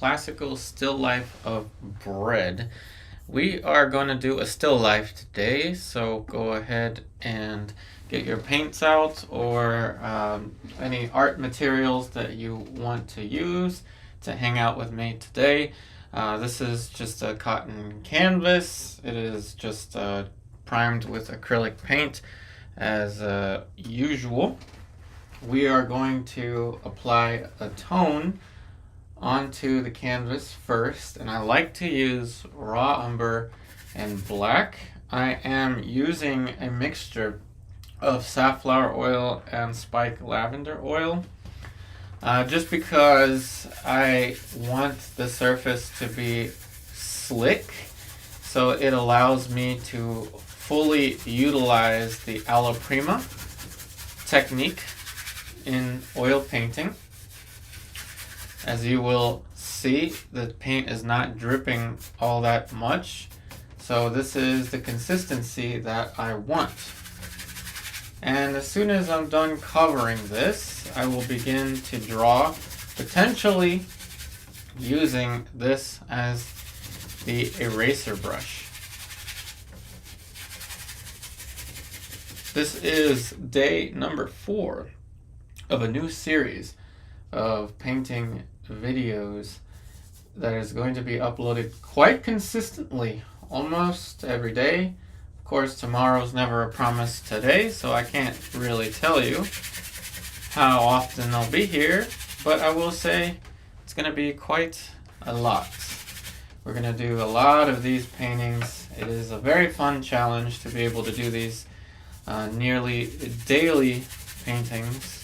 Classical still life of bread. We are going to do a still life today, so go ahead and get your paints out or any art materials that you want to use to hang out with me today. This is just a cotton canvas. It is just primed with acrylic paint as usual. We are going to apply a tone onto the canvas first, and I like to use raw umber and black. I am using a mixture of safflower oil and spike lavender oil just because I want the surface to be slick, so it allows me to fully utilize the alla prima technique in oil painting. As you will see, the paint is not dripping all that much, so this is the consistency that I want. And as soon as I'm done covering this, I will begin to draw, potentially using this as the eraser brush. This is day number 4 of a new series of painting videos that is going to be uploaded quite consistently, almost every day. Of course, tomorrow's never a promise today, so I can't really tell you how often I'll be here, but I will say it's going to be quite a lot. We're going to do a lot of these paintings. It is a very fun challenge to be able to do these nearly daily paintings.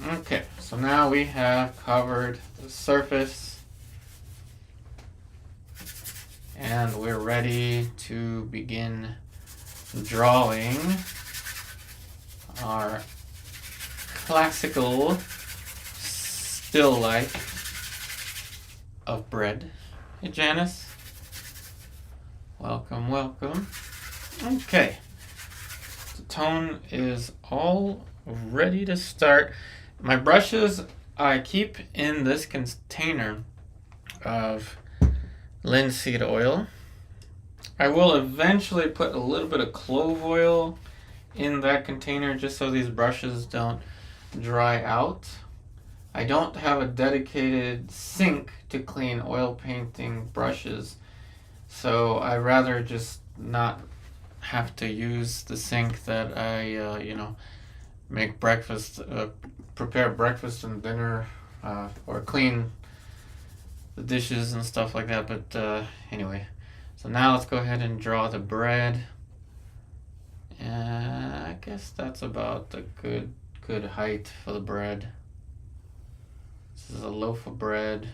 Okay, so now we have covered the surface and we're ready to begin drawing our classical still life of bread. Hey Janice, welcome, welcome. Okay, the tone is all ready to start. My brushes I keep in this container of linseed oil. I will eventually put a little bit of clove oil in that container just so these brushes don't dry out. I don't have a dedicated sink to clean oil painting brushes, so I'd rather just not have to use the sink that I make breakfast, prepare breakfast and dinner, or clean the dishes and stuff like that. But anyway, so now let's go ahead and draw the bread. I guess that's about the good height for the bread. This is a loaf of bread.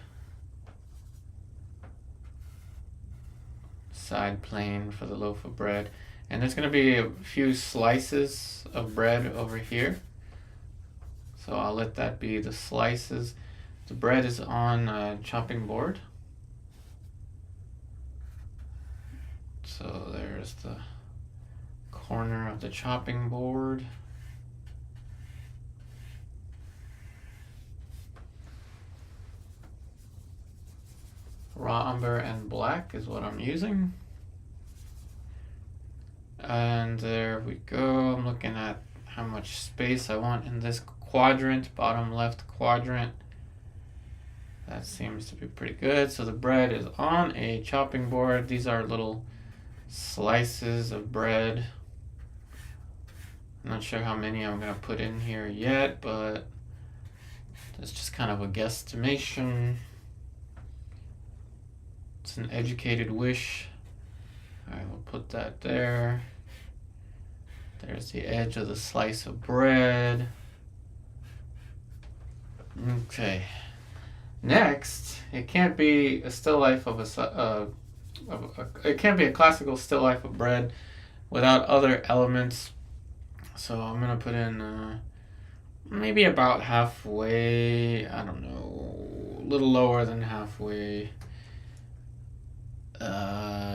Side plane for the loaf of bread. And there's going to be a few slices of bread over here. So I'll let that be the slices. The bread is on a chopping board. So there's the corner of the chopping board. Raw umber and black is what I'm using. And there we go. I'm looking at how much space I want in this quadrant, bottom left quadrant. That seems to be pretty good. So the bread is on a chopping board. These are little slices of bread. I'm not sure how many I'm going to put in here yet, but that's just kind of a guesstimation. It's an educated wish. I will put that there. There's the edge of the slice of bread. Okay. Next, it can't be a still life of it can't be a classical still life of bread without other elements. So I'm gonna put in maybe about halfway. I don't know, a little lower than halfway.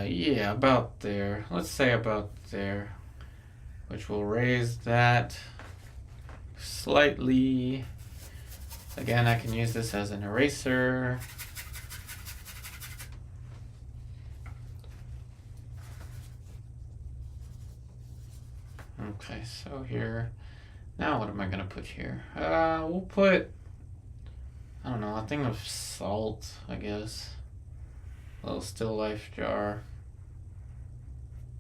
Yeah, about there. Let's say about there, which will raise that slightly. Again, I can use this as an eraser. Okay, so here, now what am I gonna put here? We'll put, I don't know, a thing of salt, I guess. A little still life jar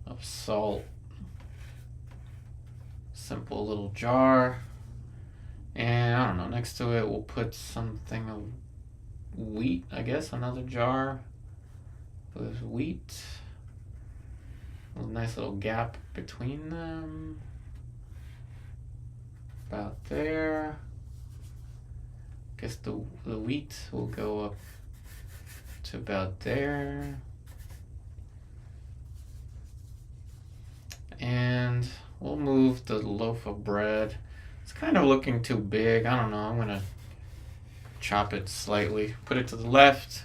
of salt. Simple little jar. And I don't know, next to it we'll put something of wheat, I guess, another jar with wheat. A nice little gap between them. About there. Guess the wheat will go up to about there. And we'll move the loaf of bread. It's kind of looking too big. I don't know. I'm gonna chop it slightly. Put it to the left.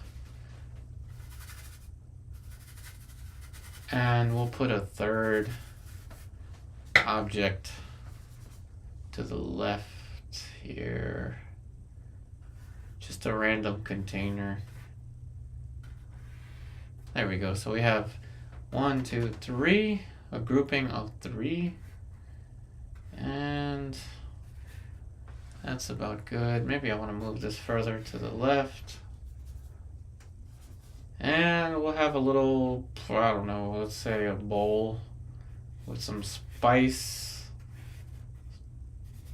And we'll put a third object to the left here. Just a random container. There we go. So we have 1, 2, 3, a grouping of 3. And that's about good. Maybe I want to move this further to the left. And we'll have a little, I don't know, let's say a bowl with some spice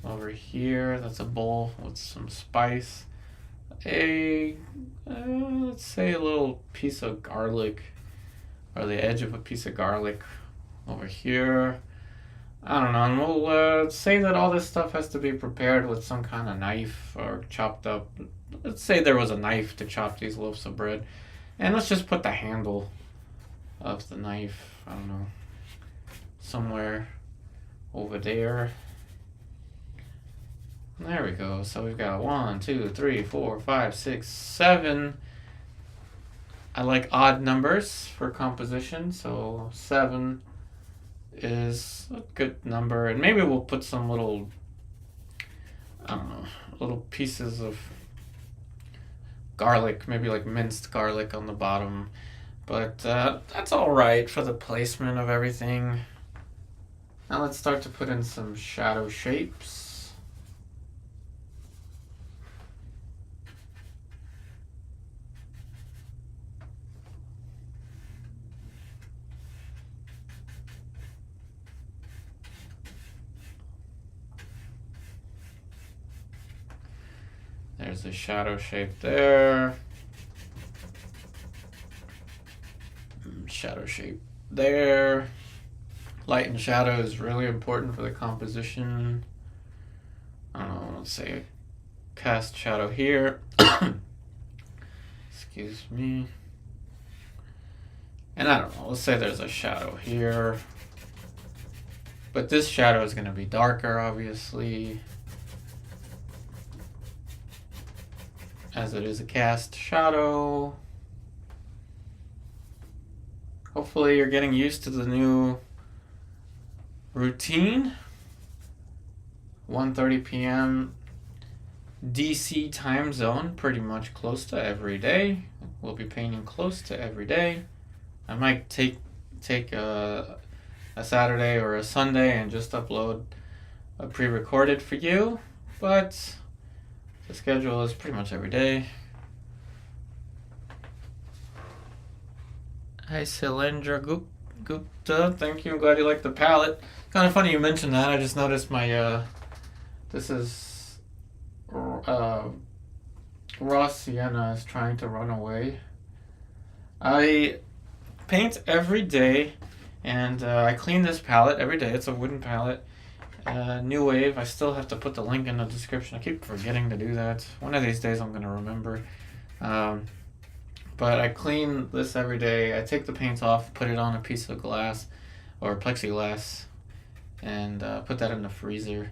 over here. That's a bowl with some spice. Let's say a little piece of garlic, or the edge of a piece of garlic over here. I don't know, and we'll say that all this stuff has to be prepared with some kind of knife or chopped up. Let's say there was a knife to chop these loaves of bread. And let's just put the handle of the knife, I don't know, somewhere over there. There we go. So we've got 1, 2, 3, 4, 5, 6, 7. I like odd numbers for composition, so 7 is a good number. And maybe we'll put some little, I don't know, little pieces of garlic, maybe like minced garlic on the bottom. But that's all right for the placement of everything. Now let's start to put in some shadow shapes. There's a shadow shape there. Shadow shape there. Light and shadow is really important for the composition. I don't know, let's say cast shadow here. Excuse me. And I don't know, let's say there's a shadow here. But this shadow is going to be darker, obviously, as it is a cast shadow. Hopefully you're getting used to the new routine. 1:30 p.m. DC time zone, pretty much close to every day. We'll be painting close to every day. I might take a Saturday or a Sunday and just upload a pre-recorded for you, but the schedule is pretty much every day. Hi, Silendra Gupta. Thank you. I'm glad you like the palette. Kind of funny you mentioned that. I just noticed my this is raw sienna is trying to run away. I paint every day, and I clean this palette every day. It's a wooden palette. New Wave. I still have to put the link in the description. I keep forgetting to do that. One of these days I'm going to remember. But I clean this every day. I take the paint off, put it on a piece of glass or plexiglass, and put that in the freezer.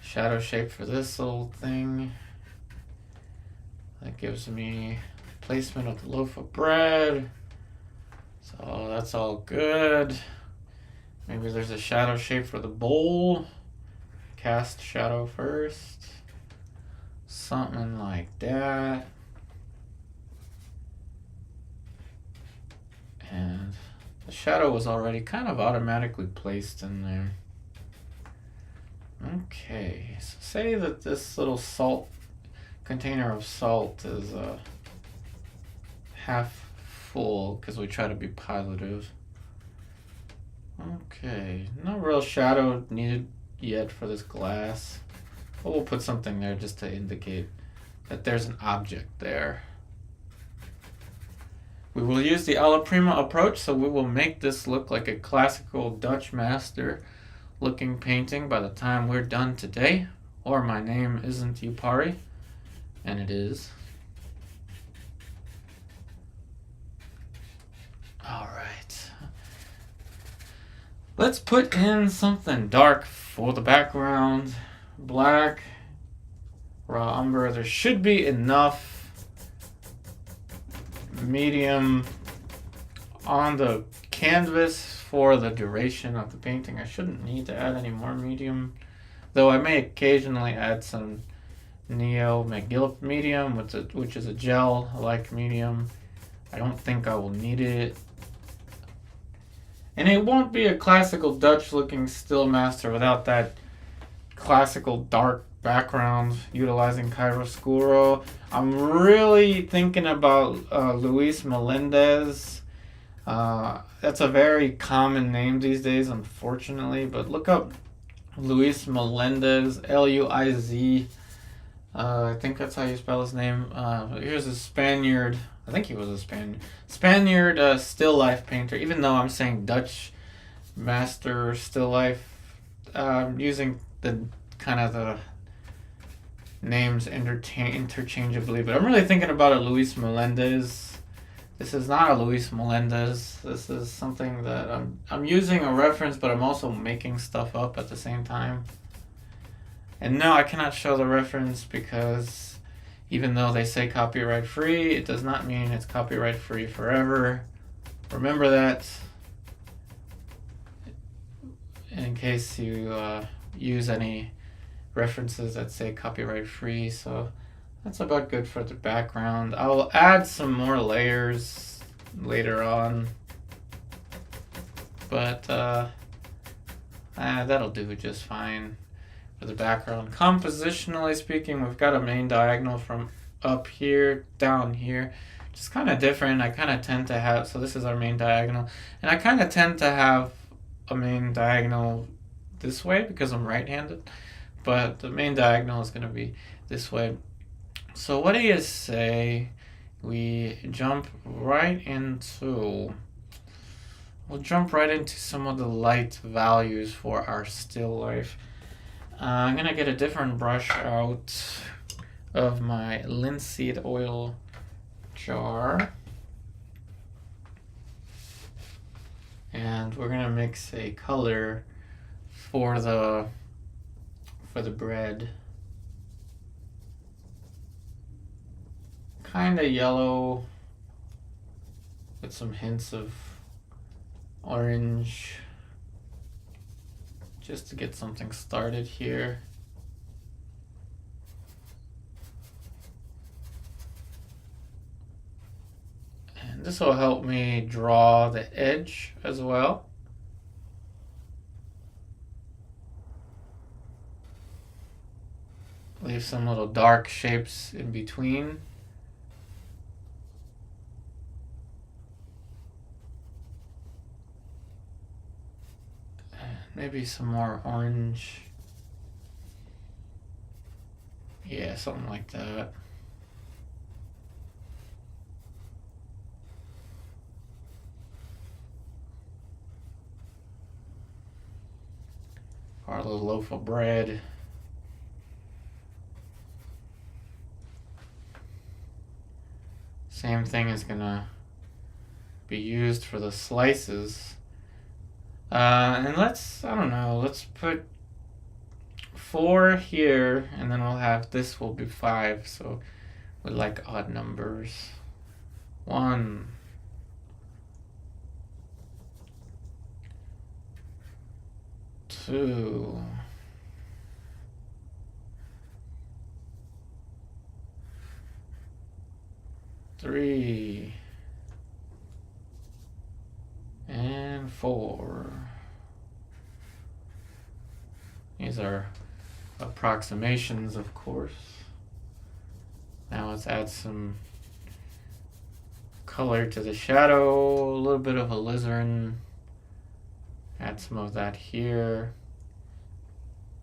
Shadow shape for this little thing. That gives me placement of the loaf of bread. So that's all good. Maybe there's a shadow shape for the bowl. cast shadow first. Something like that. And the shadow was already kind of automatically placed in there. Okay, so say that this little salt container of salt is half full because we try to be positive. Okay, no real shadow needed yet for this glass, but we'll put something there just to indicate that there's an object there. We will use the alla prima approach, so we will make this look like a classical Dutch master looking painting by the time we're done today. Or my name isn't Yupari, and it is. Alright. Let's put in something dark for the background. Black, raw umber. There should be enough medium on the canvas for the duration of the painting. I shouldn't need to add any more medium, though I may occasionally add some Neo McGillip medium, which is a gel-like medium. I don't think I will need it. And it won't be a classical Dutch-looking still master without that classical dark background utilizing chiaroscuro. I'm really thinking about Luis Melendez. That's a very common name these days, unfortunately, but look up Luis Melendez, Luiz. I think that's how you spell his name. Here's a Spaniard. I think he was a Spaniard still life painter, even though I'm saying Dutch master still life, using the kind of the names interchangeably, but I'm really thinking about a Luis Melendez. This is not a Luis Melendez. This is something that I'm using a reference, but I'm also making stuff up at the same time. And no, I cannot show the reference because even though they say copyright free, it does not mean it's copyright free forever. Remember that in case you use any references that say copyright free. So that's about good for the background. I'll add some more layers later on, but that'll do just fine for the background. Compositionally speaking, we've got a main diagonal from up here down here, which is kind of different. I kind of tend to have, so this is our main diagonal, and I kind of tend to have a main diagonal this way because I'm right-handed, but the main diagonal is going to be this way. So what do you say we jump right into, we'll jump right into some of the light values for our still life. I'm going to get a different brush out of my linseed oil jar. And we're going to mix a color for the bread. Kind of yellow with some hints of orange, just to get something started here. And this will help me draw the edge as well. Leave some little dark shapes in between. Maybe some more orange. Yeah, something like that. Our little loaf of bread. Same thing is gonna be used for the slices. And let's put 4 here, and then we'll have, this will be 5, so we like odd numbers. 1, 2, 3, and 4. These are approximations, of course. Now let's add some color to the shadow, a little bit of alizarin. Add some of that here,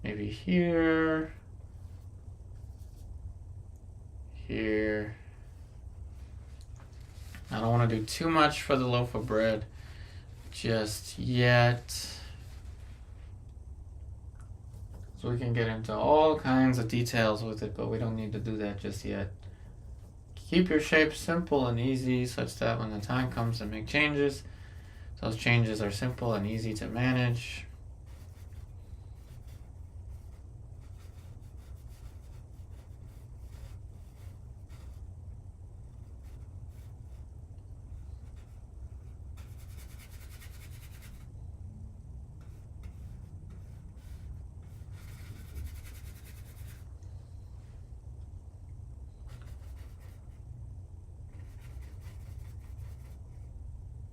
maybe here, here. I don't want to do too much for the loaf of bread just yet. So we can get into all kinds of details with it, but we don't need to do that just yet. Keep your shape simple and easy such that when the time comes to make changes, those changes are simple and easy to manage.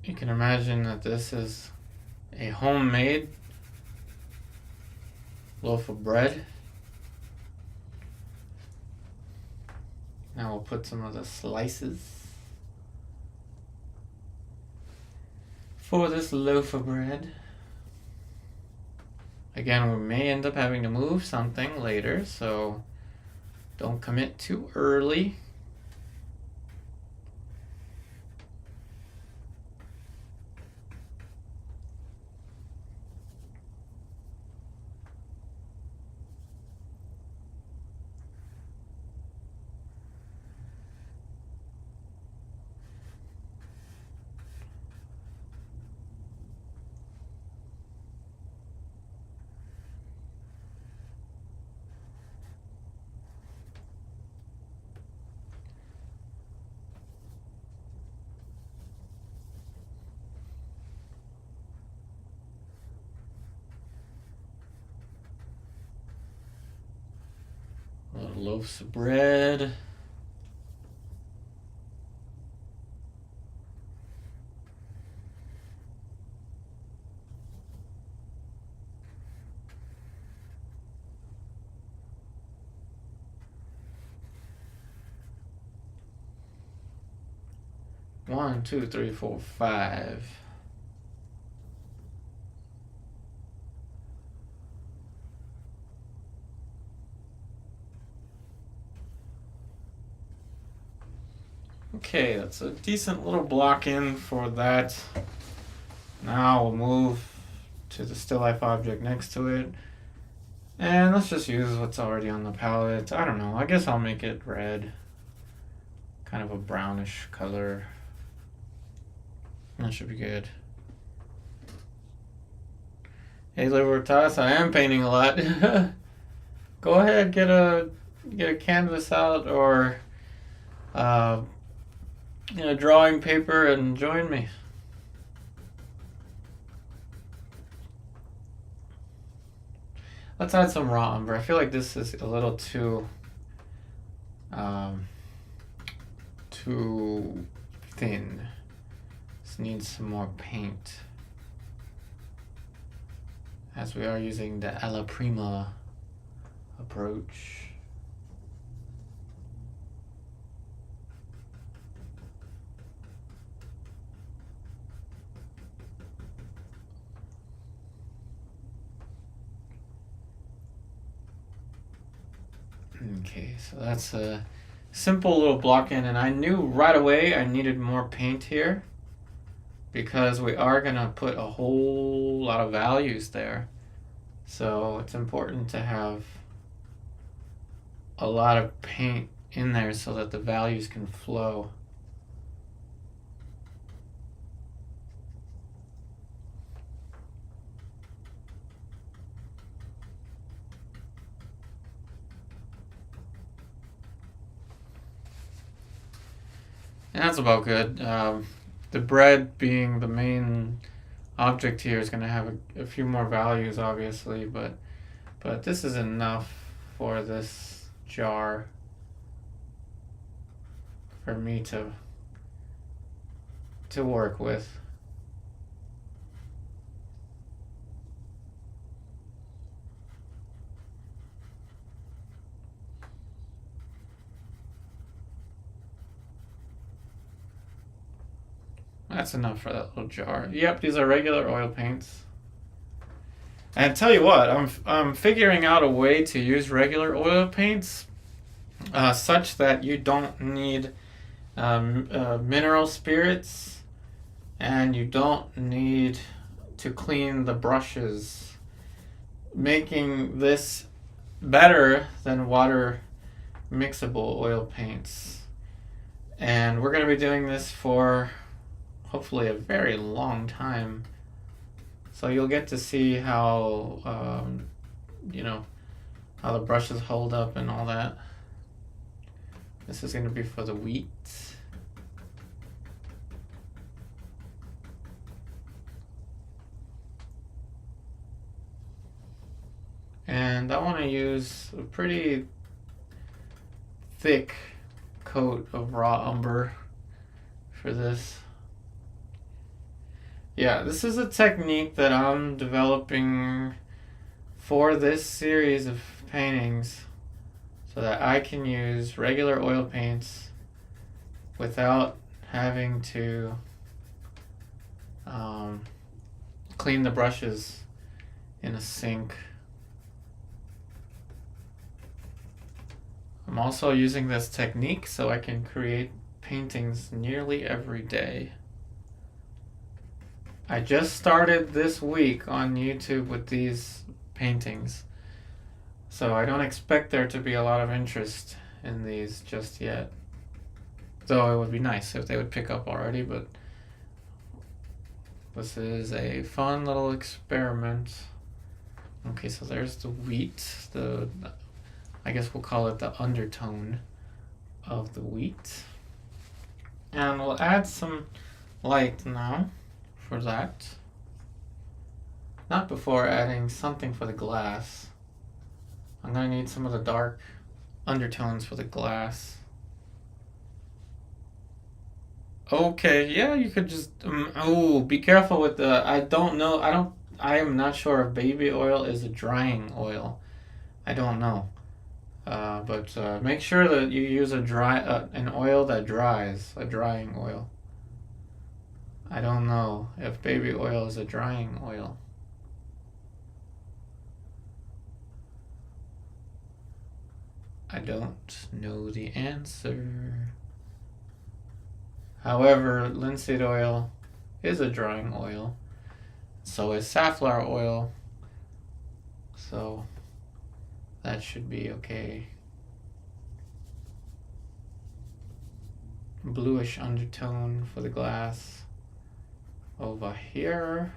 You can imagine that this is a homemade loaf of bread. Now we'll put some of the slices for this loaf of bread. Again, we may end up having to move something later, so don't commit too early. Little loaves of bread. One, two, three, four, 5. Okay, that's a decent little block in for that. Now we'll move to the still life object next to it. And let's just use what's already on the palette. I don't know, I guess I'll make it red. Kind of a brownish color. That should be good. Hey Libertas, I am painting a lot. Go ahead, get a canvas out or drawing paper and join me. Let's add some raw umber. I feel like this is a little too thin. This needs some more paint, as we are using the alla prima approach. Okay, so that's a simple little block in, and I knew right away I needed more paint here because we are gonna put a whole lot of values there. So it's important to have a lot of paint in there so that the values can flow. And that's about good. The bread being the main object here is going to have a few more values, obviously, but this is enough for this jar for me to to work with. That's enough for that little jar. Yep, these are regular oil paints. And tell you what, I'm figuring out a way to use regular oil paints such that you don't need mineral spirits and you don't need to clean the brushes, making this better than water mixable oil paints. And we're going to be doing this for hopefully a very long time. So you'll get to see how, how the brushes hold up and all that. This is going to be for the wheat. And I want to use a pretty thick coat of raw umber for this. Yeah, this is a technique that I'm developing for this series of paintings so that I can use regular oil paints without having to clean the brushes in a sink. I'm also using this technique so I can create paintings nearly every day. I just started this week on YouTube with these paintings, so I don't expect there to be a lot of interest in these just yet. Though it would be nice if they would pick up already, but this is a fun little experiment. Okay, so there's the wheat, I guess we'll call it the undertone of the wheat. And we'll add some light now for that. Not before adding something for the glass. I'm going to need some of the dark undertones for the glass. Okay, yeah, you could just be careful with the I am not sure if baby oil is a drying oil. I don't know. But make sure that you use an oil that dries, a drying oil. I don't know if baby oil is a drying oil. I don't know the answer. However, linseed oil is a drying oil. So is safflower oil. So that should be okay. Bluish undertone for the glass. Over here,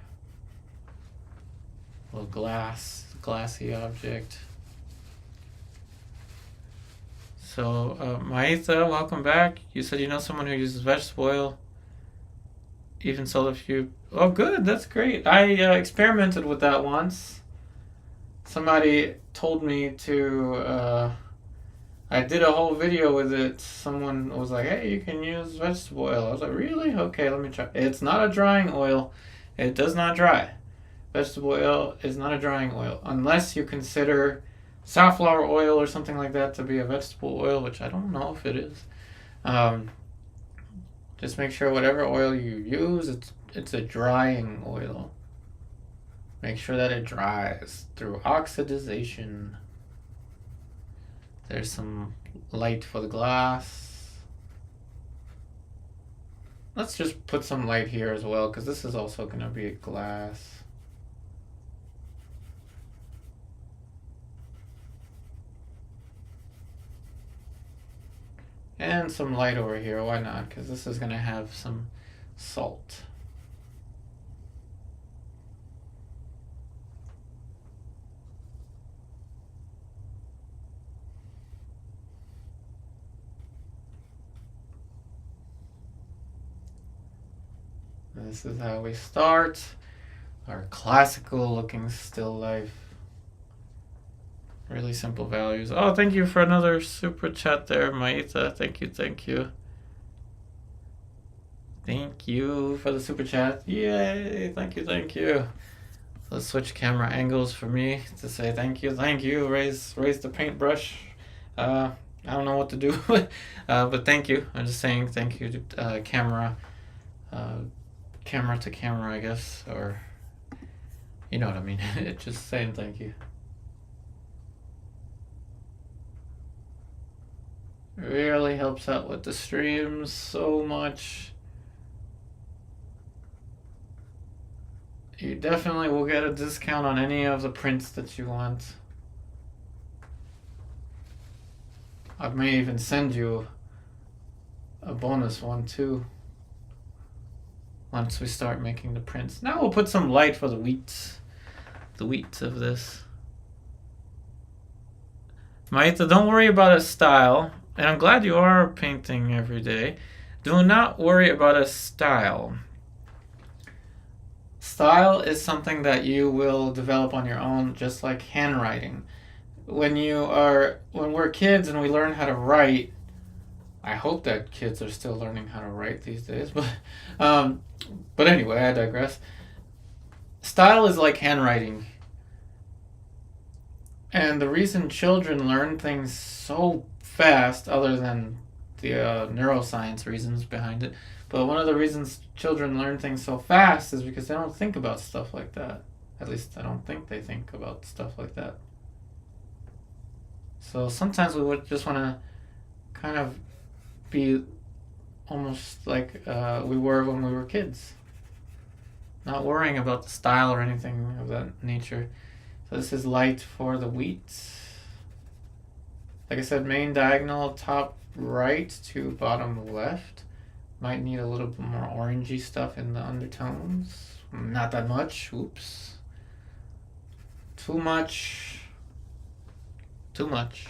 a little glassy object. So, Maitha, welcome back. You said you know someone who uses vegetable oil. Even sold a few. Oh, good. That's great. I experimented with that once. Somebody told me to. I did a whole video with it. Someone was like, hey, you can use vegetable oil. I was like, really? Okay, let me try. It's not a drying oil. It does not dry. Vegetable oil is not a drying oil. Unless you consider safflower oil or something like that to be a vegetable oil, which I don't know if it is. Just make sure whatever oil you use, it's a drying oil. Make sure that it dries through oxidization. There's some light for the glass. Let's just put some light here as well, because this is also going to be a glass. And some light over here, why not? Because this is going to have some salt. This is how we start our classical looking still life. Really simple values. Oh, thank you for another super chat there, Maita. Thank you, thank you. Thank you for the super chat. Yay! Thank you, thank you. Let's switch camera angles for me to say thank you, thank you. Raise the paintbrush. I don't know what to do, but thank you. I'm just saying thank you to camera to camera, I guess, or you know what I mean. Just saying thank you. Really helps out with the streams so much. You definitely will get a discount on any of the prints that you want. I may even send you a bonus one too once we start making the prints. Now we'll put some light for the wheat of this. Maita, don't worry about a style, and I'm glad you are painting every day. Do not worry about a style. Style is something that you will develop on your own, just like handwriting. When we're kids and we learn how to write, I hope that kids are still learning how to write these days, but anyway, I digress. Style is like handwriting. And the reason children learn things so fast, other than the neuroscience reasons behind it, but one of the reasons children learn things so fast is because they don't think about stuff like that. At least I don't think they think about stuff like that. So sometimes we would just want to kind of be almost like we were when we were kids. Not worrying about the style or anything of that nature. So this is light for the wheat. Like I said, main diagonal, top right to bottom left. Might need a little bit more orangey stuff in the undertones. Not that much. Oops. Too much. Too much.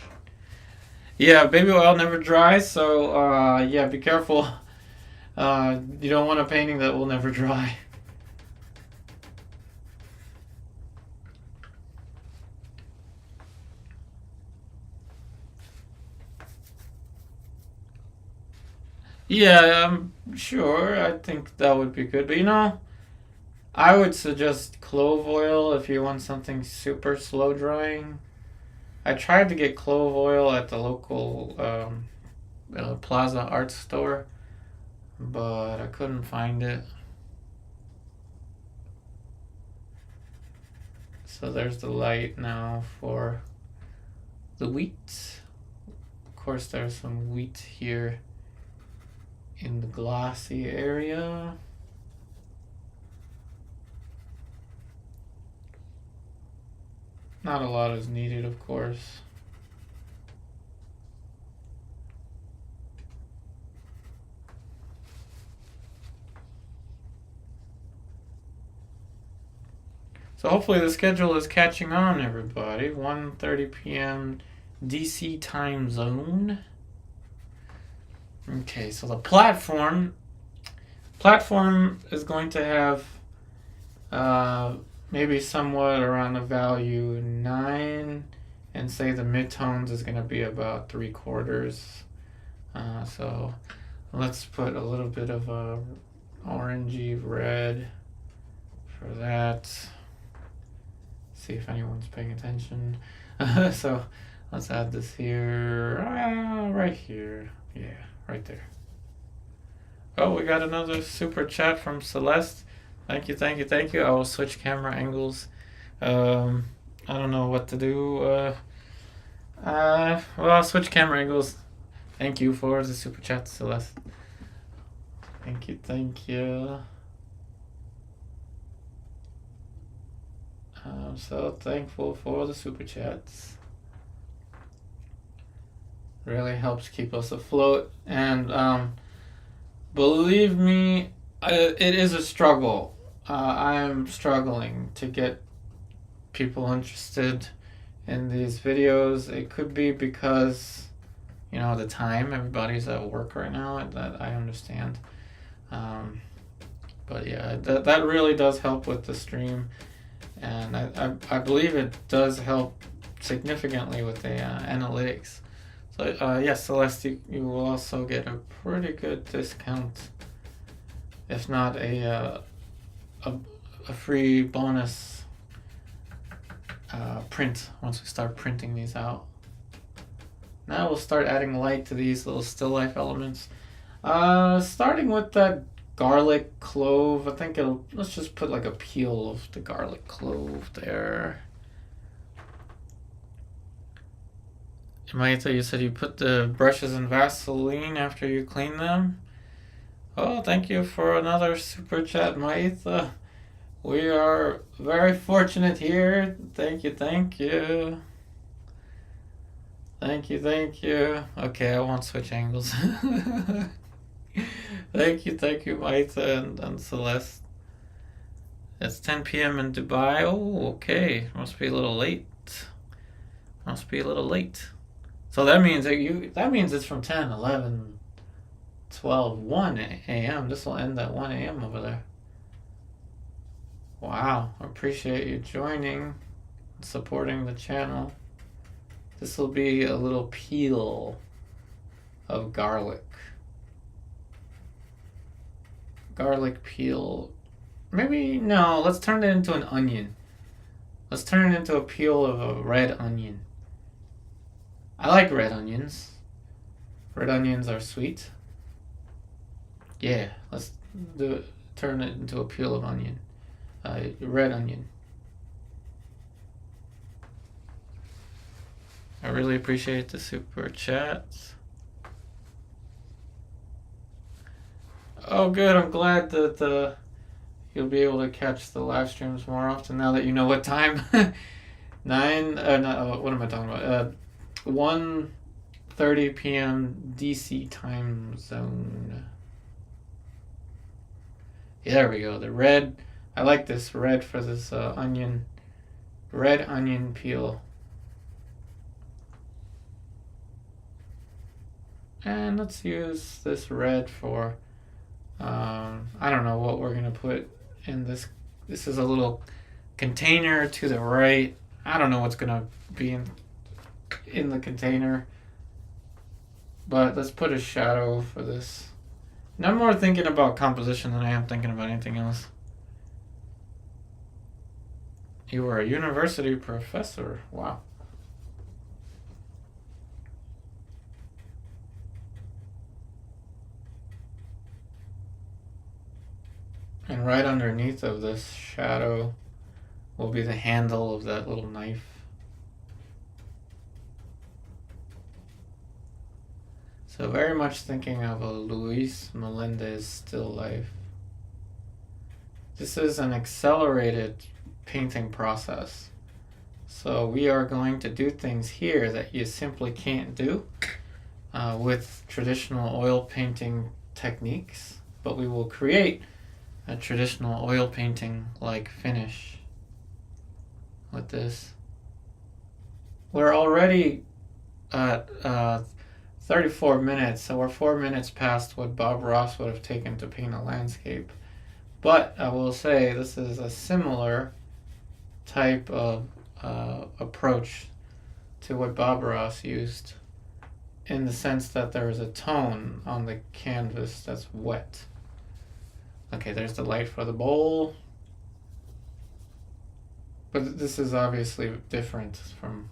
Yeah, baby oil never dries, so yeah, be careful. You don't want a painting that will never dry. Yeah, I'm sure. I think that would be good. But you know, I would suggest clove oil if you want something super slow drying. I tried to get clove oil at the local Plaza art store, but I couldn't find it. So there's the light now for the wheat. Of course, there's some wheat here in the glossy area. Not a lot is needed, of course. So hopefully the schedule is catching on, everybody. 1:30 p.m. DC time zone. Okay, so the platform is going to have maybe somewhat around the value 9, and say the midtones is going to be about 3/4. So let's put a little bit of a orangey red for that. See if anyone's paying attention. So let's add this here, right here. Yeah, right there. Oh, we got another super chat from Celeste. Thank you, thank you, thank you. I will switch camera angles. I don't know what to do. Well, I'll switch camera angles. Thank you for the super chat, Celeste. Thank you, thank you. I'm so thankful for the super chats. Really helps keep us afloat. And believe me, it is a struggle. I'm struggling to get people interested in these videos. It could be because, you know, the time, everybody's at work right now, that I understand. But yeah, that really does help with the stream. And I believe it does help significantly with the analytics. So yes, Celeste, you will also get a pretty good discount if not a free bonus print once we start printing these out. Now we'll start adding light to these little still life elements. Starting with that garlic clove, I think let's just put like a peel of the garlic clove there. Maita, you said you put the brushes in Vaseline after you clean them? Oh, thank you for another super chat, Maita. We are very fortunate here. Thank you, thank you. Thank you, thank you. Okay, I won't switch angles. Thank you, Maita and Celeste. It's 10 p.m. in Dubai. Oh, okay. Must be a little late. So that means it's from 10, 11, 12, 1 a.m. This will end at 1 a.m. over there. Wow, I appreciate you joining and supporting the channel. This will be a little peel of garlic. Garlic peel. Maybe, no, let's turn it into an onion. Let's turn it into a peel of a red onion. I like red onions. Red onions are sweet. Yeah, let's turn it into a peel of onion. Red onion. I really appreciate the super chats. Oh, good. I'm glad that you'll be able to catch the live streams more often now that you know what time. 9. No, what am I talking about? 1:30 p.m. DC time zone. Yeah, there we go. The red. I like this red for this onion. Red onion peel. And let's use this red for, I don't know what we're going to put in this. This is a little container to the right. I don't know what's going to be in the container. But let's put a shadow for this. And I'm more thinking about composition than I am thinking about anything else. You were a university professor. Wow. And right underneath of this shadow will be the handle of that little knife. So very much thinking of a Luis Melendez still life. This is an accelerated painting process. So we are going to do things here that you simply can't do with traditional oil painting techniques, but we will create a traditional oil painting like finish with this. We're already at 34 minutes, so we're 4 minutes past what Bob Ross would have taken to paint a landscape. But I will say this is a similar type of approach to what Bob Ross used, in the sense that there is a tone on the canvas that's wet. Okay, there's the light for the bowl. But this is obviously different from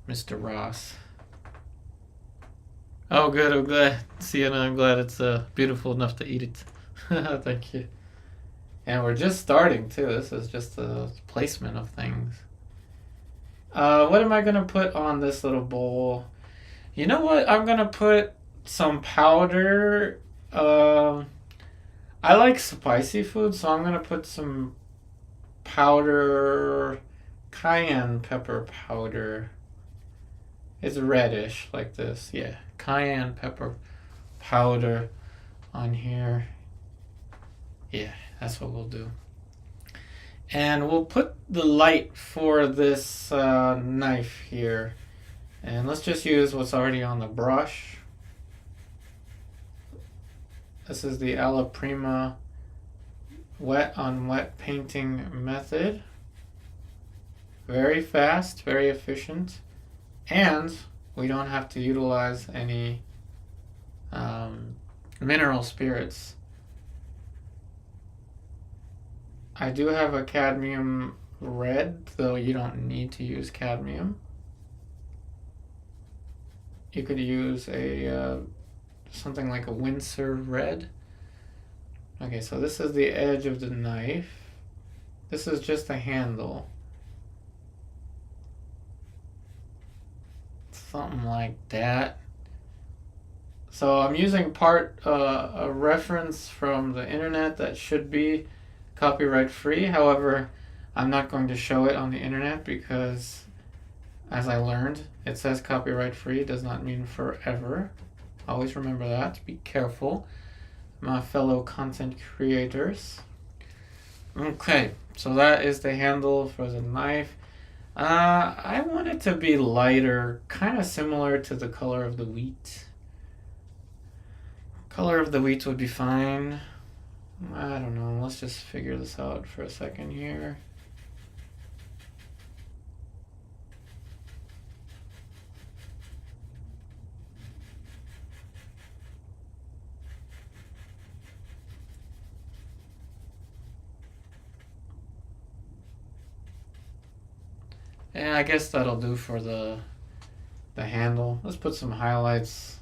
Mr. Ross. Oh, good, I'm glad. Sienna, I'm glad it's beautiful enough to eat it. Thank you. And we're just starting, too. This is just the placement of things. What am I going to put on this little bowl? You know what? I'm going to put some powder. I like spicy food, so I'm going to put some powder, cayenne pepper powder. It's reddish like this. Yeah, cayenne pepper powder on here. Yeah, that's what we'll do. And we'll put the light for this knife here. And let's just use what's already on the brush. This is the Alla Prima wet on wet painting method. Very fast, very efficient. And we don't have to utilize any mineral spirits. I do have a cadmium red, though you don't need to use cadmium. You could use a something like a Windsor red. Okay, so this is the edge of the knife. This is just a handle. Something like that. So I'm using a reference from the internet that should be copyright free. However, I'm not going to show it on the internet because, as I learned, it says copyright free does not mean forever. Always remember that. Be careful, my fellow content creators. Okay, so that is the handle for the knife. I want it to be lighter, kind of similar to the color of the wheat. Color of the wheat would be fine. I don't know. Let's just figure this out for a second here. Yeah, I guess that'll do for the handle. Let's put some highlights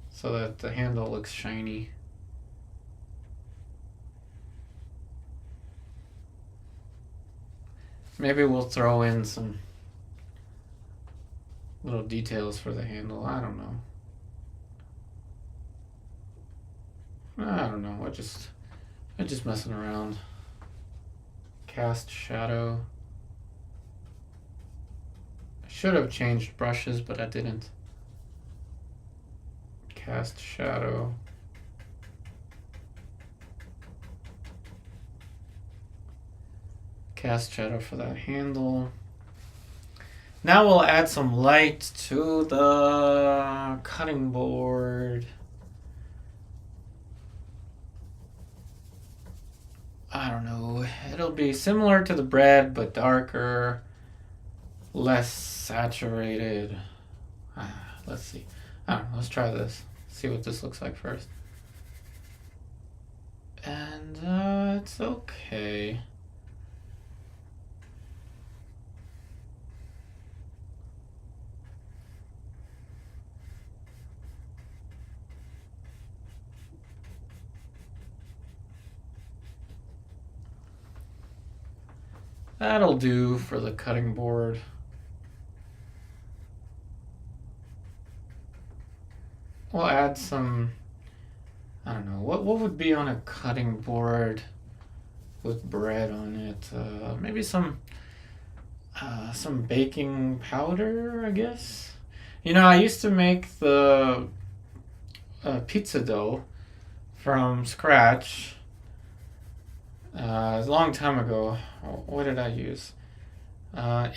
so that the handle looks shiny. Maybe we'll throw in some little details for the handle. I don't know. We're just messing around. Cast shadow. I should have changed brushes, but I didn't. Cast shadow. Cast shadow for that handle. Now we'll add some light to the cutting board. I don't know. It'll be similar to the bread, but darker, less saturated. Let's see. I don't know. Let's try this. See what this looks like first. And it's okay. That'll do for the cutting board. We'll add some, I don't know, what would be on a cutting board with bread on it? Maybe some baking powder, I guess. You know, I used to make the pizza dough from scratch a long time ago. What did I use?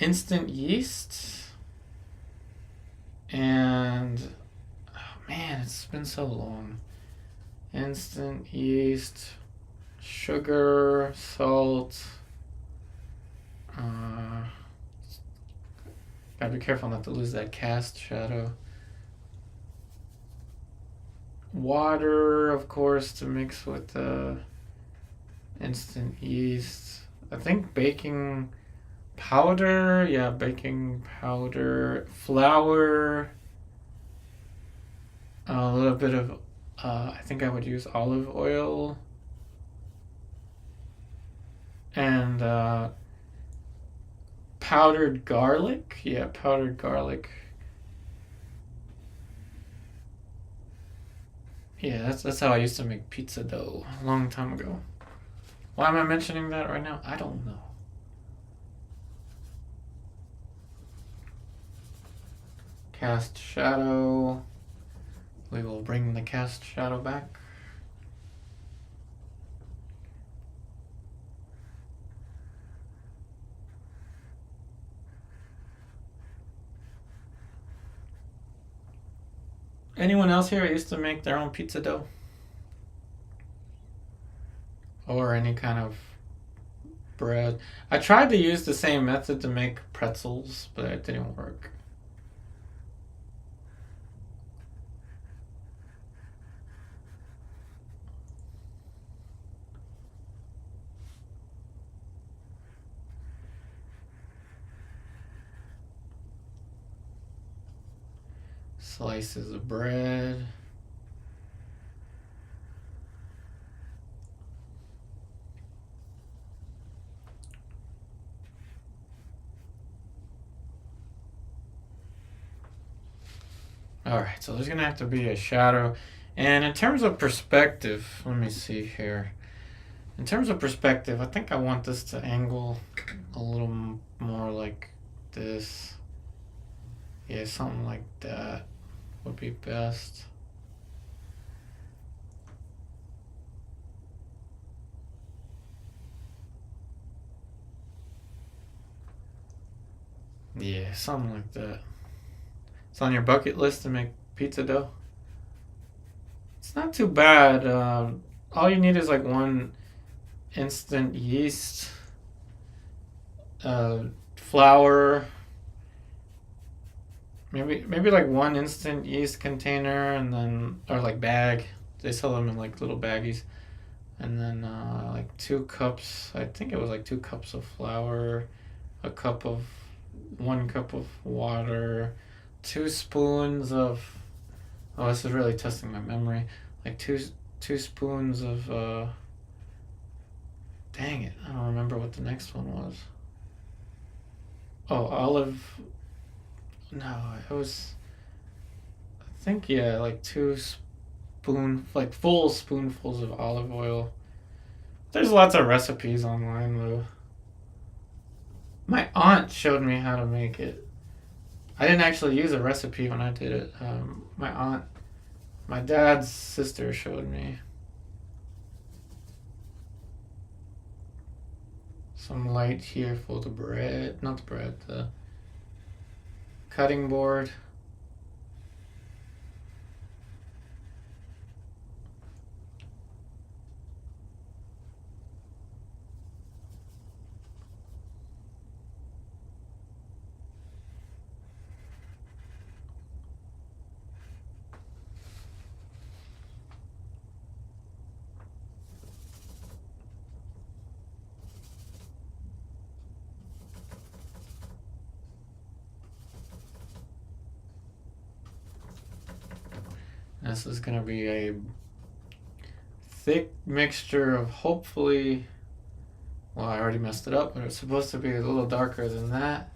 Instant yeast. And, oh man, it's been so long. Instant yeast, sugar, salt. Gotta be careful not to lose that cast shadow. Water, of course, to mix with the instant yeast. I think baking powder. Yeah, baking powder. Flour. A little bit of, I think I would use olive oil. And powdered garlic. Yeah, powdered garlic. Yeah, that's how I used to make pizza dough a long time ago. Why am I mentioning that right now? I don't know. Cast shadow. We will bring the cast shadow back. Anyone else here used to make their own pizza dough? Or any kind of bread? I tried to use the same method to make pretzels, but it didn't work. slices of bread. Alright, so there's gonna have to be a shadow. And in terms of perspective, let me see here. In terms of perspective, I think I want this to angle a little more like this. Yeah, something like that would be best. Yeah, something like that. It's on your bucket list to make pizza dough. It's not too bad. All you need is like one instant yeast, flour, maybe like one instant yeast container, and then or like bag. They sell them in like little baggies, and then like 2 cups. I think it was like 2 cups of flour, a cup of 1 cup of water, 2 spoons of. Oh, this is really testing my memory. Like two spoons of. Dang it! I don't remember what the next one was. Oh, olive. No, it was. I think yeah, like like full spoonfuls of olive oil. There's lots of recipes online though. My aunt showed me how to make it. I didn't actually use a recipe when I did it. My dad's sister showed me. Some light here for the bread, not the bread, the cutting board. This is going to be a thick mixture of hopefully, well, I already messed it up, but it's supposed to be a little darker than that.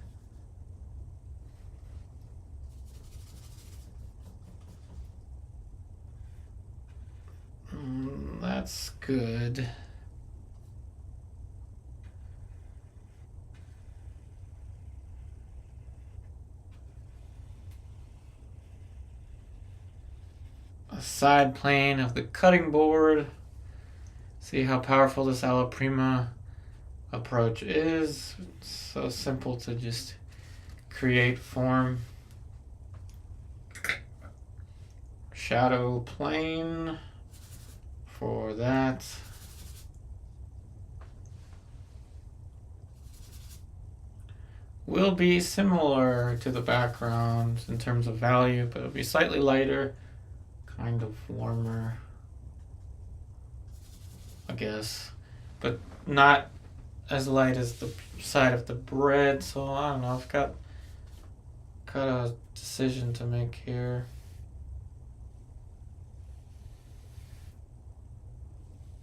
That's good. A side plane of the cutting board. See how powerful this alla prima approach is. It's so simple to just create form. Shadow plane for that. Will be similar to the background in terms of value, but it'll be slightly lighter, kind of warmer, I guess, but not as light as the side of the bread. So I don't know, I've got a decision to make here.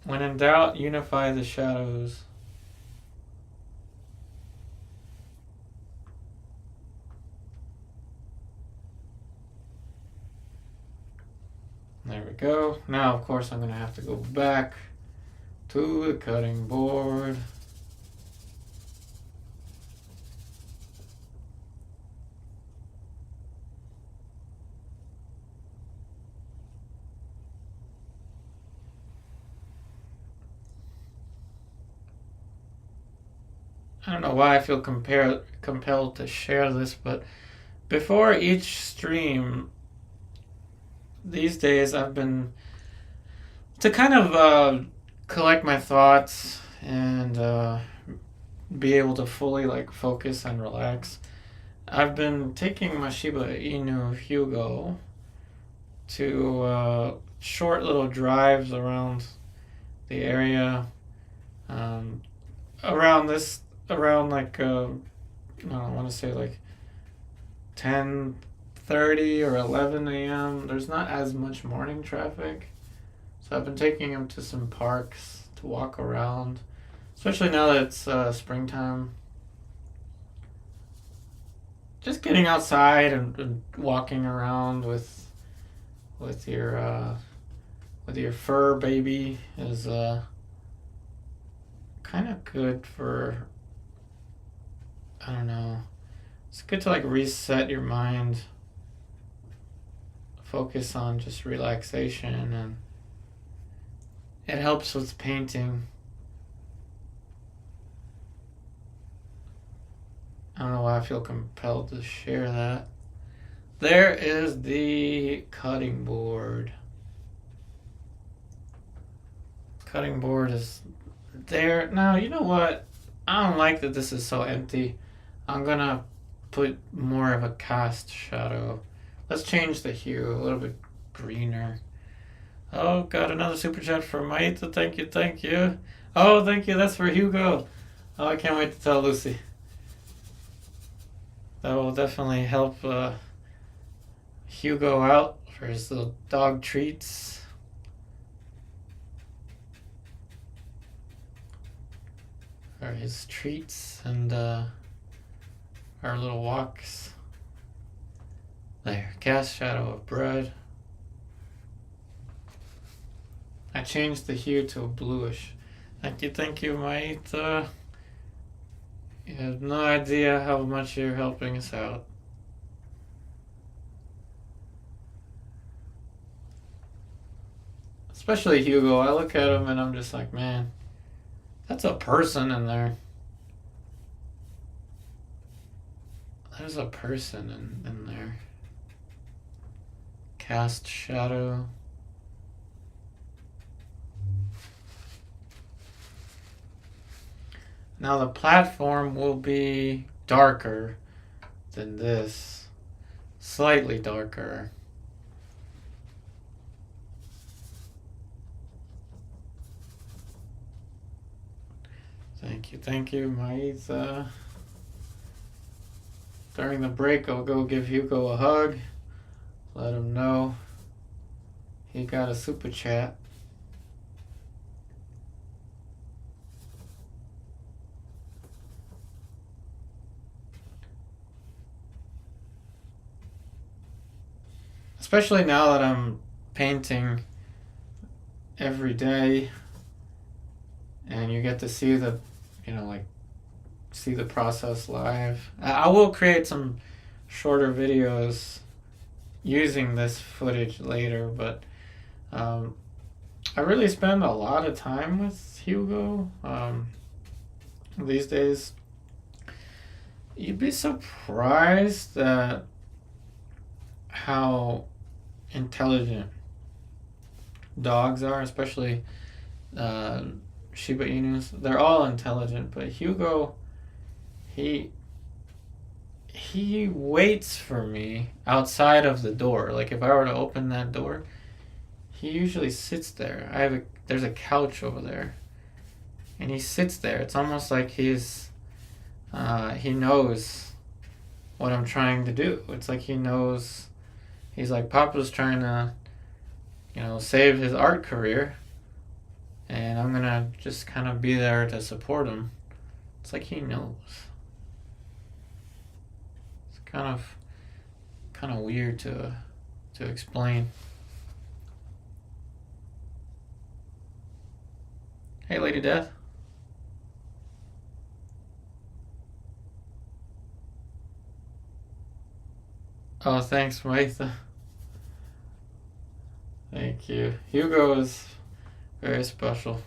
When in doubt, unify the shadows. There we go. Now, of course, I'm going to have to go back to the cutting board. I don't know why I feel compelled to share this, but before each stream, these days I've been to kind of collect my thoughts and be able to fully like focus and relax. I've been taking my Shiba Inu Hugo to short little drives around the area, around like I want to say like 10, 10:30 or 11 a.m. There's not as much morning traffic. So I've been taking him to some parks to walk around, especially now that it's springtime. Just getting outside and walking around with your fur baby is kind of good for, I don't know. It's good to like reset your mind, focus on just relaxation, and it helps with painting. I don't know why I feel compelled to share that. There is the cutting board. Cutting board is there. Now, you know what? I don't like that this is so empty. I'm gonna put more of a cast shadow. Let's change the hue a little bit greener. Oh, got another super chat from Maita. Thank you, thank you. Oh, thank you. That's for Hugo. Oh, I can't wait to tell Lucy. That will definitely help Hugo out for his little dog treats. Or his treats and our little walks. There, cast shadow of bread. I changed the hue to a bluish. Thank you, Maita. You have no idea how much you're helping us out. Especially Hugo. I look at him and I'm just like, man, that's a person in there. There's a person in there. Cast shadow. Now the platform will be darker than this. Slightly darker. Thank you, Maisa. During the break, I'll go give Hugo a hug. Let him know he got a super chat. Especially now that I'm painting every day and you get to see the, see the process live. I will create some shorter videos using this footage later, but I really spend a lot of time with Hugo these days. You'd be surprised at how intelligent dogs are, especially Shiba Inus. They're all intelligent, but Hugo, he waits for me outside of the door. Like if I were to open that door, he usually sits there. There's a couch over there, and he sits there. It's almost like he knows what I'm trying to do. It's like he knows. He's like, Papa's trying to, save his art career, and I'm gonna just kind of be there to support him. It's like he knows. It's kind of weird to explain. Hey, Lady Death. Oh, thanks, Maitha. Thank you. Hugo is very special.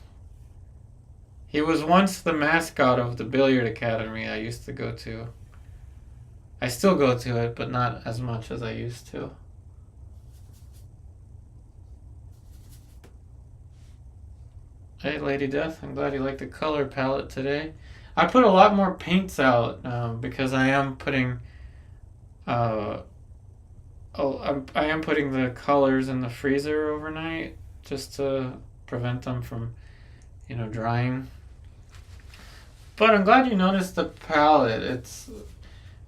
He was once the mascot of the billiard academy I used to go to. I still go to it, but not as much as I used to. Hey, Lady Death, I'm glad you like the color palette today. I put a lot more paints out because I am putting I am putting the colors in the freezer overnight just to prevent them from, drying. But I'm glad you noticed the palette.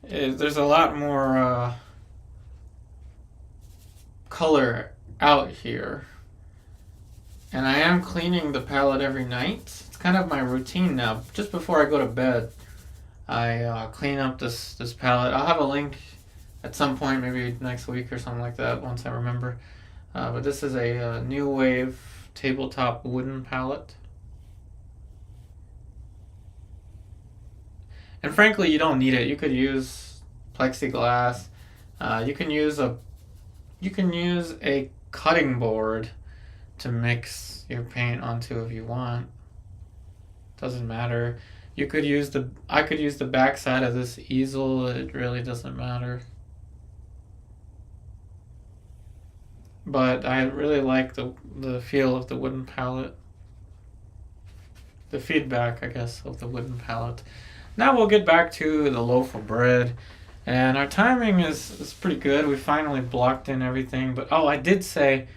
There's a lot more color out here. And I am cleaning the palette every night. It's kind of my routine now. Just before I go to bed, I clean up this palette. I'll have a link at some point, maybe next week or something like that, once I remember. But this is a New Wave tabletop wooden palette. And frankly, you don't need it. You could use plexiglass. You can use a cutting board to mix your paint onto if you want. Doesn't matter. I could use the back side of this easel. It really doesn't matter. But I really like the feel of the wooden palette. The feedback, I guess, of the wooden palette. Now we'll get back to the loaf of bread. And our timing is pretty good. We finally blocked in everything. But I did say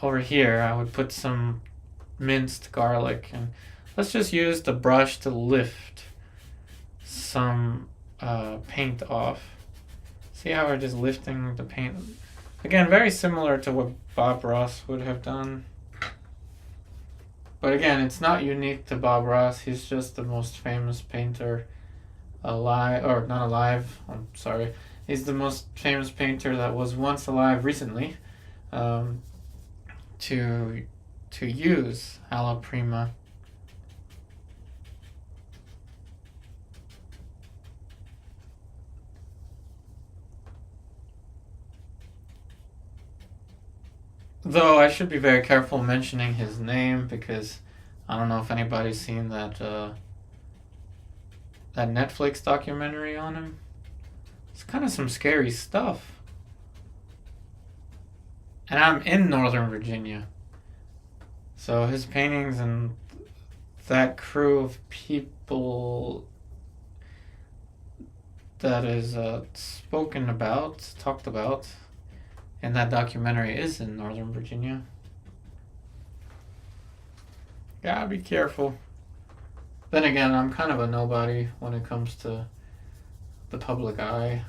over here I would put some minced garlic. And let's just use the brush to lift some paint off. See how we're just lifting the paint? Again, very similar to what Bob Ross would have done. But again, it's not unique to Bob Ross. He's just the most famous painter alive, or not alive, I'm sorry. He's the most famous painter that was once alive recently to use alla prima. Though I should be very careful mentioning his name because I don't know if anybody's seen that Netflix documentary on him. It's kind of some scary stuff. And I'm in Northern Virginia. So his paintings and that crew of people that is talked about, and that documentary is in Northern Virginia. Gotta be careful. Then again, I'm kind of a nobody when it comes to the public eye.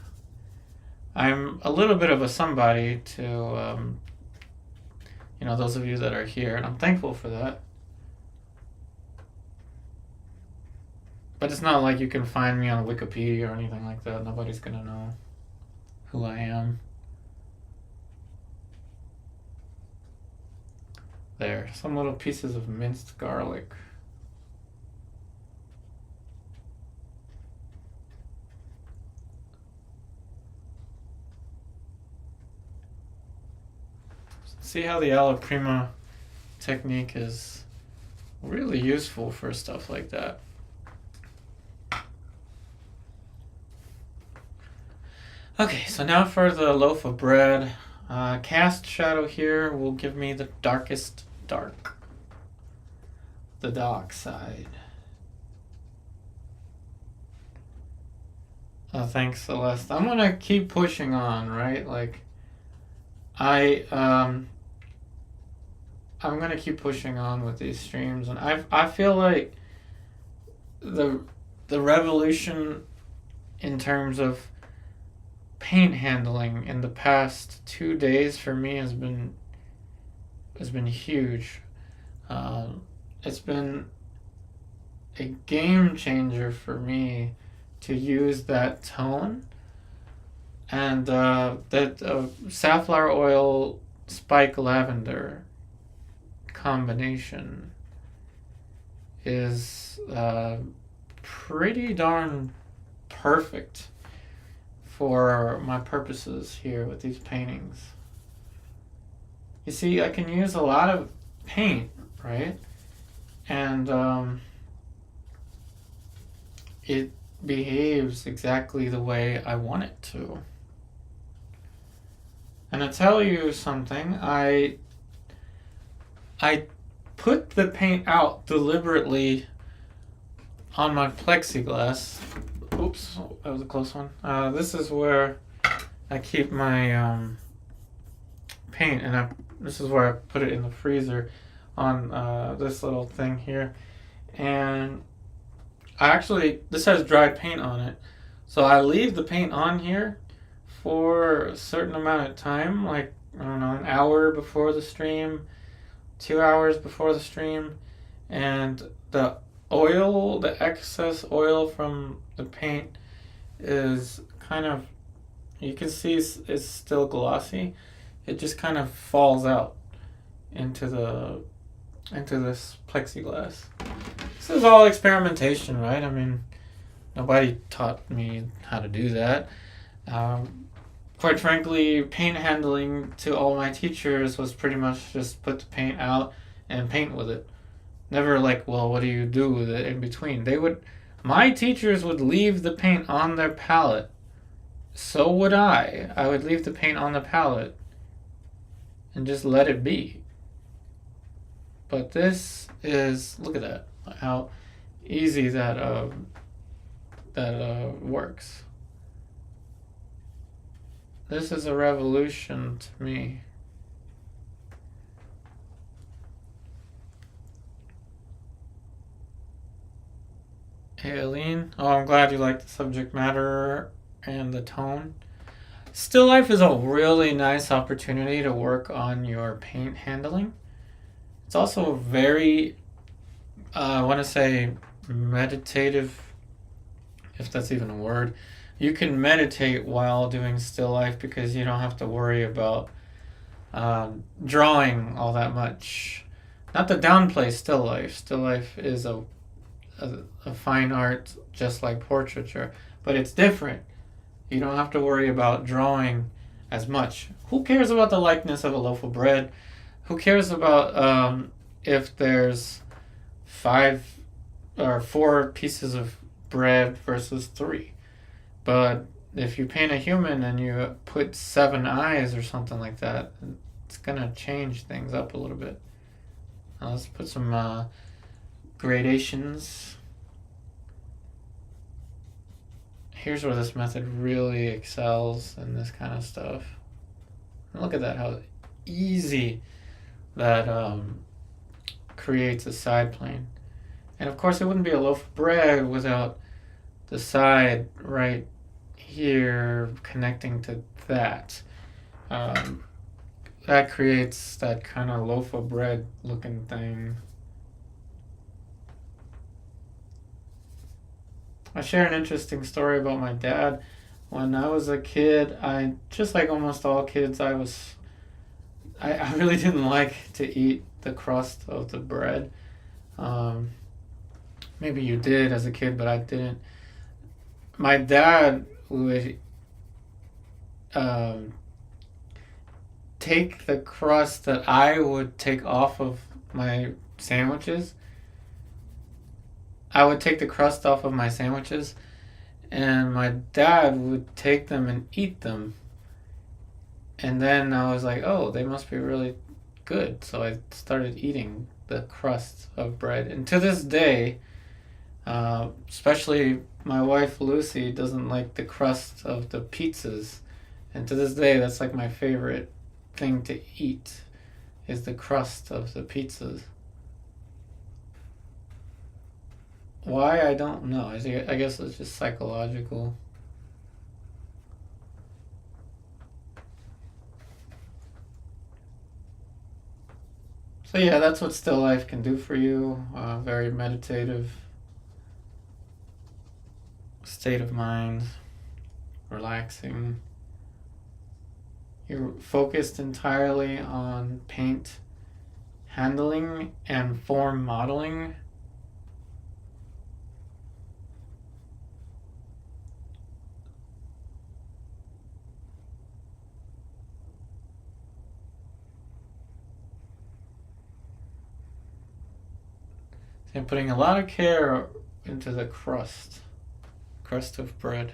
I'm a little bit of a somebody to, those of you that are here, and I'm thankful for that. But it's not like you can find me on Wikipedia or anything like that. Nobody's gonna know who I am. There, some little pieces of minced garlic. See how the alla prima technique is really useful for stuff like that. Okay, so now for the loaf of bread. Cast shadow here will give me the darkest dark. The dark side. Oh, thanks, Celeste. I'm gonna keep pushing on, right? Like, I'm gonna keep pushing on with these streams, and I feel like the revolution in terms of paint handling in the past 2 days for me has been huge. It's been a game changer for me to use that tone, and that safflower oil spike lavender combination is pretty darn perfect for my purposes here with these paintings. You see, I can use a lot of paint, right? And it behaves exactly the way I want it to. And to tell you something, I put the paint out deliberately on my plexiglass. Oops, that was a close one. This is where I keep my paint, and this is where I put it in the freezer on this little thing here. And this has dried paint on it, so I leave the paint on here for a certain amount of time, like I don't know, an hour before the stream, 2 hours before the stream, and the oil, the excess oil from the paint is kind of, you can see it's still glossy. It just kind of falls out into this plexiglass. This is all experimentation, right? I mean, nobody taught me how to do that. Quite frankly, paint handling to all my teachers was pretty much just put the paint out and paint with it. Never like, well, what do you do with it in between? My teachers would leave the paint on their palette. So would I. I would leave the paint on the palette and just let it be. But this is, look at that, how easy that works. This is a revolution to me. Hey, Aline. Oh, I'm glad you like the subject matter and the tone. Still life is a really nice opportunity to work on your paint handling. It's also very, I want to say, meditative, if that's even a word. You can meditate while doing still life because you don't have to worry about drawing all that much. Not to downplay still life. Still life is a fine art just like portraiture, but it's different. You don't have to worry about drawing as much. Who cares about the likeness of a loaf of bread? Who cares about if there's 5 or 4 pieces of bread versus 3? But if you paint a human and you put 7 eyes or something like that, it's gonna change things up a little bit. Now let's put some gradations. Here's where this method really excels in this kind of stuff. And look at that, how easy that creates a side plane. And of course it wouldn't be a loaf of bread without the side right here connecting to that. That creates that kind of loaf of bread looking thing. I share an interesting story about my dad. When I was a kid, I just like almost all kids, I really didn't like to eat the crust of the bread. Maybe you did as a kid, but I didn't. My dad would take the crust that I would take off of my sandwiches. I would take the crust off of my sandwiches, and my dad would take them and eat them. And then I was like, oh, they must be really good. So I started eating the crust of bread. And to this day, especially my wife Lucy doesn't like the crust of the pizzas. And to this day, that's like my favorite thing to eat, is the crust of the pizzas. Why? I don't know. I guess it's just psychological. So yeah, that's what still life can do for you. Very meditative state of mind, relaxing. You're focused entirely on paint handling and form modeling. And putting a lot of care into the crust of bread.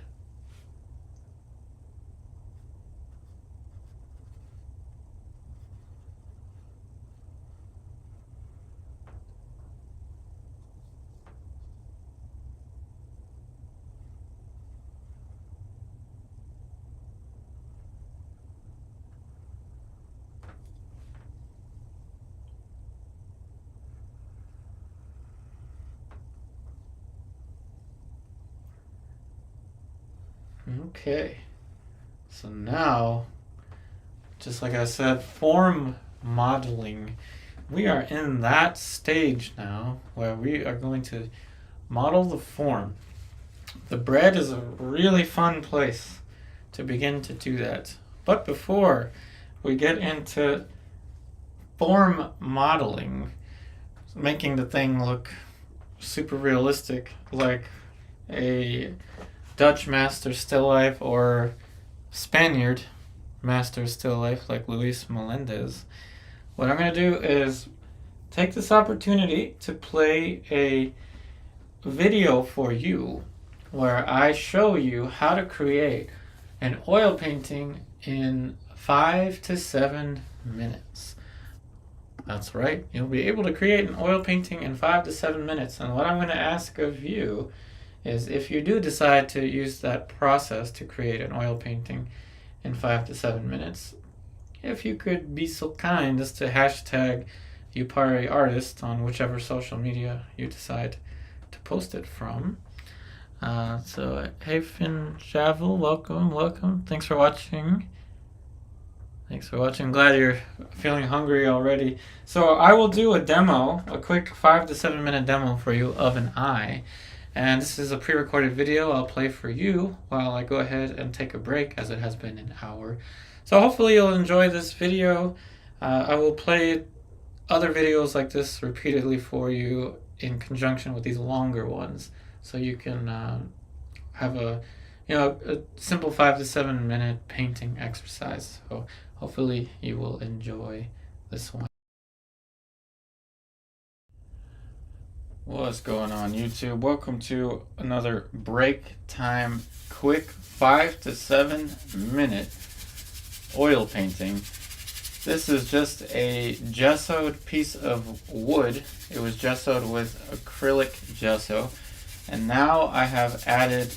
Okay, so now just like I said, form modeling. We are in that stage now where we are going to model the form. The bread is a really fun place to begin to do that. But before we get into form modeling, making the thing look super realistic, like a Dutch master still life or Spaniard master still life like Luis Melendez, what I'm going to do is take this opportunity to play a video for you where I show you how to create an oil painting in 5 to 7 minutes. That's right, you'll be able to create an oil painting in 5 to 7 minutes. And what I'm going to ask of you is, if you do decide to use that process to create an oil painting in 5 to 7 minutes, if you could be so kind as to hashtag Yupari artist on whichever social media you decide to post it from. So hey Finn Javel, welcome. Thanks for watching. Glad you're feeling hungry already. So I will do a demo, a quick 5 to 7 minute demo for you of an eye. And this is a pre-recorded video I'll play for you while I go ahead and take a break, as it has been an hour. So hopefully you'll enjoy this video. I will play other videos like this repeatedly for you in conjunction with these longer ones, so you can have a simple 5 to 7 minute painting exercise. So hopefully you will enjoy this one. What's going on, YouTube? Welcome to another break time quick 5 to 7 minute oil painting. This is just a gessoed piece of wood. It was gessoed with acrylic gesso, and now I have added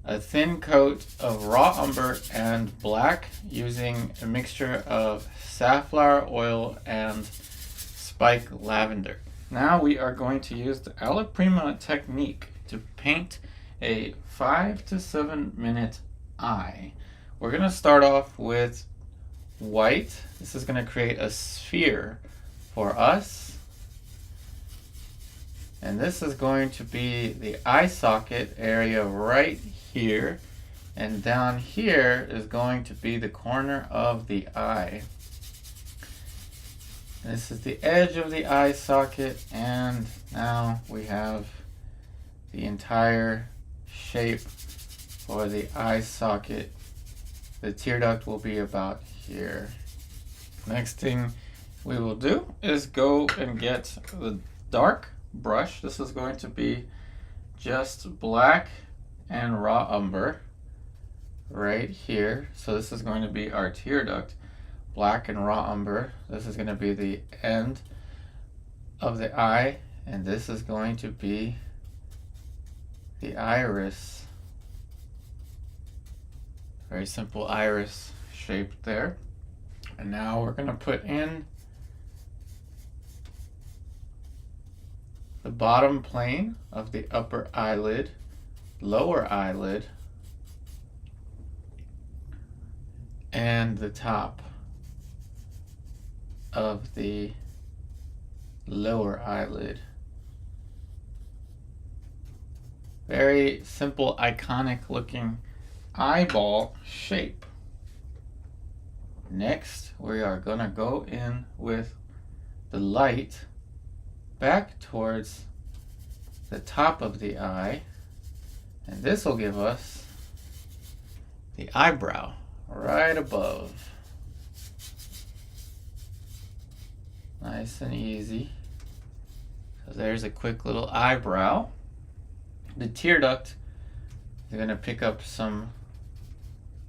a thin coat of raw umber and black using a mixture of safflower oil and spike lavender. Now we are going to use the alla prima technique to paint a 5 to 7 minute eye. We're going to start off with white. This is going to create a sphere for us. And this is going to be the eye socket area right here. And down here is going to be the corner of the eye. And this is the edge of the eye socket, and now we have the entire shape for the eye socket. The tear duct will be about here. Next thing we will do is go and get the dark brush. This is going to be just black and raw umber right here. So this is going to be our tear duct. Black and raw umber. This is going to be the end of the eye, and this is going to be the iris. Very simple iris shape there. And now we're going to put in the bottom plane of the upper eyelid, lower eyelid, and the top of the lower eyelid. Very simple, iconic looking eyeball shape. Next, we are going to go in with the light back towards the top of the eye, and this will give us the eyebrow right above. Nice and easy. So there's a quick little eyebrow. The tear duct is going to pick up some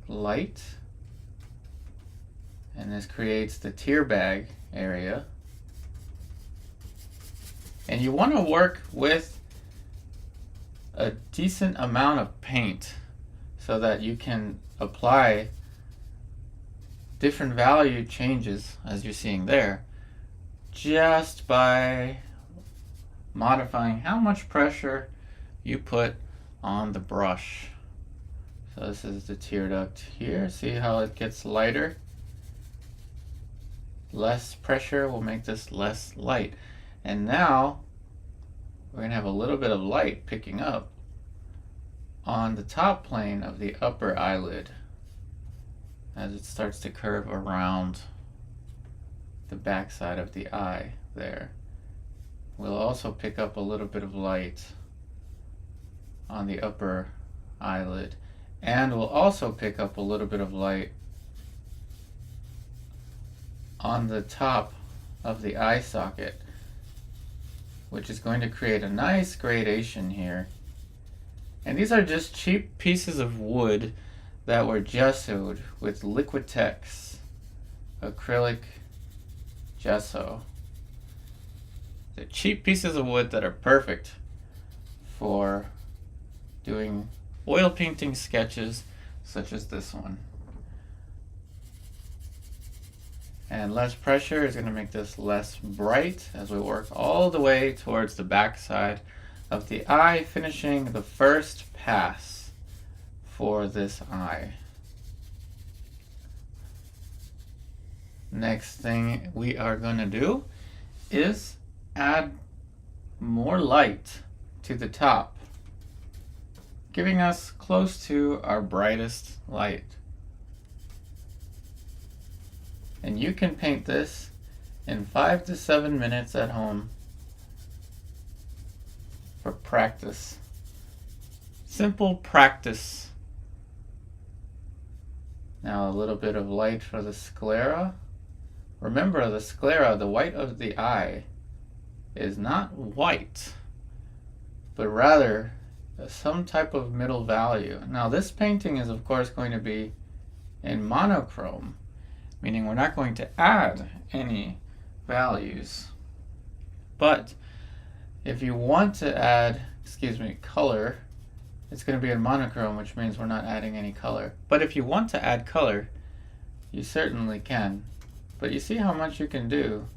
light, and this creates the tear bag area. And you want to work with a decent amount of paint so that you can apply different value changes, as you're seeing there, just by modifying how much pressure you put on the brush. So this is the tear duct here. See how it gets lighter Less pressure will make this less light. And now we're going to have a little bit of light picking up on the top plane of the upper eyelid as it starts to curve around the back side of the eye there. We'll also pick up a little bit of light on the upper eyelid, and we'll also pick up a little bit of light on the top of the eye socket, which is going to create a nice gradation here. And these are just cheap pieces of wood that were gessoed with Liquitex acrylic gesso. They're cheap pieces of wood that are perfect for doing oil painting sketches such as this one. And less pressure is going to make this less bright as we work all the way towards the back side of the eye, finishing the first pass for this eye. Next thing we are going to do is add more light to the top, giving us close to our brightest light. And you can paint this in 5 to 7 minutes at home for practice. Simple practice. Now a little bit of light for the sclera. Remember, the sclera, the white of the eye, is not white, but rather some type of middle value. Now this painting is of course going to be in monochrome, meaning we're not going to add any values. But if you want to add, color, it's going to be in monochrome, which means we're not adding any color. But if you want to add color, you certainly can. But you see how much you can do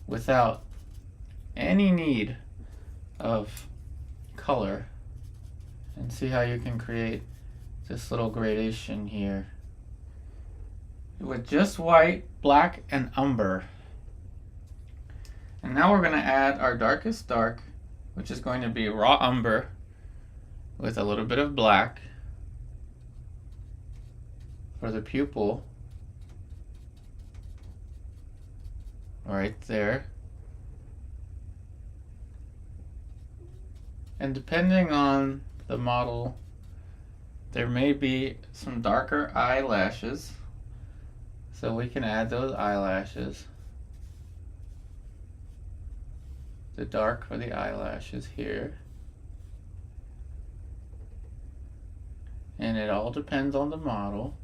without any need of color, and see how you can create this little gradation here with just white, black, and umber. And now we're going to add our darkest dark, which is going to be raw umber with a little bit of black for the pupil right there. And depending on the model, there may be some darker eyelashes, so we can add those eyelashes. The dark for the eyelashes here. And it all depends on the model.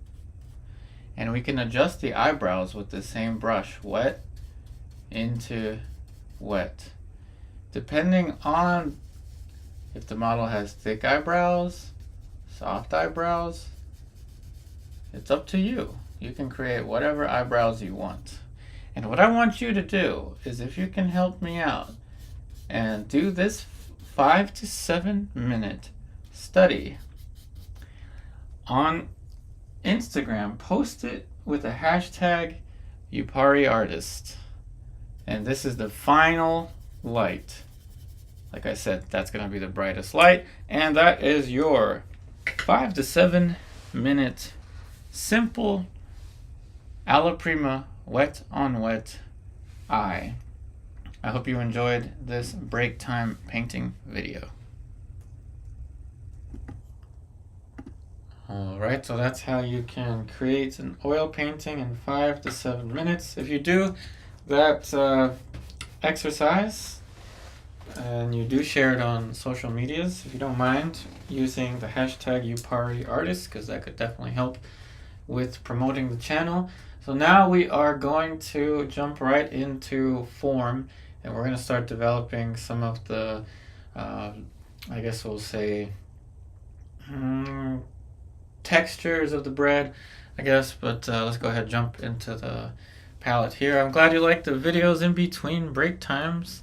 And we can adjust the eyebrows with the same brush, wet into wet. Depending on if the model has thick eyebrows, soft eyebrows, it's up to you. You can create whatever eyebrows you want. And what I want you to do is, if you can help me out and do this 5 to 7 minute study on Instagram, post it with a hashtag Yupari artist. And this is the final light. Like I said, that's going to be the brightest light. And that is your 5 to 7 minute simple alla prima wet on wet eye. I hope you enjoyed this break time painting video. Alright, so that's how you can create an oil painting in 5 to 7 minutes. If you do that exercise and you do share it on social medias, if you don't mind using the hashtag Yupari artist, because that could definitely help with promoting the channel. So now we are going to jump right into form, and we're going to start developing some of the, I guess we'll say, textures of the bread, I guess. But let's go ahead and jump into the palette here. I'm glad you liked the videos in between break times,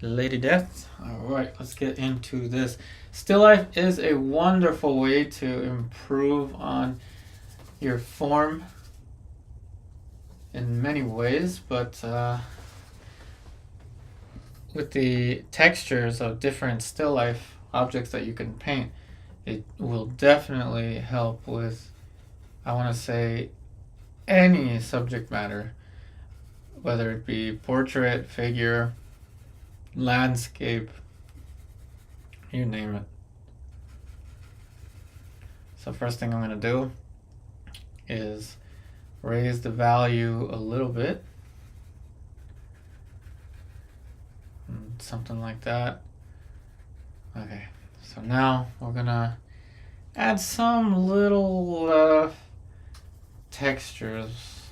Lady Death. Alright, let's get into this. Still life is a wonderful way to improve on your form in many ways, but with the textures of different still life objects that you can paint, it will definitely help with, I want to say, any subject matter, whether it be portrait, figure, landscape, you name it. So first thing I'm going to do is raise the value a little bit, something like that. Okay, so now we're gonna add some little textures.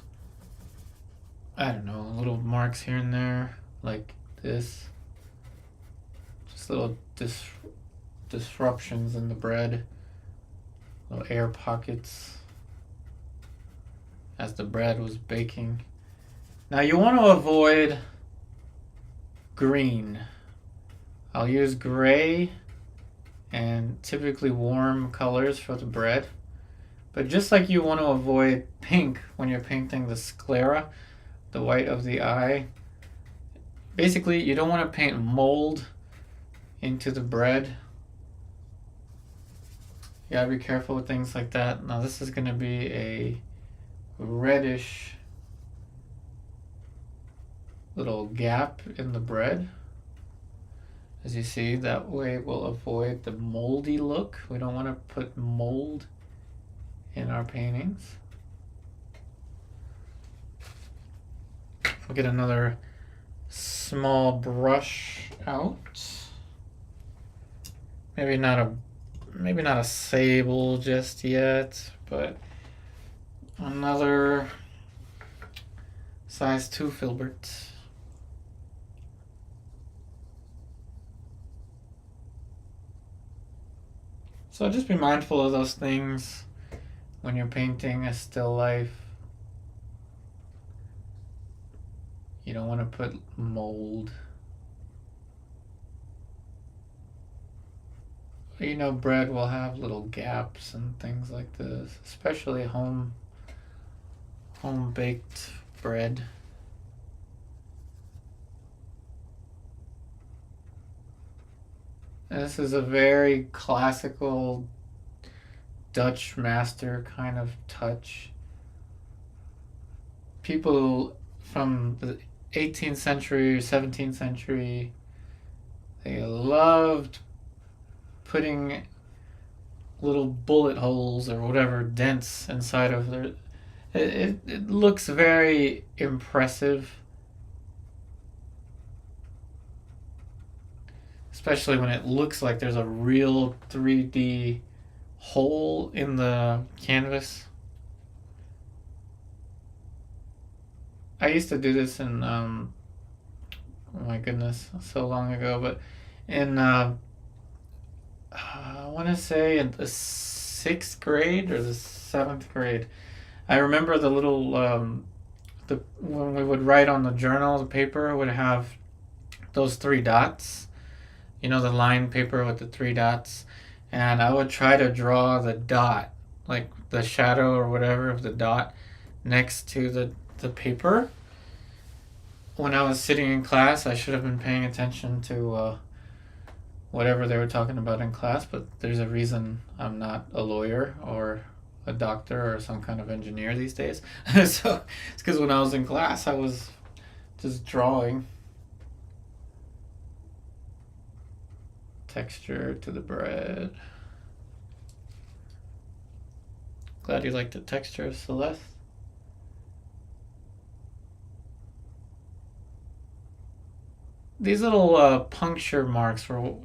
I don't know, little marks here and there, like this. Just little disruptions in the bread, little air pockets as the bread was baking. Now you want to avoid green. I'll use gray and typically warm colors for the bread. But just like you want to avoid pink when you're painting the sclera, the white of the eye, basically you don't want to paint mold into the bread. You gotta be careful with things like that. Now this is going to be a reddish little gap in the bread. As you see, that way we'll avoid the moldy look. We don't want to put mold in our paintings. We'll get another small brush out. Maybe not a sable just yet, but another size 2 filbert. So just be mindful of those things when you're painting a still life. You don't want to put mold. You know, bread will have little gaps and things like this, especially home baked bread. And this is a very classical Dutch master kind of touch. People from the 18th century, 17th century, they loved putting little bullet holes or whatever dents inside of their. It looks very impressive, especially when it looks like there's a real 3D hole in the canvas. I used to do this in, oh my goodness, so long ago, but in, I want to say in the 6th grade or the 7th grade, I remember the little, when we would write on the journal, the paper would have those 3 dots, you know, the lined paper with the 3 dots, and I would try to draw the dot, like the shadow or whatever of the dot next to the paper. When I was sitting in class, I should have been paying attention to whatever they were talking about in class, but there's a reason I'm not a lawyer or a doctor or some kind of engineer these days. So it's because when I was in class, I was just drawing texture to the bread. Glad you like the texture, Celeste. These little puncture marks were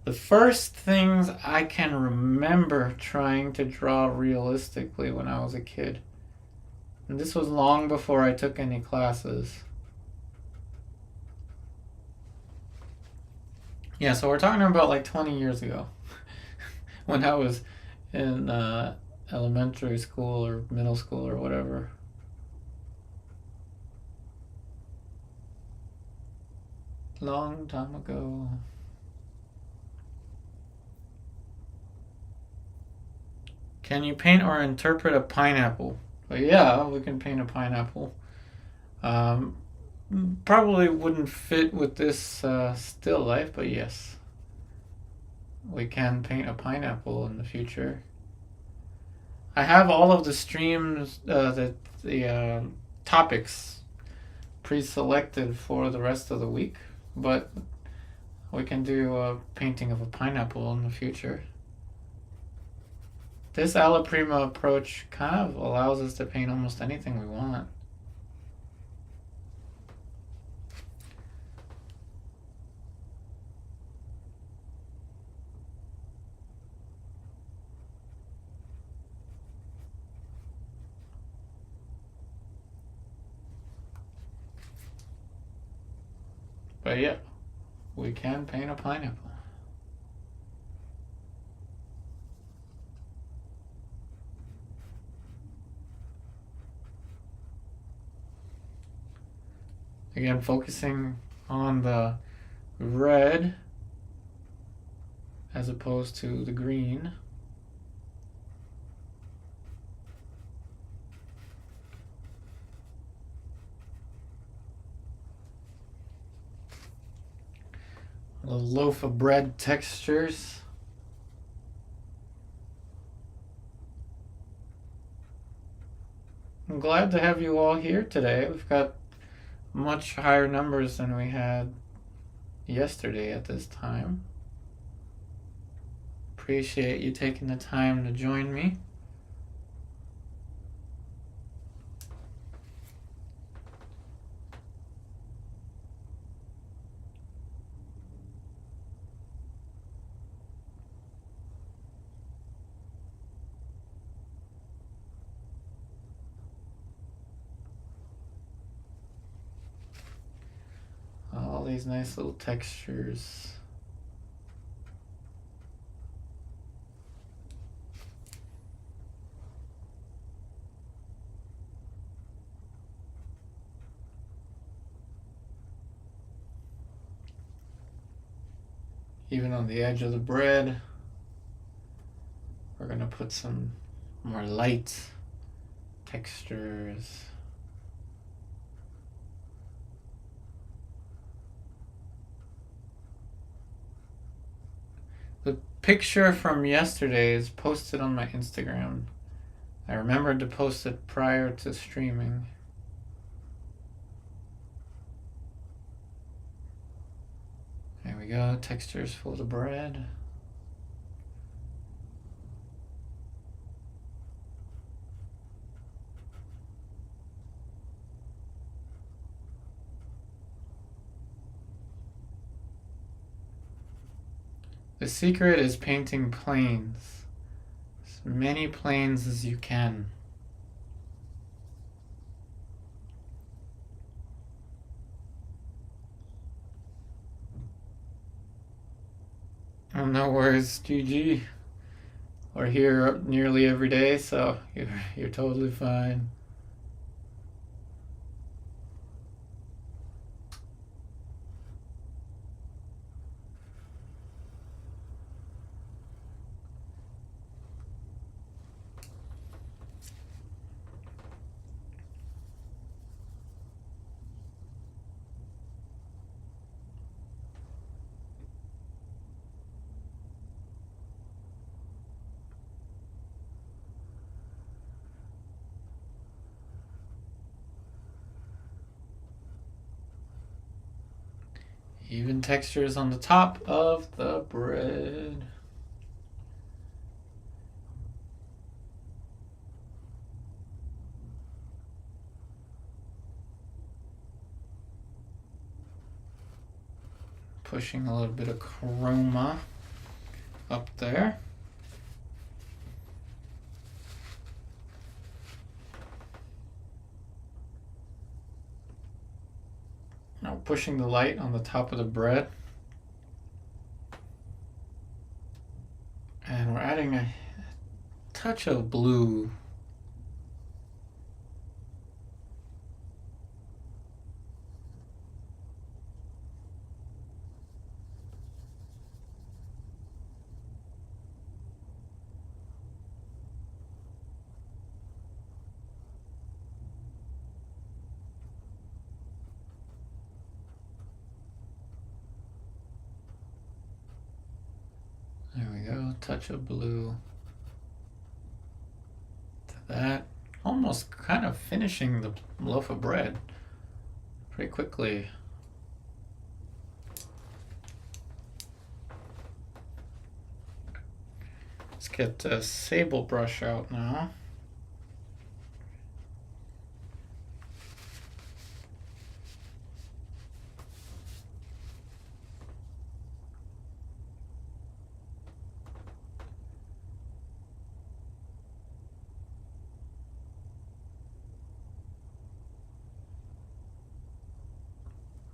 the first things I can remember trying to draw realistically when I was a kid. And this was long before I took any classes. Yeah, so we're talking about like 20 years ago when I was in elementary school or middle school or whatever. Long time ago. Can you paint or interpret a pineapple? Well, yeah, we can paint a pineapple. Um, Probably wouldn't fit with this still life, but yes, we can paint a pineapple in the future. I have all of the streams, the topics pre-selected for the rest of the week, but we can do a painting of a pineapple in the future. This alla prima approach kind of allows us to paint almost anything we want. But yeah, we can paint a pineapple. Again, focusing on the red as opposed to the green. The loaf of bread textures. I'm glad to have you all here today. We've got much higher numbers than we had yesterday at this time. Appreciate you taking the time to join me. All these nice little textures. Even on the edge of the bread, we're gonna put some more light textures. The picture from yesterday is posted on my Instagram. I remembered to post it prior to streaming. There we go, textures for the bread. The secret is painting planes. As many planes as you can. Oh, no worries, GG. We're here nearly every day, so you're totally fine. Even textures on the top of the bread. Pushing a little bit of chroma up there. Now pushing the light on the top of the bread. And we're adding a touch of blue. touch of blue to that. Almost kind of finishing the loaf of bread pretty quickly. Let's get the Silverbrush out now.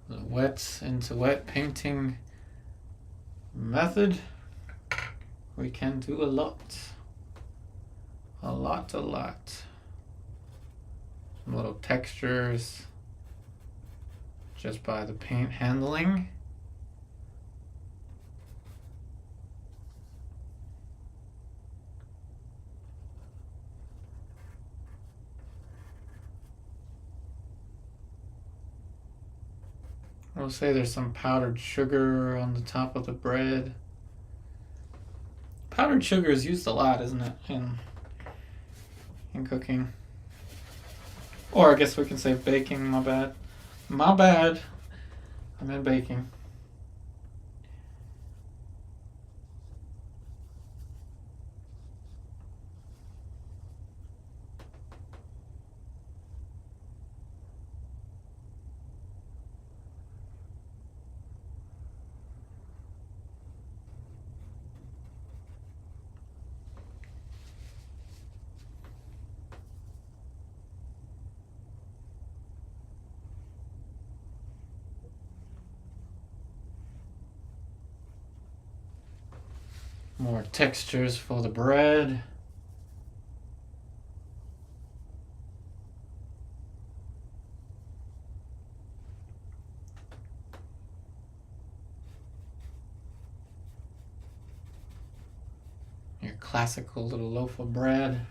The wet into wet painting method. We can do a lot. A lot. Some little textures just by the paint handling. I'll say there's some powdered sugar on the top of the bread. Powdered sugar is used a lot, isn't it, in cooking? Or I guess we can say baking, my bad. My bad. I meant baking. More textures for the bread. Your classical little loaf of bread.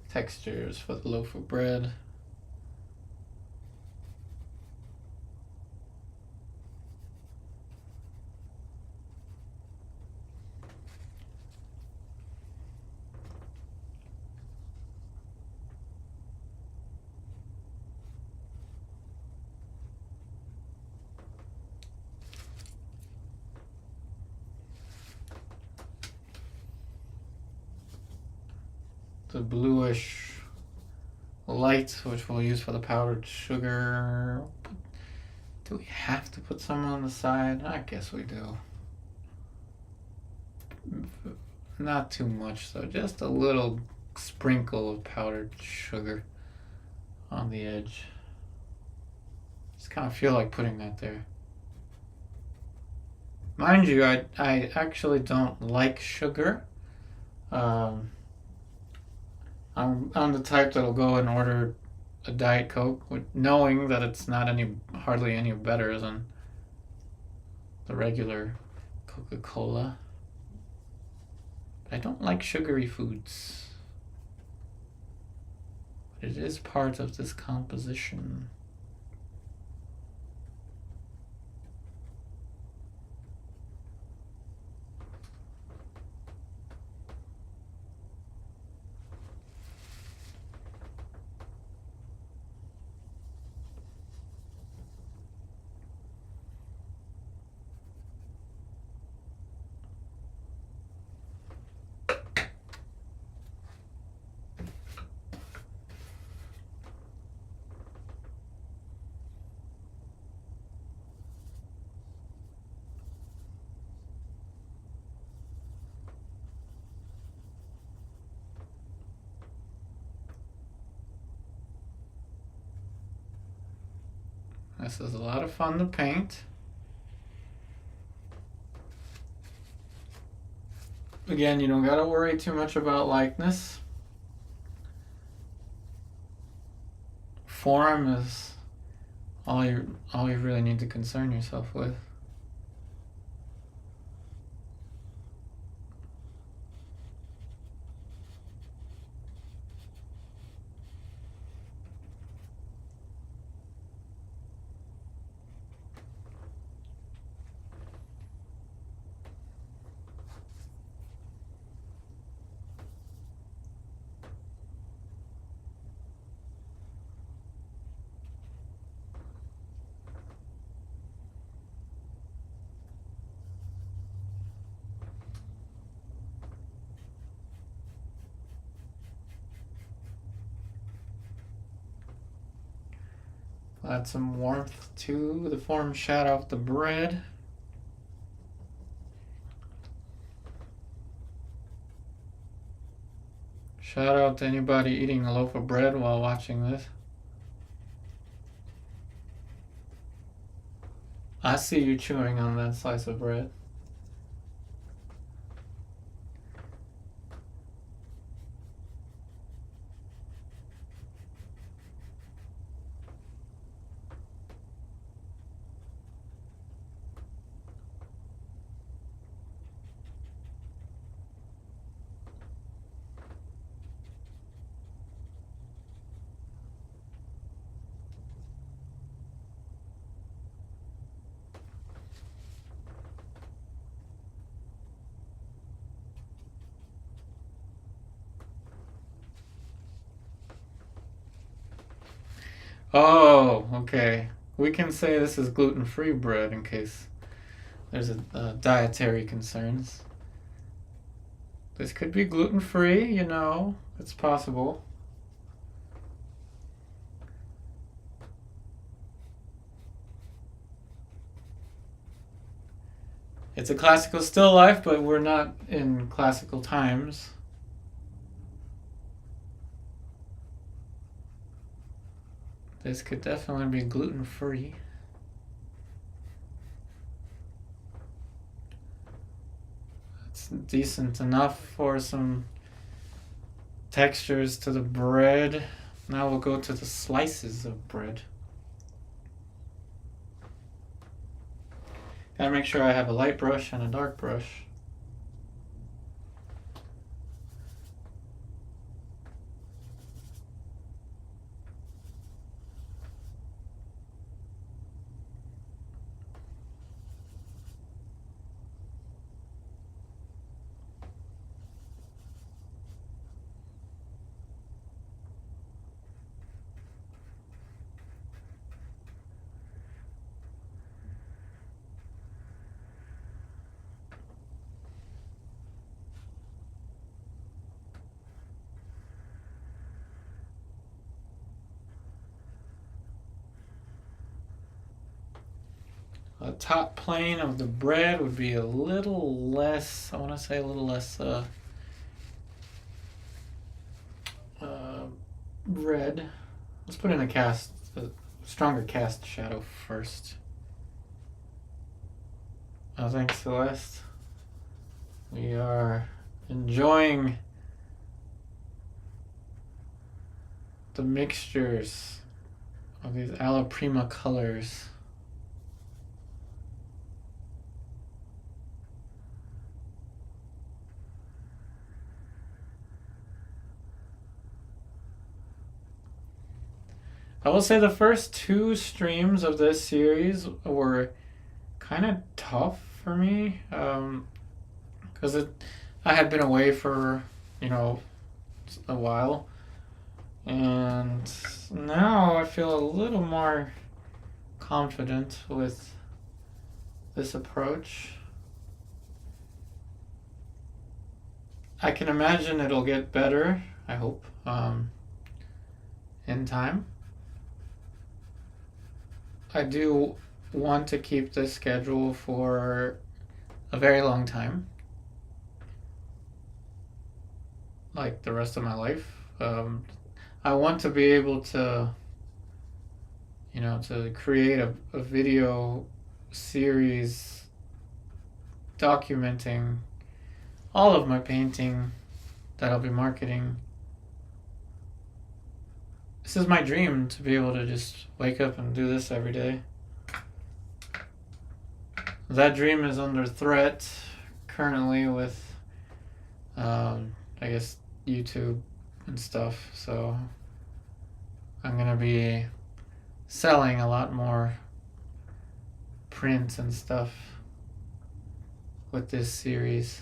Textures for the loaf of bread. The bluish light, which we'll use for the powdered sugar. Do we have to put some on the side? I guess we do. Not too much, though. Just a little sprinkle of powdered sugar on the edge. Just kind of feel like putting that there. Mind you, I actually don't like sugar. I'm the type that'll go and order a Diet Coke, knowing that it's not hardly any better than the regular Coca-Cola. But I don't like sugary foods. But it is part of this composition. This is a lot of fun to paint. Again, you don't gotta worry too much about likeness. Form is all you really need to concern yourself with. Add some warmth to the form shadow of the bread. Shout out to anybody eating a loaf of bread while watching this. I see you chewing on that slice of bread. Oh, okay. We can say this is gluten-free bread in case there's dietary concerns. This could be gluten-free, you know. It's possible. It's a classical still life, but we're not in classical times. This could definitely be gluten-free. It's decent enough for some textures to the bread. Now we'll go to the slices of bread. Gotta make sure I have a light brush and a dark brush. The top plane of the bread would be a little less, I want to say a little less red. Let's put in a stronger cast shadow first. Oh, thanks, Celeste. We are enjoying the mixtures of these alla prima colors. I will say the first two streams of this series were kind of tough for me, because I had been away for, a while, and now I feel a little more confident with this approach. I can imagine it'll get better, I hope, in time. I do want to keep this schedule for a very long time, like the rest of my life. I want to be able to, to create a video series documenting all of my painting that I'll be marketing. This is my dream, to be able to just wake up and do this every day. That dream is under threat currently with, I guess, YouTube and stuff. So I'm going to be selling a lot more print and stuff with this series.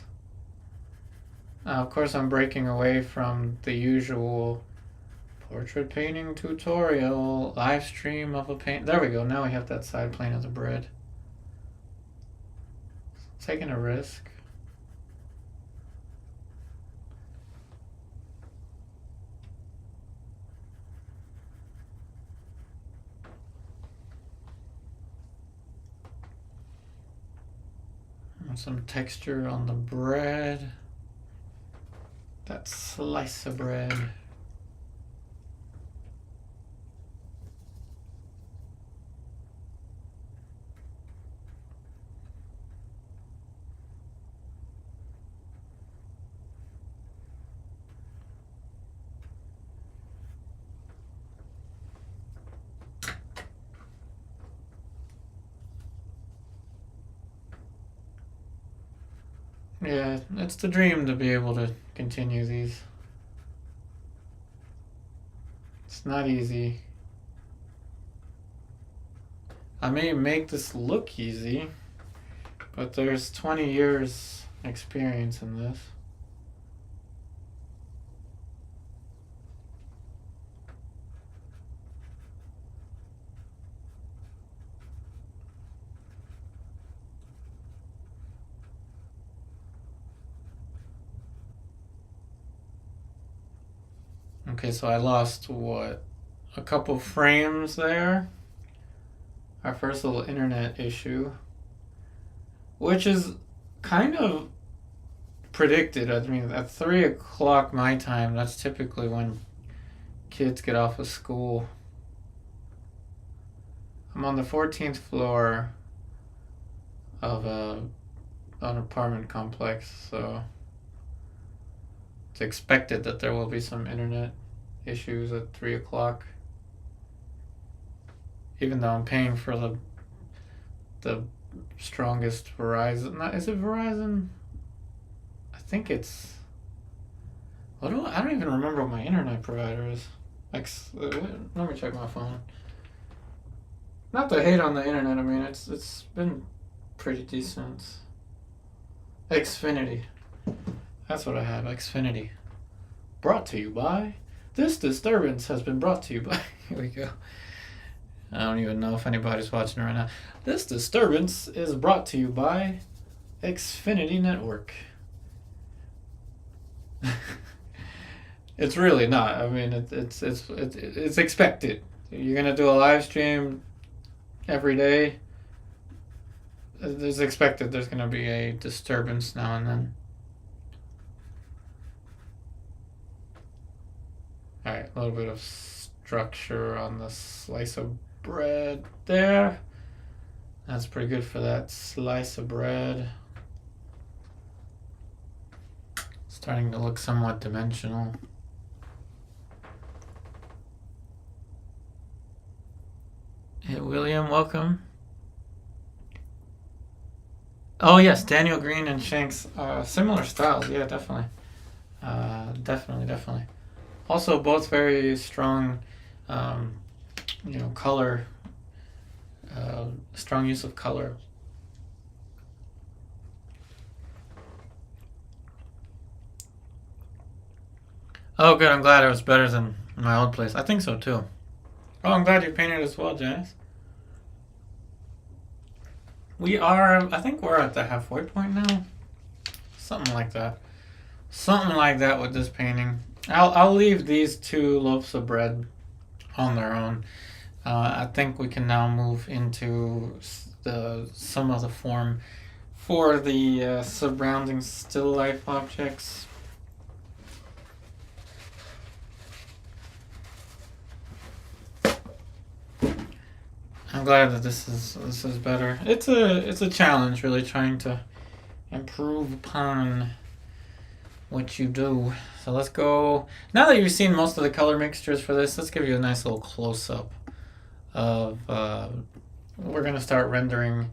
Of course, I'm breaking away from the usual portrait painting tutorial, live stream of a paint. There we go. Now we have that side plane of the bread. Taking a risk. And some texture on the bread. That slice of bread. Yeah, it's the dream to be able to continue these. It's not easy. I may make this look easy, but there's 20 years experience in this. Okay, so I lost what? A couple frames there. Our first little internet issue, which is kind of predicted. I mean, at 3 o'clock my time, that's typically when kids get off of school. I'm on the 14th floor of an apartment complex, so it's expected that there will be some internet issues at 3 o'clock. Even though I'm paying for the strongest Verizon. Is it Verizon? I think it's. I don't even remember what my internet provider is. Let me check my phone. Not to hate on the internet. I mean, it's been pretty decent. Xfinity. That's what I have. Xfinity. Brought to you by. This disturbance has been brought to you by. Here we go. I don't even know if anybody's watching it right now. This disturbance is brought to you by Xfinity Network. It's really not. I mean, it's expected. You're gonna do a live stream every day. It's expected. There's gonna be a disturbance now and then. All right, a little bit of structure on the slice of bread there. That's pretty good for that slice of bread. Starting to look somewhat dimensional. Hey, William, welcome. Oh yes, Daniel Green and Shanks, similar styles. Yeah, definitely. Definitely. Also, both very strong, color, strong use of color. Oh, good. I'm glad it was better than my old place. I think so too. Oh, I'm glad you painted as well, Janice. I think we're at the halfway point now. Something like that. Something like that with this painting. I'll leave these 2 loaves of bread on their own. I think we can now move into some of the form for the surrounding still life objects. I'm glad that this is better. It's a challenge, really, trying to improve upon what you do. So let's go. Now that you've seen most of the color mixtures for this, let's give you a nice little close-up of. We're gonna start rendering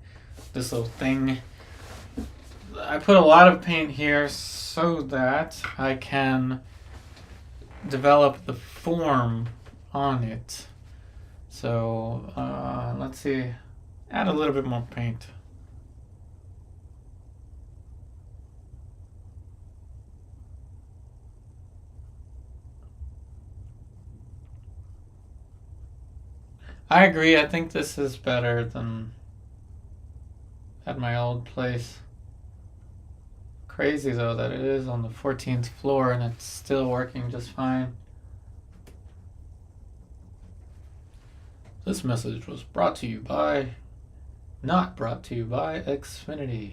this little thing. I put a lot of paint here so that I can develop the form on it. So let's see, add a little bit more paint. I agree. I think this is better than at my old place. Crazy though that it is on the 14th floor and it's still working just fine. This message was brought to you by, not brought to you by Xfinity.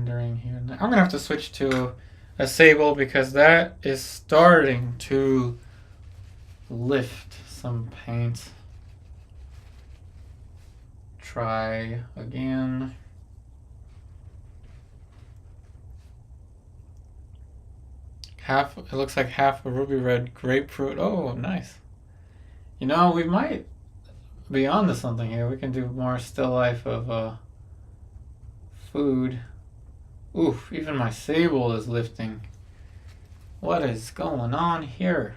rendering here. I'm gonna have to switch to a sable because that is starting to lift some paint. Try again. It looks like half a ruby red grapefruit. Oh, nice. You know, we might be on to something here. We can do more still life of food. Oof, even my sable is lifting. What is going on here?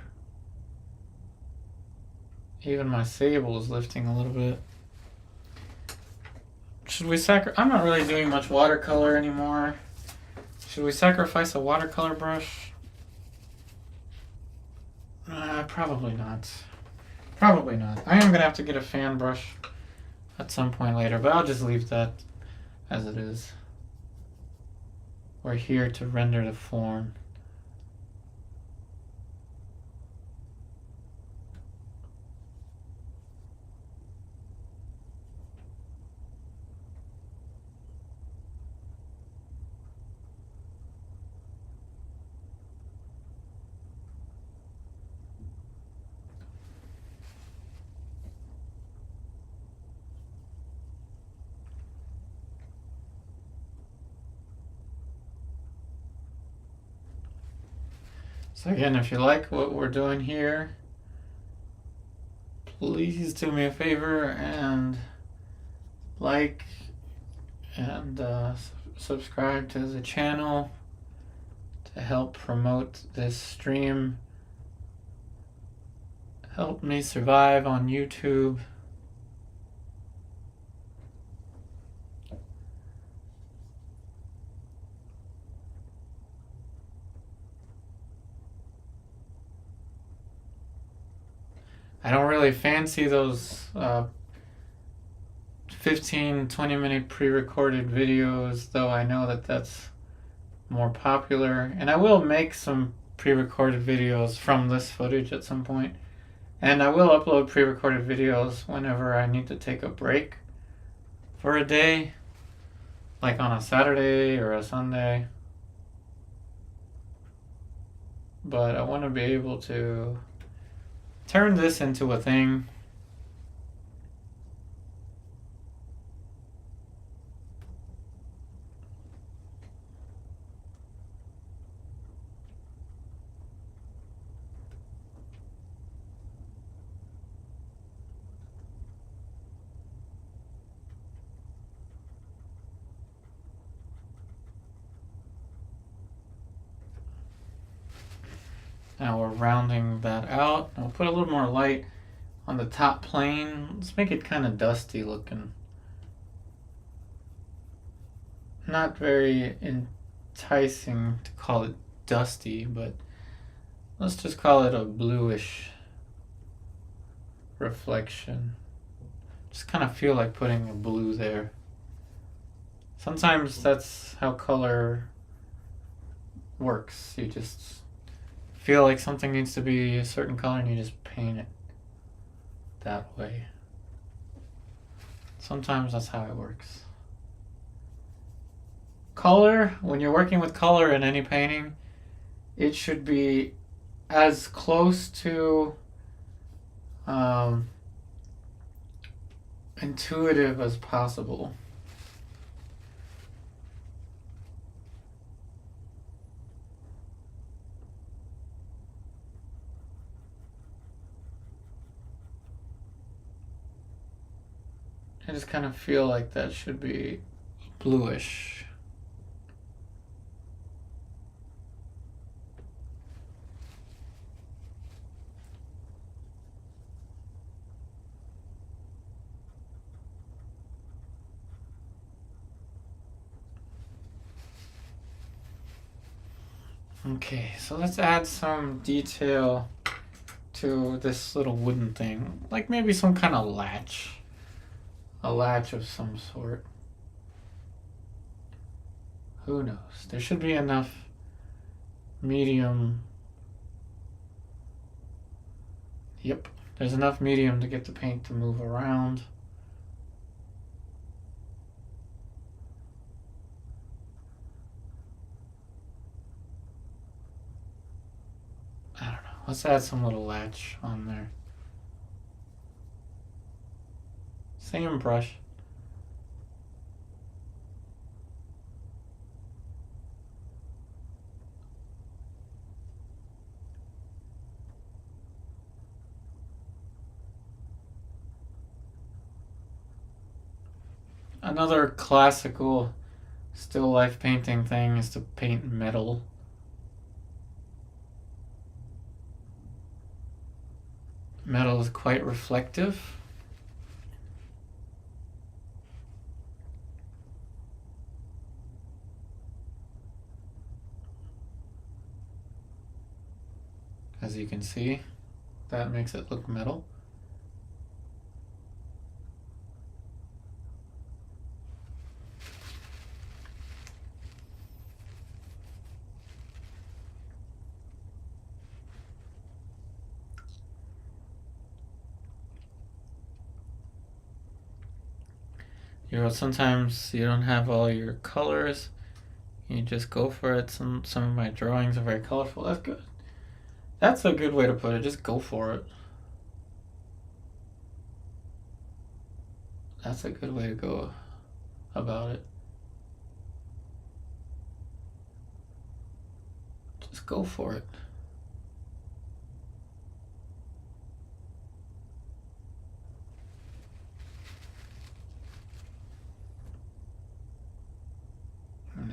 Even my sable is lifting a little bit. Should we I'm not really doing much watercolor anymore. Should we sacrifice a watercolor brush? Probably not. Probably not. I am going to have to get a fan brush at some point later, but I'll just leave that as it is. We're here to render the form. So again, if you like what we're doing here, please do me a favor and like and subscribe to the channel to help promote this stream. Help me survive on YouTube. I don't really fancy those 15-20 minute pre-recorded videos, though I know that that's more popular. And I will make some pre-recorded videos from this footage at some point. And I will upload pre-recorded videos whenever I need to take a break for a day, like on a Saturday or a Sunday. But I want to be able to turn this into a thing. Now we're rounding that out. I'll put a little more light on the top plane. Let's make it kind of dusty looking. Not very enticing to call it dusty, but let's just call it a bluish reflection. Just kind of feel like putting a blue there. Sometimes that's how color works. You just feel like something needs to be a certain color and you just paint it that way. Sometimes that's how it works. Color, when you're working with color in any painting, it should be as close to intuitive as possible. I just kind of feel like that should be bluish. Okay, so let's add some detail to this little wooden thing, like maybe some kind of latch. A latch of some sort. Who knows? There should be enough medium. Yep, there's enough medium to get the paint to move around. Let's add some little latch on there. Same brush. Another classical still life painting thing is to paint metal. Metal is quite reflective. As you can see, that makes it look metal. Sometimes you don't have all your colors. You just go for it. Some of my drawings are very colorful. That's good. That's a good way to put it. Just go for it. That's a good way to go about it. Just go for it.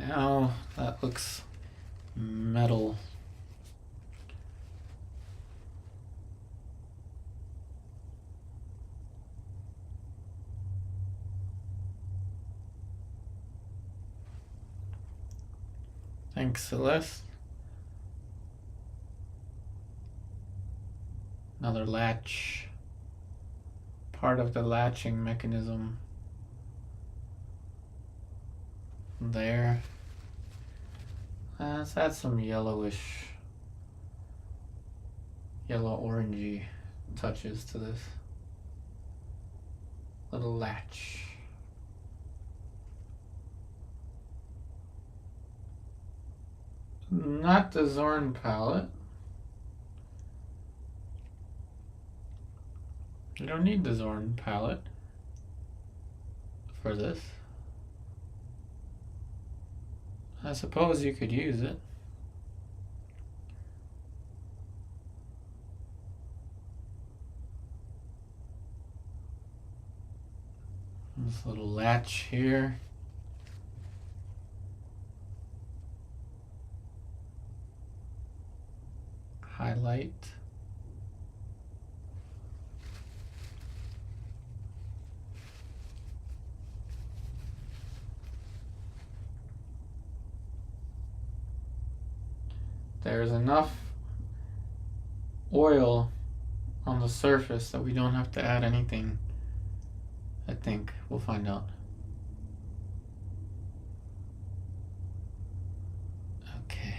Now that looks metal. Thanks, Celeste. Another latch. Part of the latching mechanism. There. Let's add some yellowish, yellow-orangey touches to this. Little latch. Not the Zorn palette. You don't need the Zorn palette for this. I suppose you could use it. This little latch here. Highlight. There's enough oil on the surface that we don't have to add anything. I think we'll find out. Okay.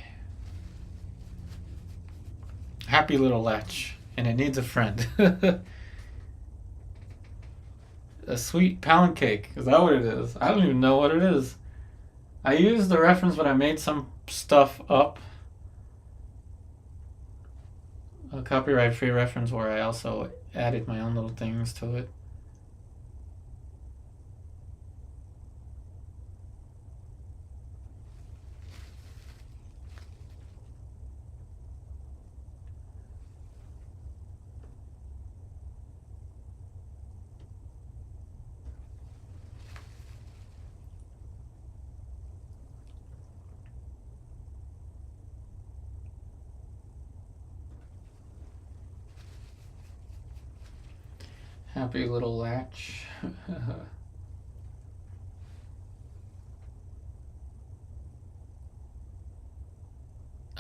Happy little latch, and it needs a friend. A sweet pound cake. Is that what it is? I don't even know what it is. I used the reference when I made some stuff up. A copyright-free reference where I also added my own little things to it. Happy little latch.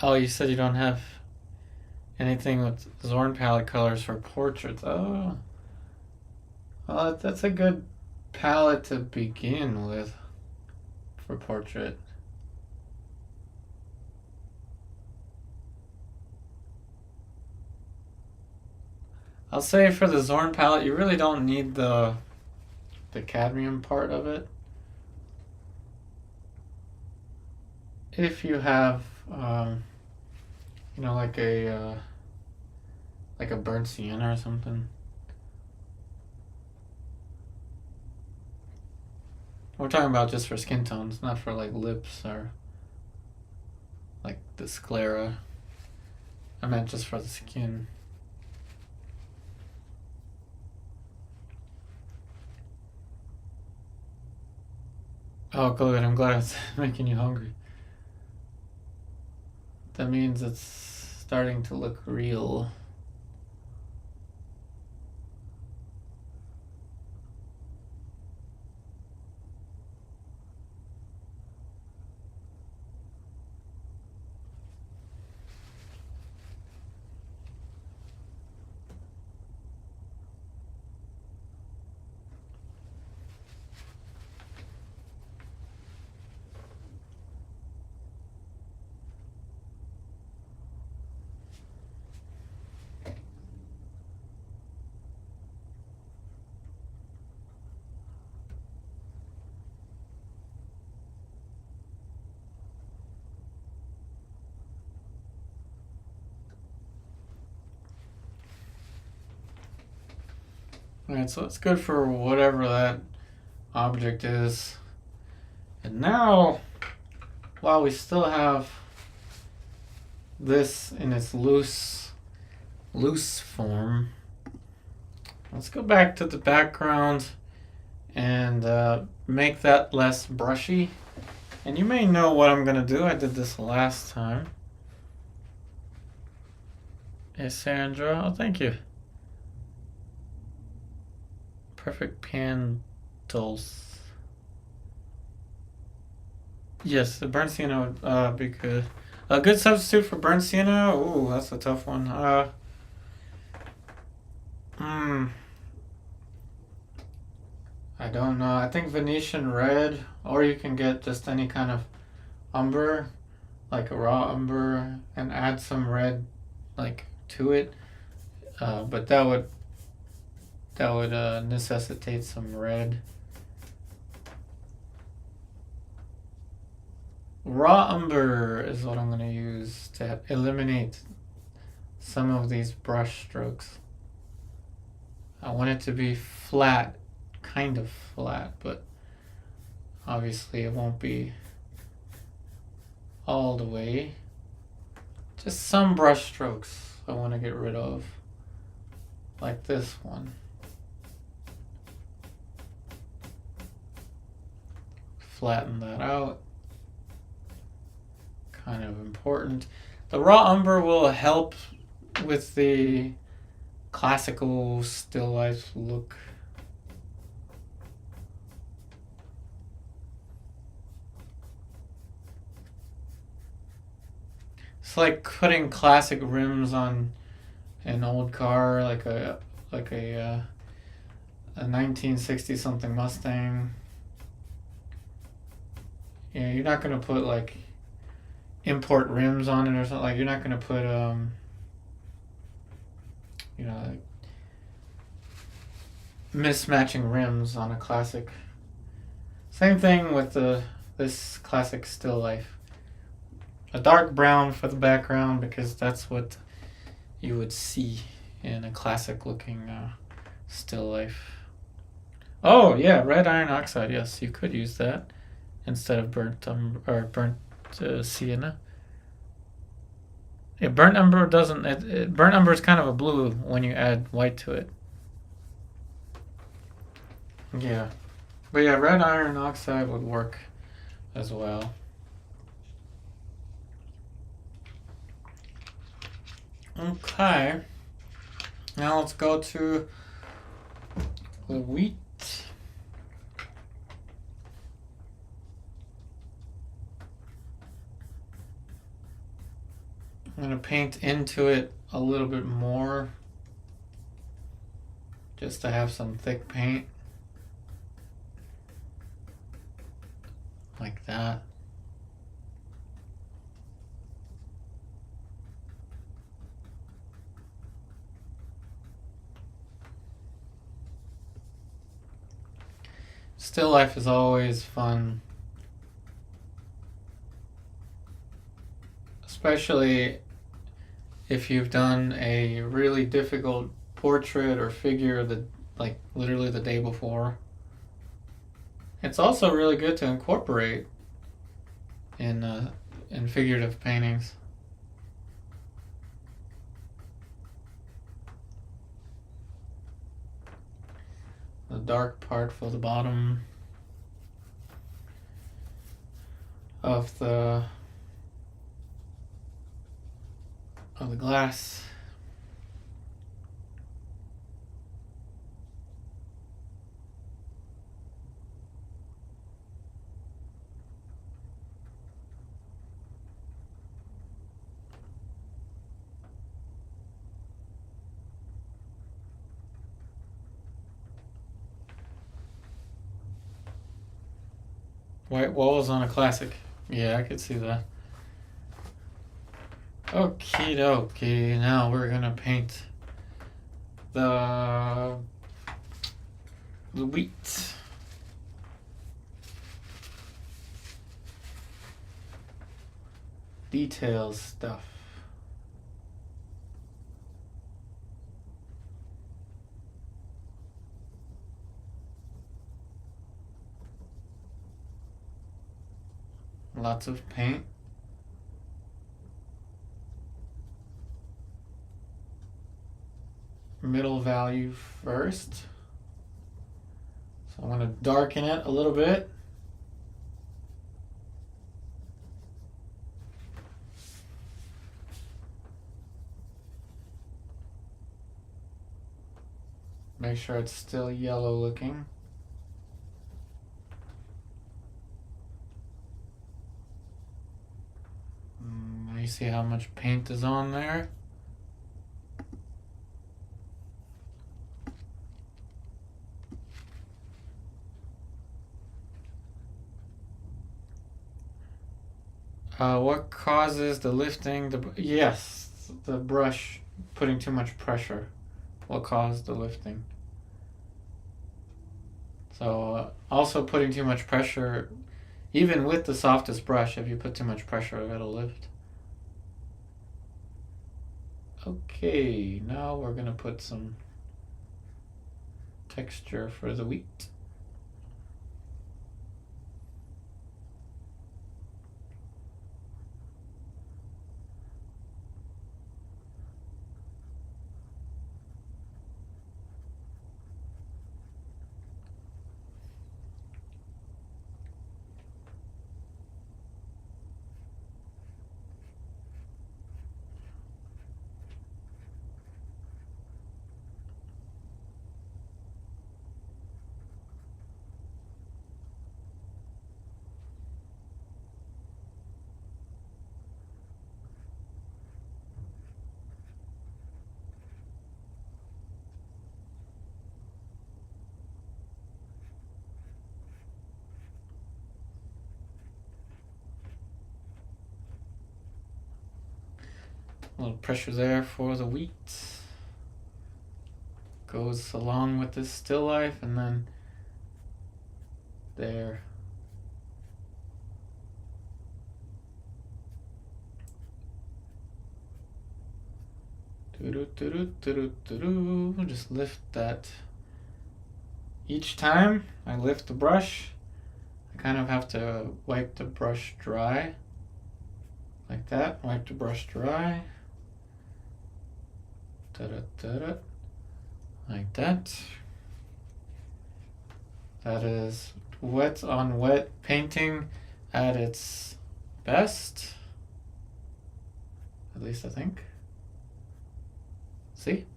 Oh, you said you don't have anything with Zorn palette colors for portraits. Oh. Well, that's a good palette to begin with for portrait. I'll say for the Zorn palette, you really don't need the cadmium part of it. If you have, like a like a burnt sienna or something. We're talking about just for skin tones, not for like lips or like the sclera. I meant just for the skin. Oh, good. I'm glad it's making you hungry. That means it's starting to look real. Alright, so it's good for whatever that object is. And now, while we still have this in its loose form, let's go back to the background and make that less brushy. And you may know what I'm gonna do. I did this last time. Hey Sandra, oh thank you. Perfect Pandals. Yes, the burnt sienna would be good. A good substitute for burnt sienna? Ooh, that's a tough one. I don't know. I think Venetian red, or you can get just any kind of umber, like a raw umber, and add some red, like to it. But that would necessitate some red. Raw umber is what I'm going to use to eliminate some of these brush strokes. I want it to be flat, kind of flat, but obviously it won't be all the way. Just some brush strokes I want to get rid of, like this one. Flatten that out. Kind of important. The raw umber will help with the classical still life look. It's like putting classic rims on an old car, like a 1960 something Mustang. Yeah, you're not gonna put like import rims on it or something. Like you're not gonna put like mismatching rims on a classic. Same thing with this classic still life. A dark brown for the background because that's what you would see in a classic looking still life. Oh yeah, red iron oxide. Yes, you could use that instead of burnt sienna. Yeah, burnt umber doesn't. Burnt umber is kind of a blue when you add white to it. Yeah, but yeah, red iron oxide would work as well. Okay, now let's go to the wheat. I'm going to paint into it a little bit more just to have some thick paint like that. Still life is always fun, especially if you've done a really difficult portrait or figure that like literally the day before. It's also really good to incorporate in figurative paintings. The dark part for the bottom of the glass. White walls on a classic. Yeah, I could see that. Okie dokie. Now we're gonna paint the wheat. Details stuff. Lots of paint. Middle value first. So I want to darken it a little bit. Make sure it's still yellow looking. You see how much paint is on there? What causes the lifting? Yes, the brush putting too much pressure will cause the lifting. So also putting too much pressure, even with the softest brush, if you put too much pressure, it'll lift. Okay, now we're gonna put some texture for the wheat. A little pressure there for the wheat. Goes along with this still life, and then there. Just lift that. Each time I lift the brush, I kind of have to wipe the brush dry. Like that, wipe the brush dry. Like that. That is wet on wet painting at its best. At least I think. See?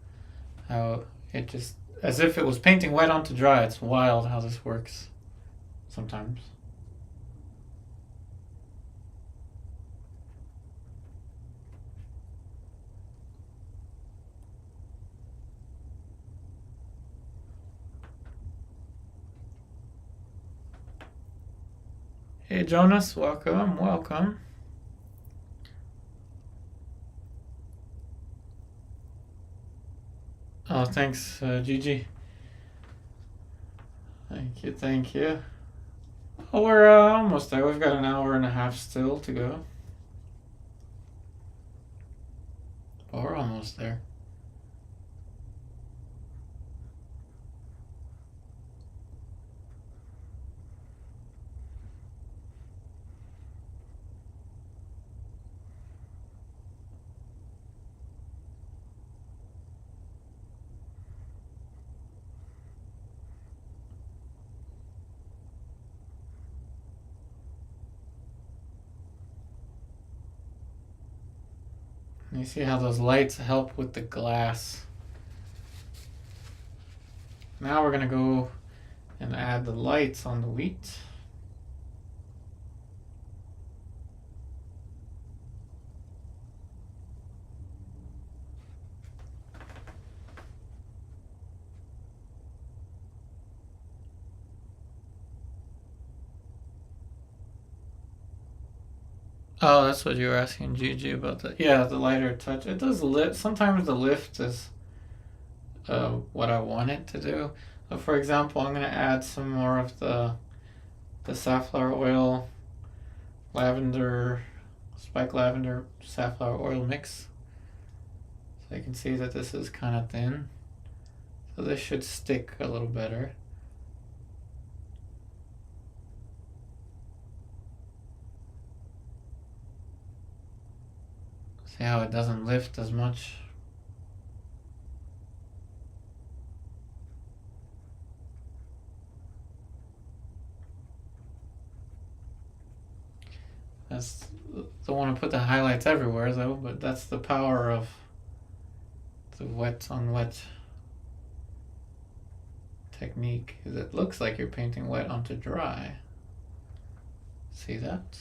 How it just, as if it was painting wet onto dry. It's wild how this works sometimes. Hey Jonas, welcome, welcome. Oh, thanks, Gigi. Thank you, thank you. Oh, we're almost there. We've got an hour and a half still to go. But we're almost there. You see how those lights help with the glass. Now we're going to go and add the lights on the wheat. Oh, that's what you were asking Gigi about that. Yeah, the lighter touch. It does lift. Sometimes the lift is what I want it to do. So for example, I'm going to add some more of the safflower oil, lavender, spike lavender, safflower oil mix. So you can see that this is kind of thin. So this should stick a little better. See how it doesn't lift as much? That's, don't want to put the highlights everywhere though, but that's the power of the wet on wet technique. It looks like you're painting wet onto dry. See that?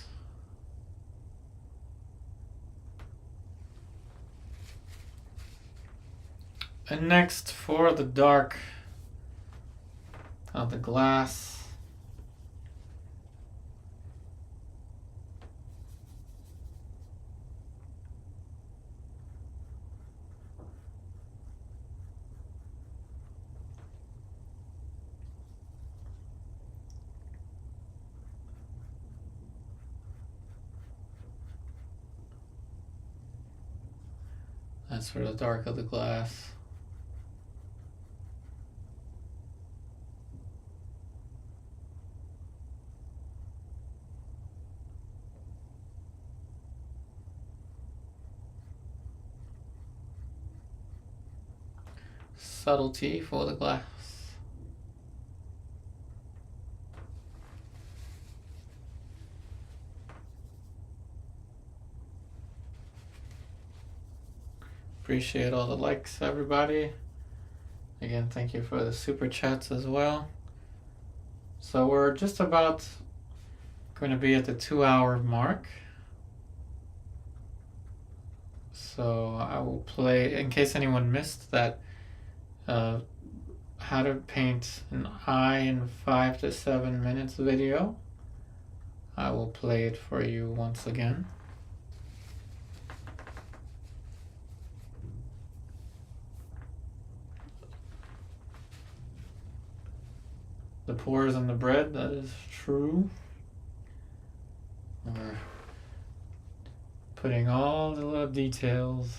And next, for the dark of the glass, that's for the dark of the glass. Subtlety for the glass. Appreciate all the likes, everybody. Again, thank you for the super chats as well. So we're just about going to be at the 2-hour mark. So I will play, in case anyone missed that, how to paint an eye in 5 to 7 minutes video. I will play it for you once again. The pores on the bread, that is true. We're putting all the little details.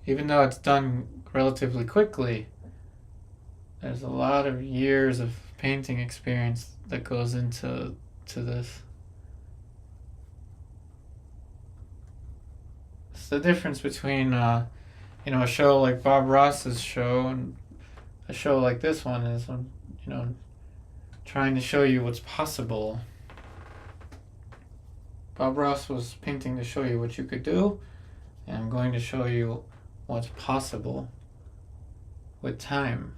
Even though it's done relatively quickly, there's a lot of years of painting experience that goes into this. It's the difference between a show like Bob Ross's show and a show like this one is, trying to show you what's possible. Bob Ross was painting to show you what you could do, and I'm going to show you what's possible with time.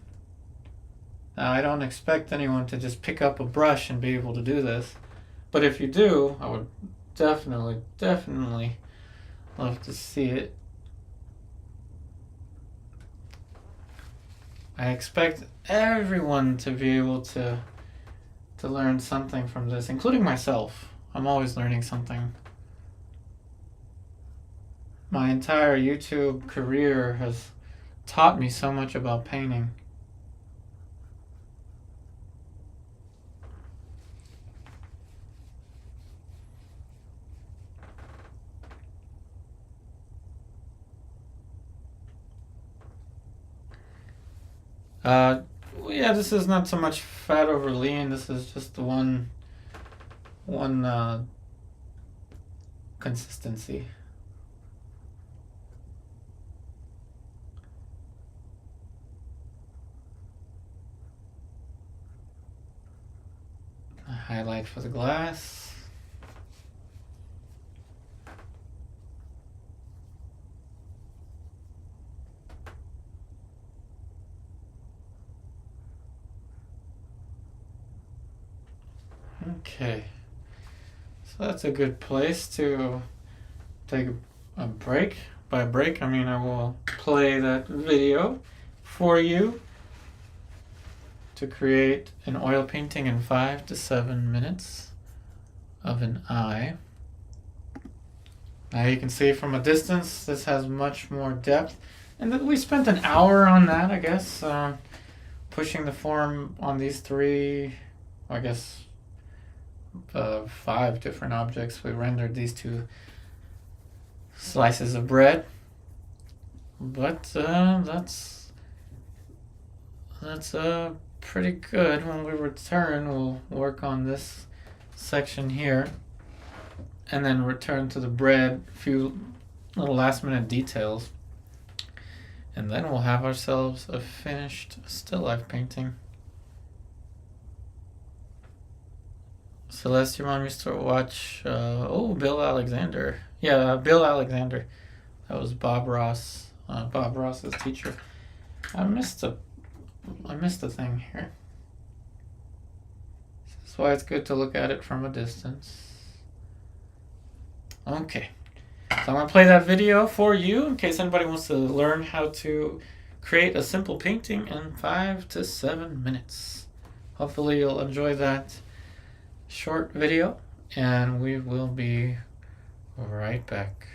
Now, I don't expect anyone to just pick up a brush and be able to do this, but if you do, I would definitely love to see it. I expect everyone to be able to to learn something from this, including myself. I'm always learning something. My entire YouTube career has taught me so much about painting. Yeah, this is not so much fat over lean. This is just the one consistency. A highlight for the glass. Okay, so that's a good place to take a break. By break, I mean I will play that video for you to create an oil painting in 5 to 7 minutes of an eye. Now you can see from a distance this has much more depth, and we spent an hour on that, I guess, pushing the form on these three, I guess 5 different objects. We rendered these 2 slices of bread, but that's pretty good. When we return, we'll work on this section here and then return to the bread, a few little last minute details, and then we'll have ourselves a finished still life painting. Celeste, your mom used to watch Bill Alexander. Yeah, Bill Alexander. That was Bob Ross. Bob Ross's teacher. I missed a thing here. That's why it's good to look at it from a distance. Okay, so I'm gonna play that video for you in case anybody wants to learn how to create a simple painting in 5 to 7 minutes. Hopefully you'll enjoy that short video, and we will be right back.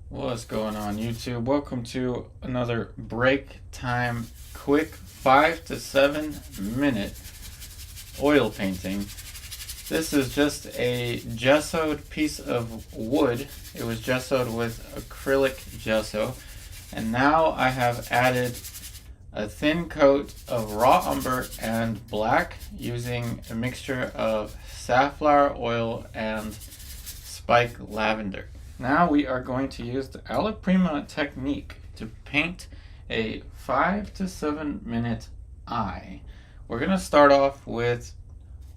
What's going on, YouTube? Welcome to another break time quick 5 to 7 minute oil painting. This is just a gessoed piece of wood. It was gessoed with acrylic gesso, and now I have added a thin coat of raw umber and black using a mixture of safflower oil and spike lavender. Now we are going to use the Alla Prima technique to paint a 5 to 7 minute eye. We're going to start off with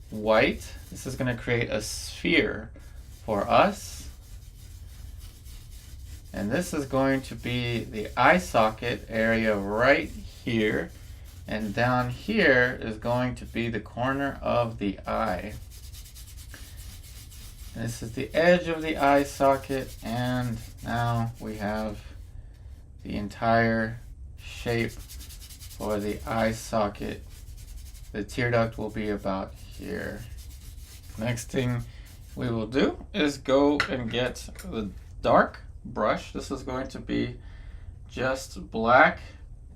white. This is going to create a sphere for us. And this is going to be the eye socket area right here. And down here is going to be the corner of the eye. And this is the edge of the eye socket, and now we have the entire shape for the eye socket. The tear duct will be about here. Next thing we will do is go and get the dark brush. This is going to be just black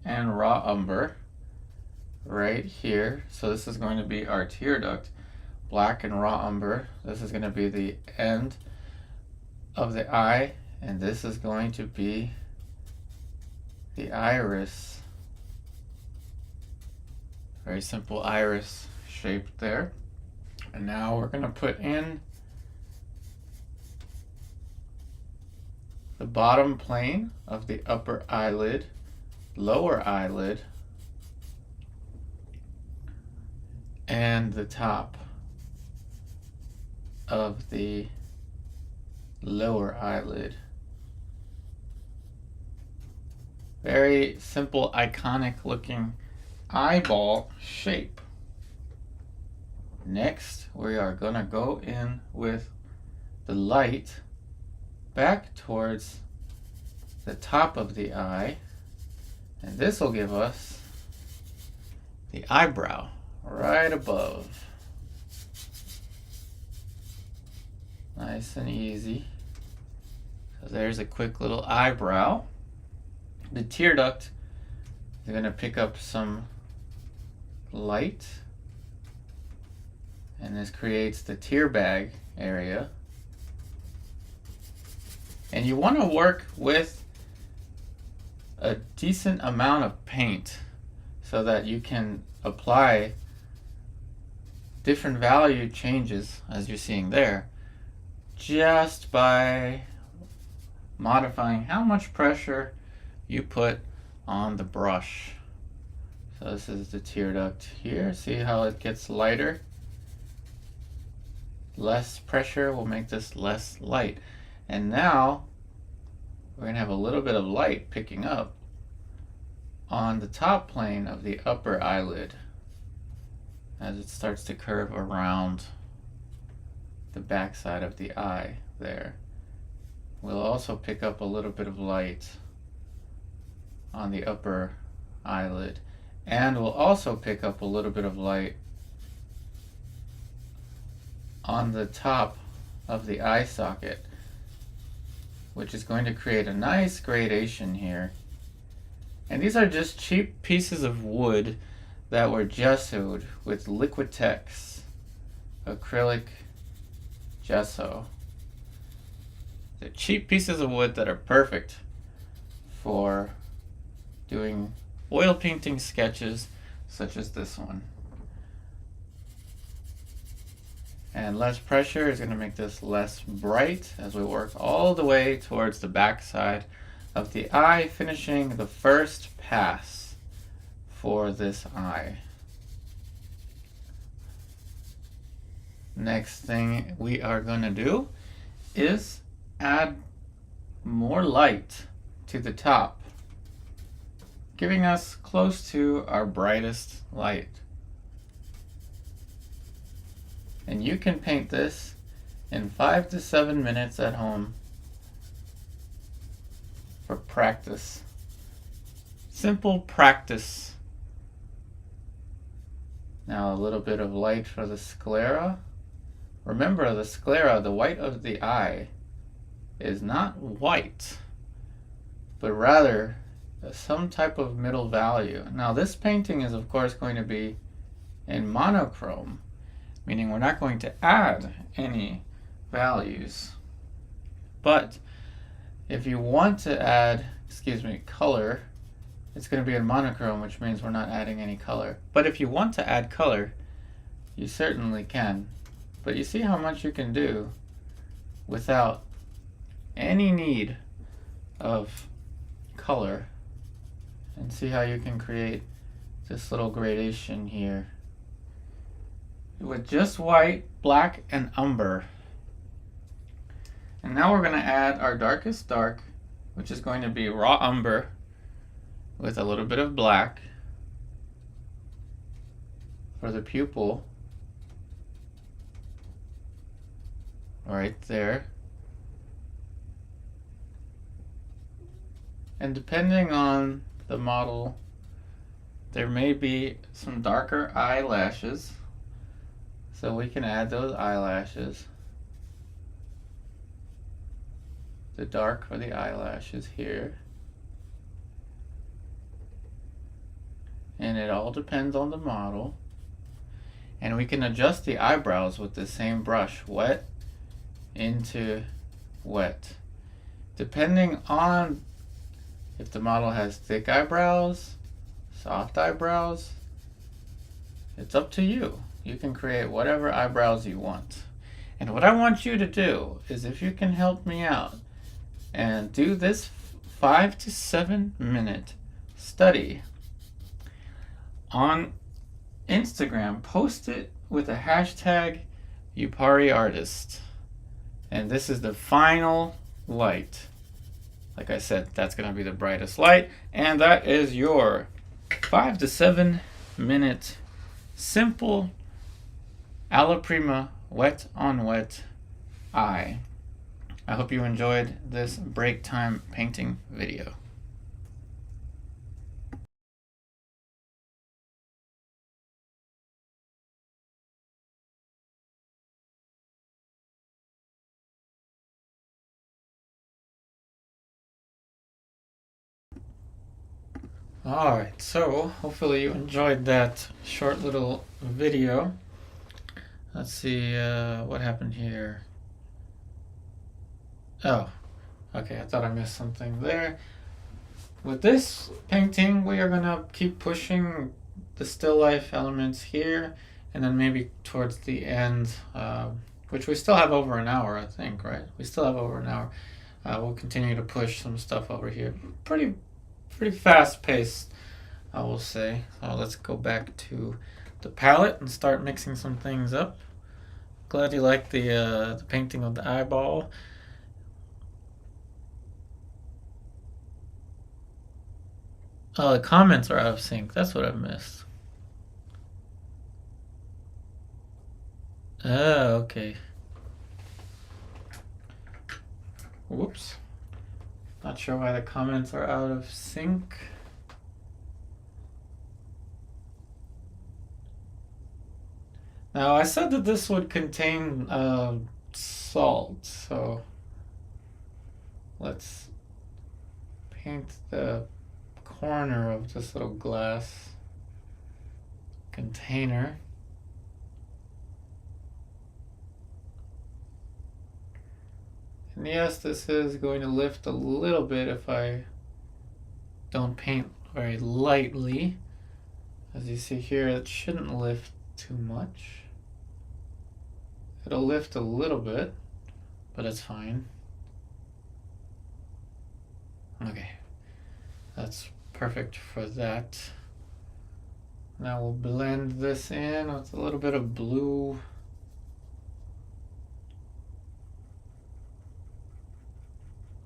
and raw umber right here. So this is going to be our tear duct. Black and raw umber. This is going to be the end of the eye, and this is going to be the iris. Very simple iris shape there. And now we're going to put in the bottom plane of the upper eyelid, lower eyelid, and the top of the lower eyelid. Very simple, iconic looking eyeball shape. Next, we are gonna go in with the light back towards the top of the eye, and this will give us the eyebrow right above. Nice and easy. So there's a quick little eyebrow. The tear duct is going to pick up some light, and this creates the tear bag area. And you want to work with a decent amount of paint so that you can apply different value changes, as you're seeing there, just by modifying how much pressure you put on the brush. So this is the tear duct here. See how it gets lighter? Less pressure will make this less light. And now we're going to have a little bit of light picking up on the top plane of the upper eyelid as it starts to curve around the back side of the eye there. We'll also pick up a little bit of light on the upper eyelid, and we'll also pick up a little bit of light on the top of the eye socket, which is going to create a nice gradation here. And these are just cheap pieces of wood that were gessoed with Liquitex acrylic gesso. They're cheap pieces of wood that are perfect for doing oil painting sketches such as this one. And less pressure is going to make this less bright as we work all the way towards the back side of the eye, finishing the first pass for this eye. Next thing we are going to do is add more light to the top, giving us close to our brightest light. And you can paint this in 5 to 7 minutes at home for practice. Simple practice. Now a little bit of light for the sclera. Remember, the sclera, the white of the eye, is not white, but rather some type of middle value. Now this painting is of course going to be in monochrome, meaning we're not going to add any values. But if you want to add, color, it's going to be in monochrome, which means we're not adding any color. But if you want to add color, you certainly can. But you see how much you can do without any need of color. And see how you can create this little gradation here with just white, black, and umber. And now we're going to add our darkest dark, which is going to be raw umber with a little bit of black for the pupil right there. And depending on the model, there may be some darker eyelashes, so we can add those eyelashes. The dark for the eyelashes here. And it all depends on the model. And we can adjust the eyebrows with the same brush, wet into wet. Depending on if the model has thick eyebrows, soft eyebrows, it's up to you. You can create whatever eyebrows you want. And what I want you to do is, if you can help me out and do this 5 to 7 minute study on Instagram, post it with a hashtag Yupari artist. And this is the final light. Like I said, that's going to be the brightest light. And that is your 5 to 7 minute simple alla prima wet on wet eye. I hope you enjoyed this break time painting video. Alright, so hopefully you enjoyed that short little video. Let's see what happened here. Oh, okay, I thought I missed something there. With this painting, we are gonna keep pushing the still life elements here, and then maybe towards the end, which we still have over an hour, I think, right? We still have over an hour. We'll continue to push some stuff over here. Pretty fast paced, I will say. Let's go back to the palette and start mixing some things up. Glad you like the painting of the eyeball. Oh, the comments are out of sync. That's what I've missed. Oh, okay. Whoops. Not sure why the comments are out of sync. Now, I said that this would contain salt, so let's paint the corner of this little glass container. And yes, this is going to lift a little bit if I don't paint very lightly. As you see here, it shouldn't lift too much. It'll lift a little bit, but it's fine. Okay, that's perfect for that. Now we'll blend this in with a little bit of blue.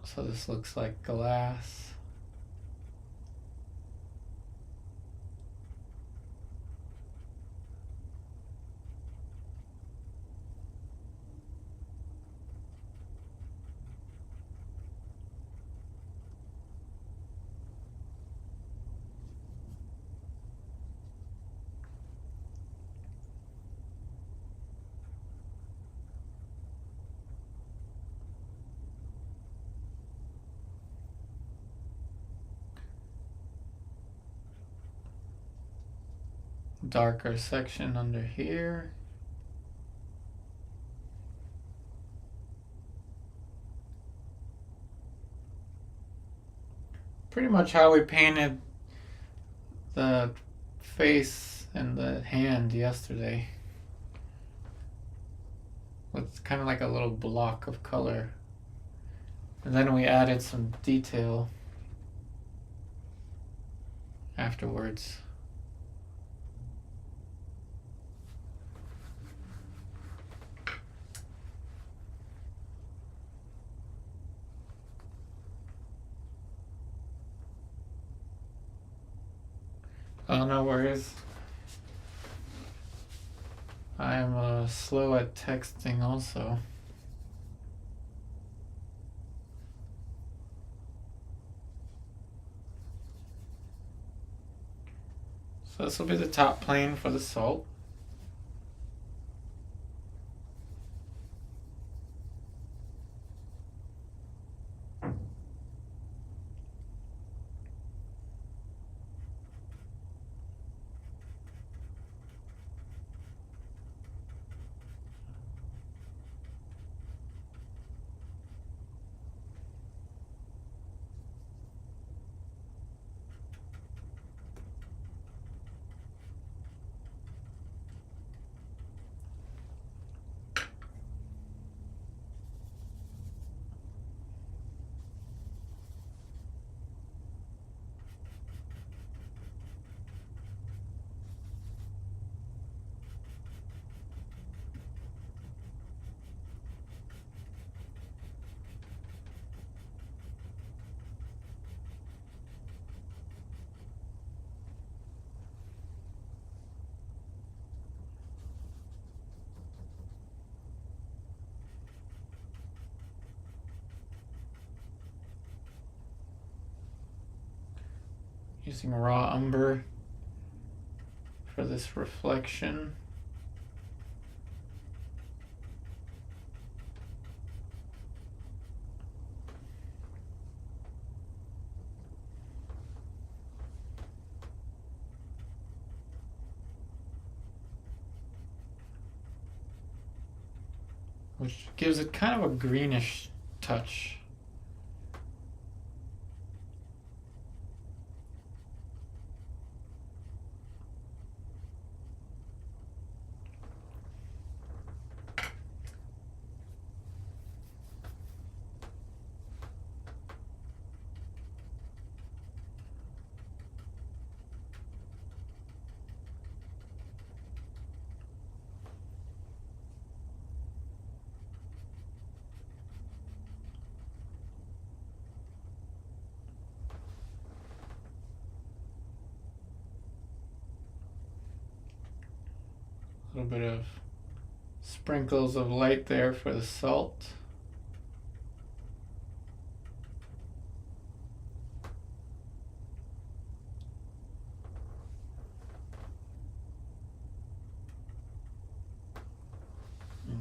So this looks like glass. Darker section under here. Pretty much how we painted the face and the hand yesterday, with kind of like a little block of color, and then we added some detail afterwards. Oh, no worries. I'm slow at texting also. So this will be the top plane for the salt. Using raw umber for this reflection. which gives it kind of a greenish touch. A little bit of sprinkles of light there for the salt.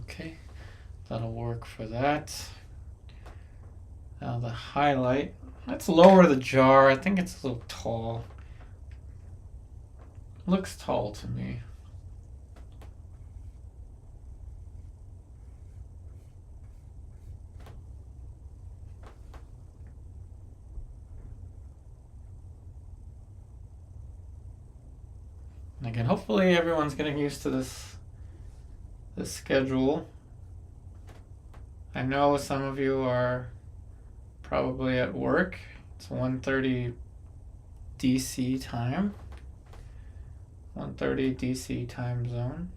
Okay, that'll work for that. Now the highlight. Let's lower the jar. I think it's a little tall. Looks tall to me. And again, hopefully everyone's getting used to this schedule. I know some of you are probably at work. It's 1:30 DC time. 1:30 DC time zone.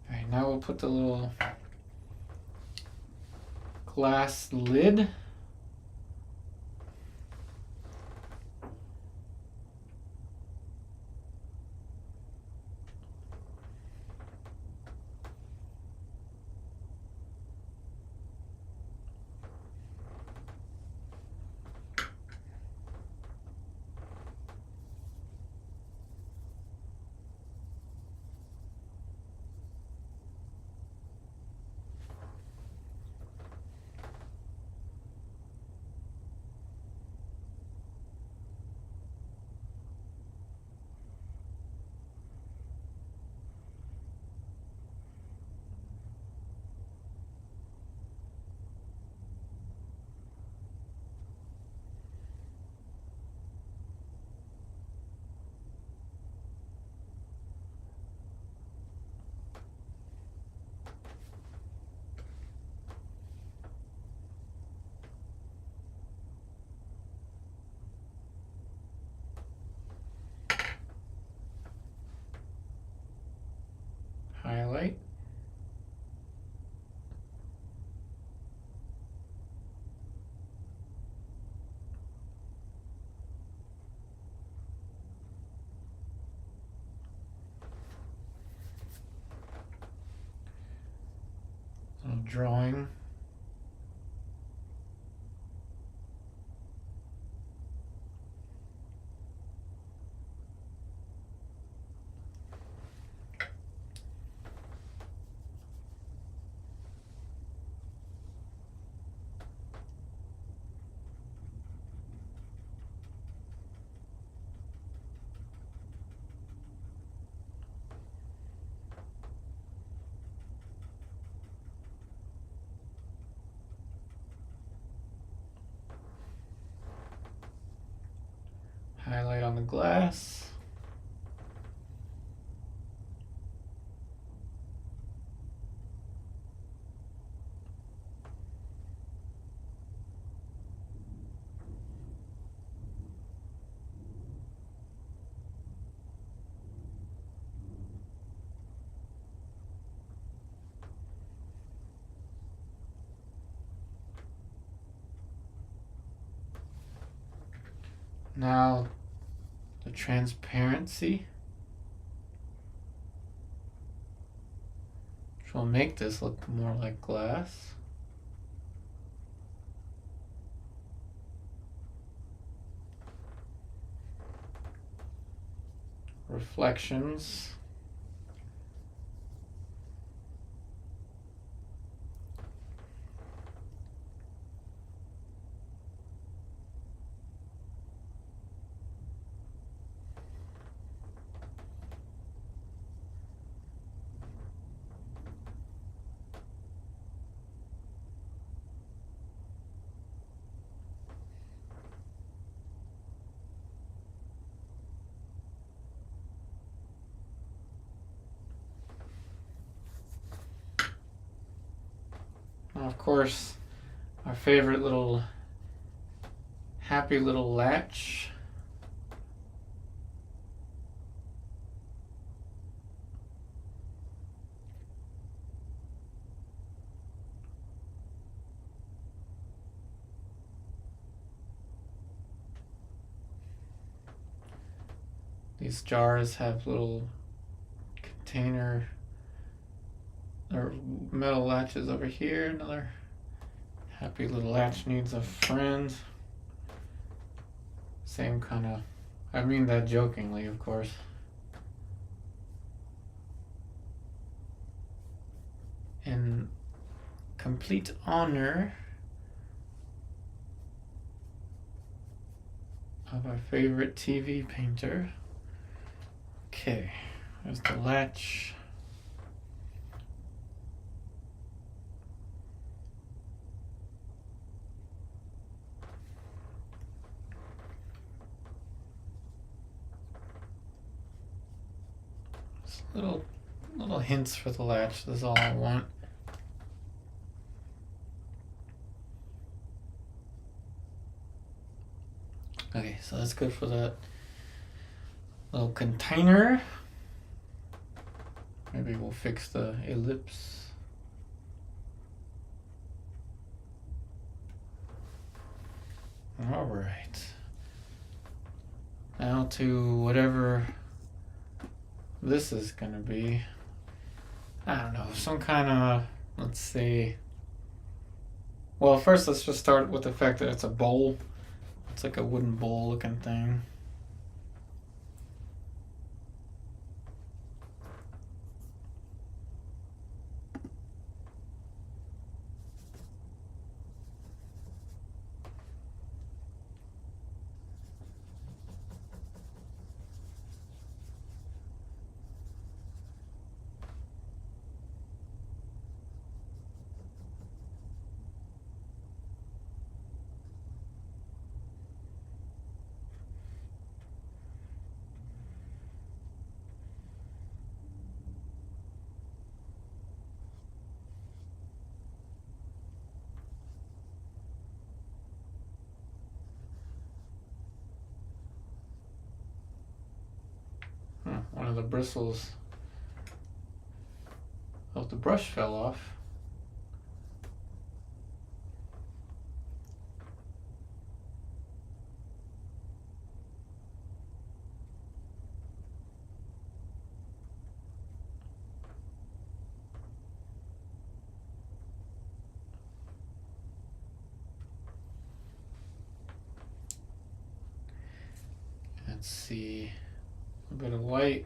Alright, now we'll put the little glass lid. Highlight. Little drawing. Highlight on the glass. Now the transparency, which will make this look more like glass. Reflections. of course, our favorite little happy little latch. These jars have little container or metal latches over here. Another happy little latch needs a friend. Same kind of, I mean that jokingly, of course. In complete honor of our favorite TV painter. Okay, there's the latch. Just little hints for the latch. That's all I want. Okay, so that's good for that little container. Maybe we'll fix the ellipse. All right. Now to whatever this is gonna be. I don't know, some kind of, let's see. Well, first let's just start with the fact that it's a bowl. It's like a wooden bowl looking thing. One of the bristles of the brush fell off. Let's see, a bit of white,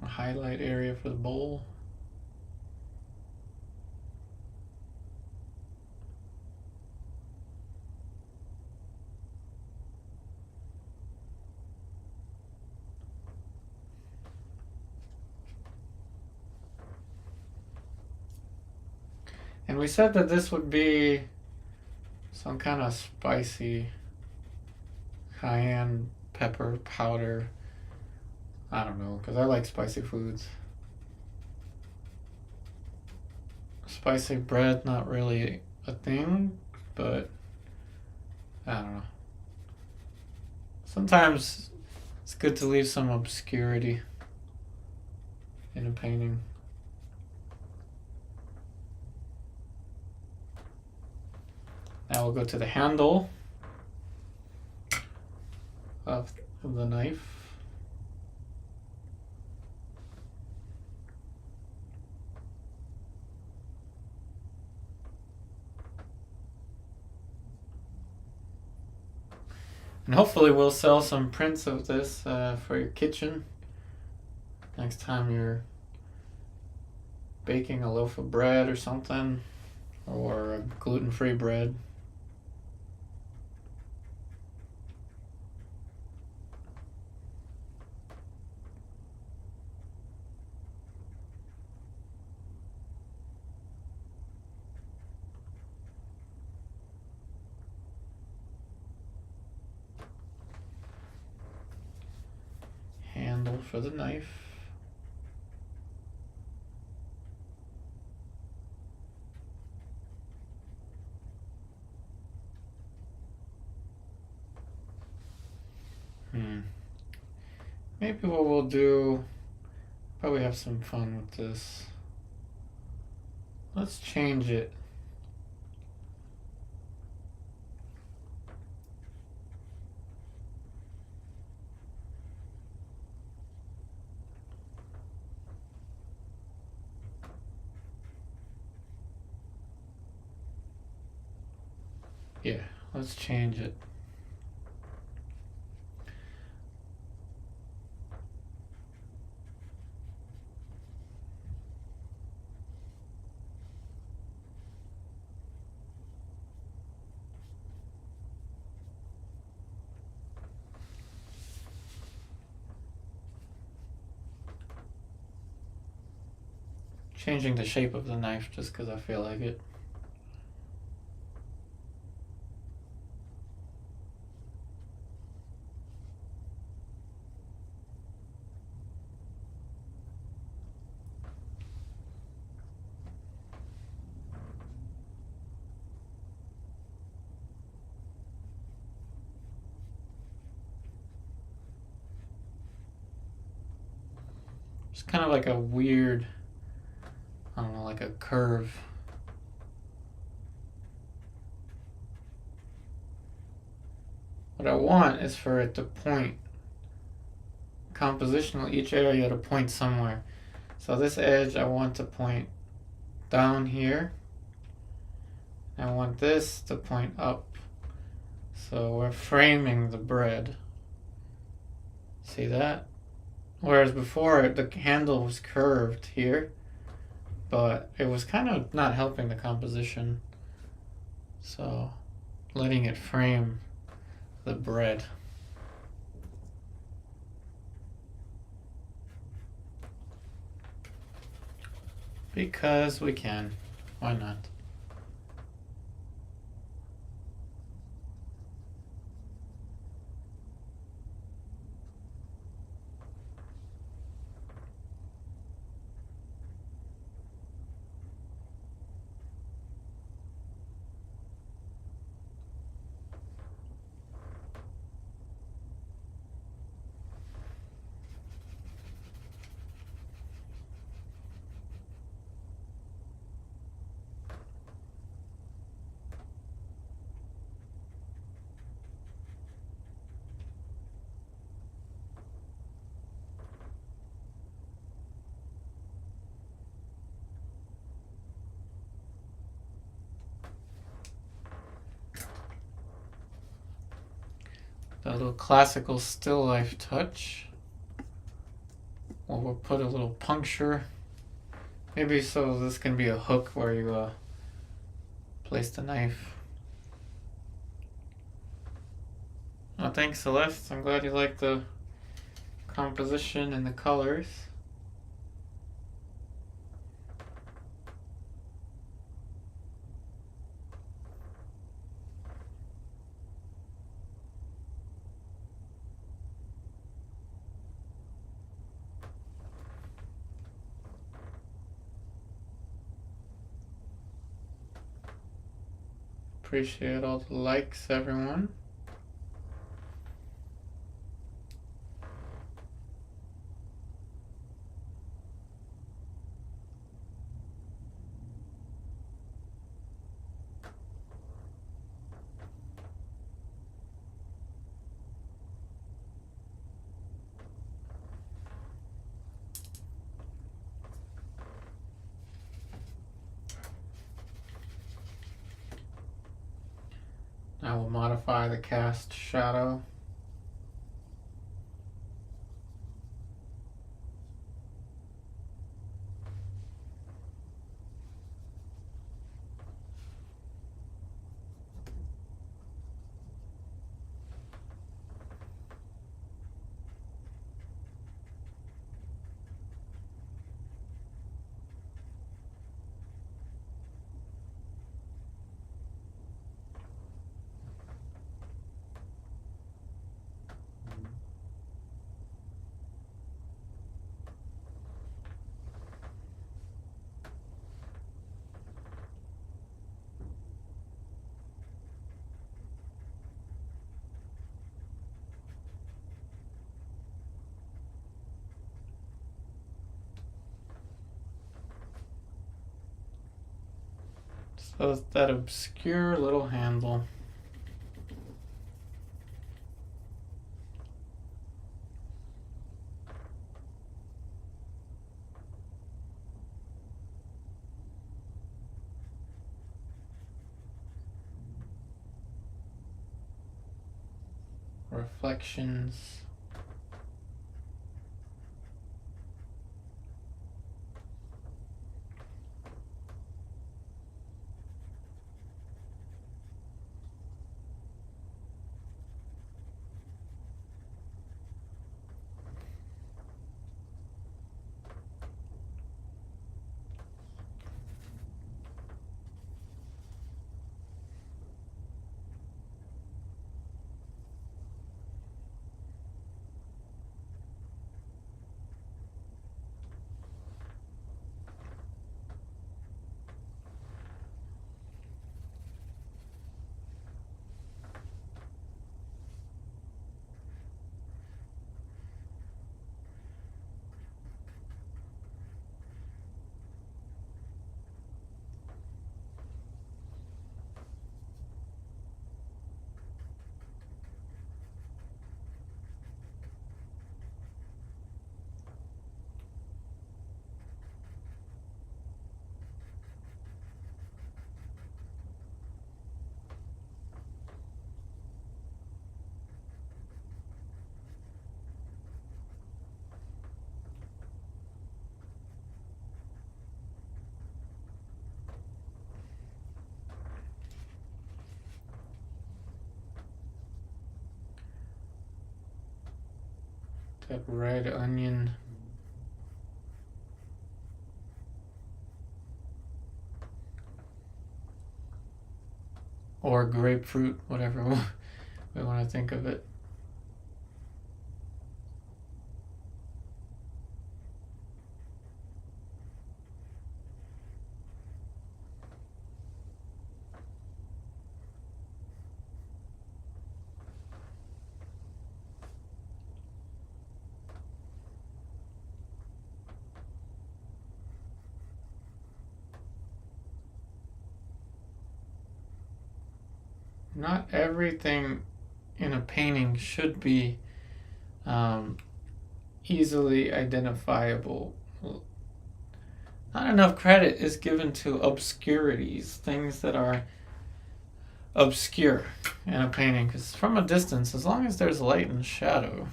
a highlight area for the bowl. And we said that this would be some kind of spicy cayenne pepper powder. I don't know, because I like spicy foods. Spicy bread, not really a thing, but I don't know. Sometimes it's good to leave some obscurity in a painting. Now we'll go to the handle of the knife. And hopefully we'll sell some prints of this for your kitchen next time you're baking a loaf of bread or something, or a gluten-free bread. Handle for the knife. Maybe what we'll do, probably have some fun with this. Let's change it. Yeah, let's change it. Changing the shape of the knife just because I feel like it. It's kind of like a weird, I don't know, like a curve. What I want is for it to point compositional, each area to point somewhere. So this edge I want to point down here. I want this to point up. So we're framing the bread. See that? Whereas before the handle was curved here, but it was kind of not helping the composition. So letting it frame the bread. Because we can. Why not? That little classical still life touch. Or we'll put a little puncture. Maybe so this can be a hook where you place the knife. Oh, thanks, Celeste. I'm glad you like the composition and the colors. Appreciate all the likes, everyone. I will modify the cast shadow. So it's that obscure little handle. Reflections. That red onion. Or grapefruit, whatever we want to think of it. Not everything in a painting should be easily identifiable. Not enough credit is given to obscurities, things that are obscure in a painting, because from a distance, as long as there's light and shadow,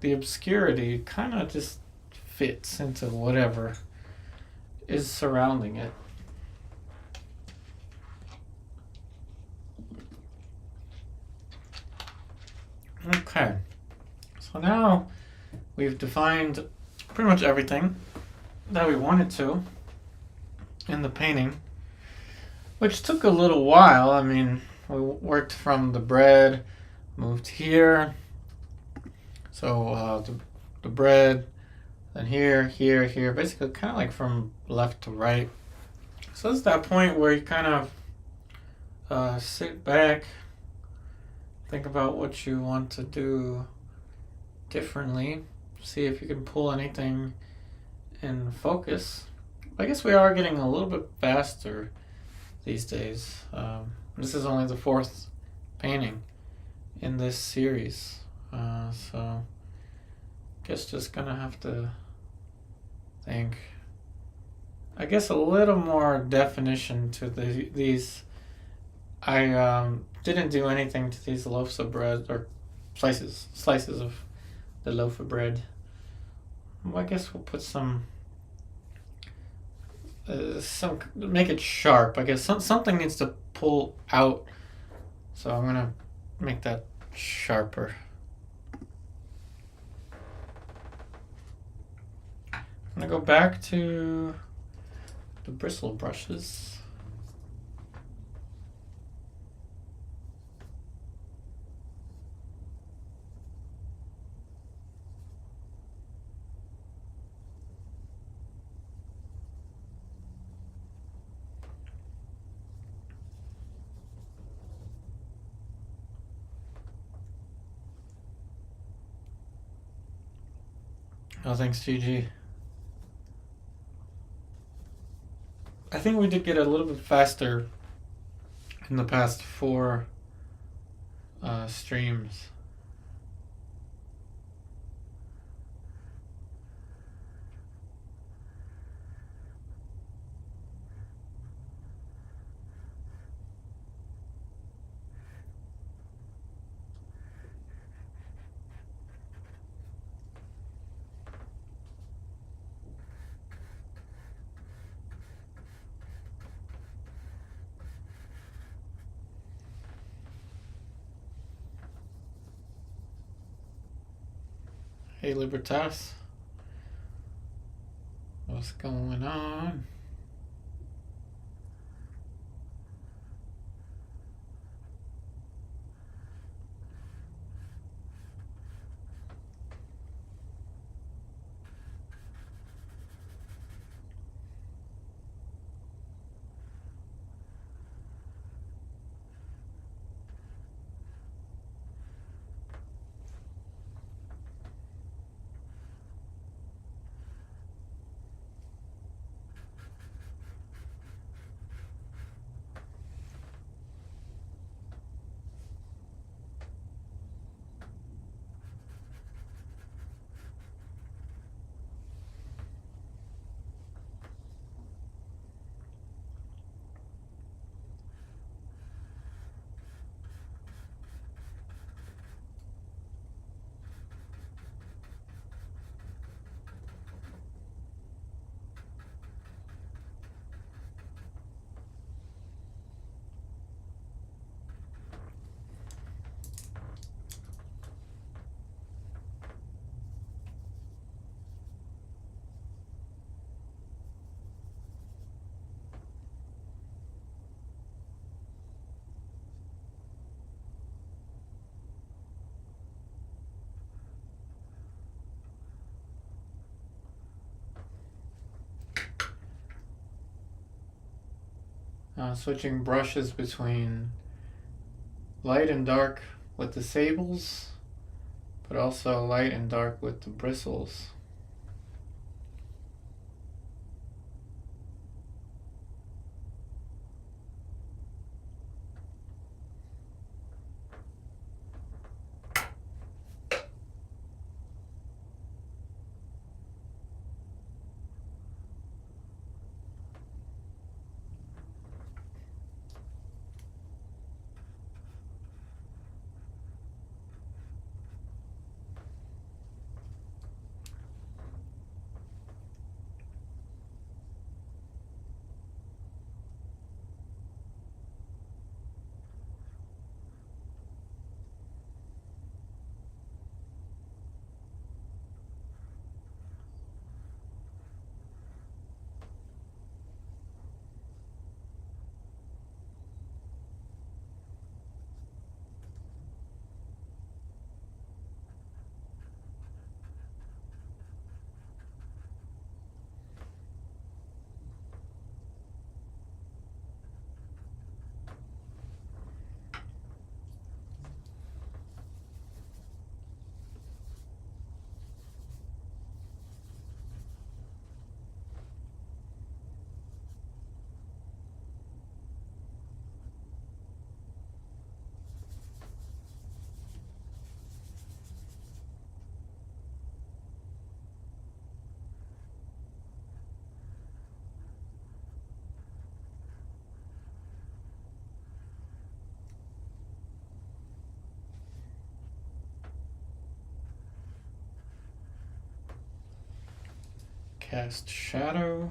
the obscurity kind of just fits into whatever is surrounding it. Okay, so now we've defined pretty much everything that we wanted to in the painting, which took a little while. I mean, we worked from the bread, moved here, so the bread, then here, basically kind of like from left to right. So it's that point where you kind of sit back, think about what you want to do differently, see if you can pull anything in focus. I guess we are getting a little bit faster these days. This is only the fourth painting in this series, so I guess just gonna have to think. I guess a little more definition to these. I didn't do anything to these loaves of bread, or slices of the loaf of bread. Well, I guess we'll put some make it sharp. I guess something needs to pull out, so I'm gonna make that sharper. I'm gonna go back to the bristle brushes. Oh, thanks, Gigi. think we did get a little bit faster in the past 4 streams. Hey Libertas, what's going on? Switching brushes between light and dark with the sables, but also light and dark with the bristles. Cast shadow.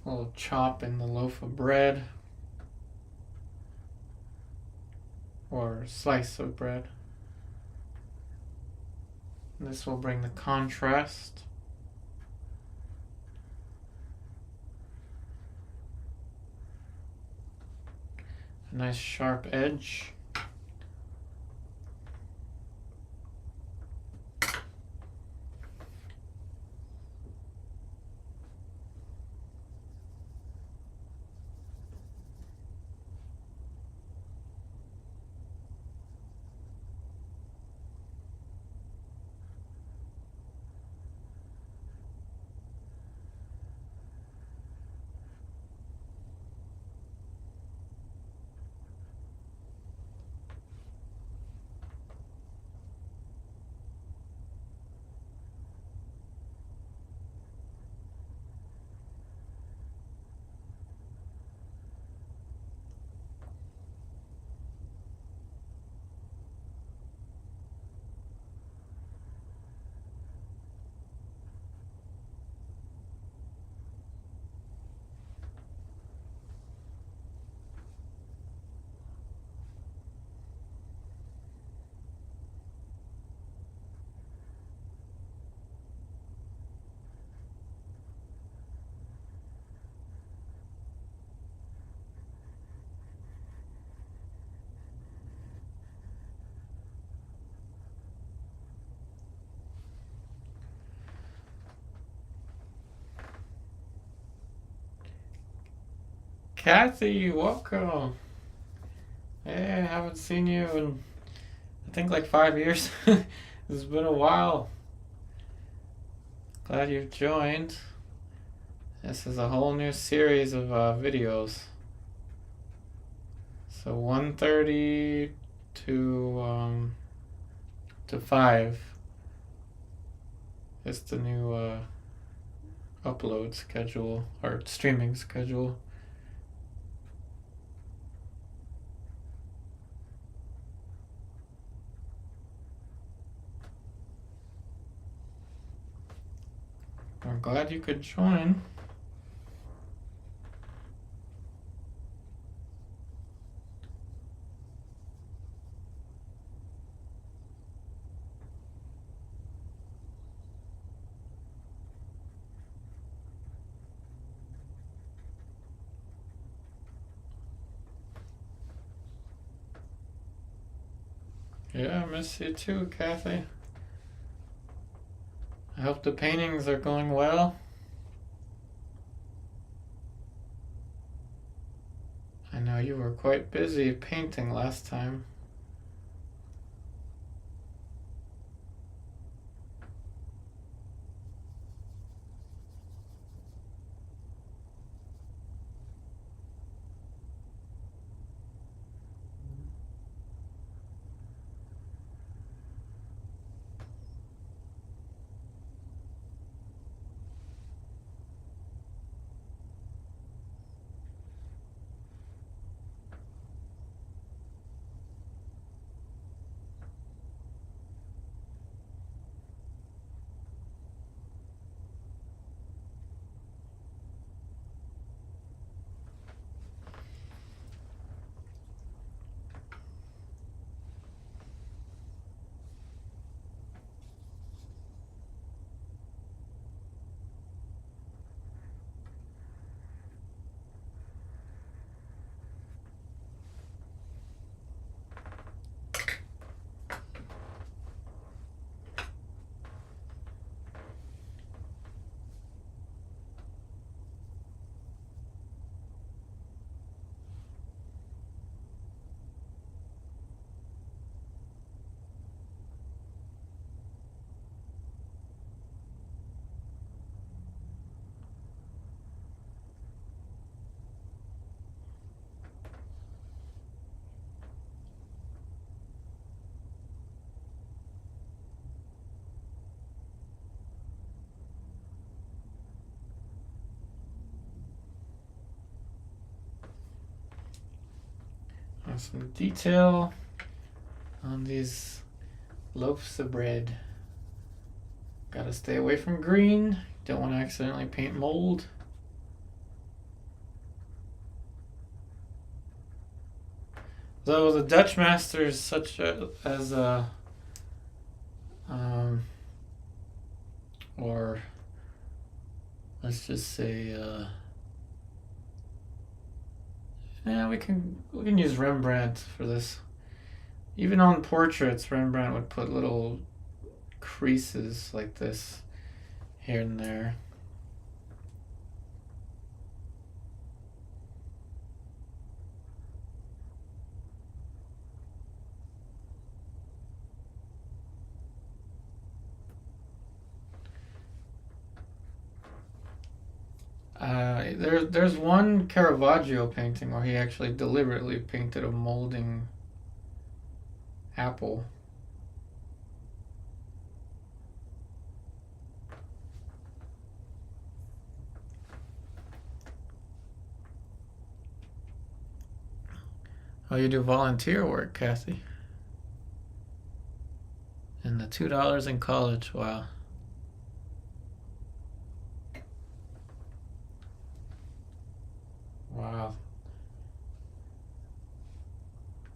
A little chop in the loaf of bread or slice of bread. This will bring the contrast. a nice sharp edge. Kathy, welcome. Hey, I haven't seen you in I think like 5 years. It's been a while. Glad you've joined. This is a whole new series of videos. So 1:30 to 5 is the new upload schedule or streaming schedule. I'm glad you could join. Yeah, I miss you too, Kathy. I hope the paintings are going well. I know you were quite busy painting last time. Some detail on these loaves of bread. Gotta stay away from green. Don't want to accidentally paint mold. So the Dutch masters, such as or let's just say Yeah, we can use Rembrandt for this. Even on portraits, Rembrandt would put little creases like this here and there. There's one Caravaggio painting where he actually deliberately painted a molding apple. Oh, you do volunteer work, Kathy? And the $2 in college, wow. Wow.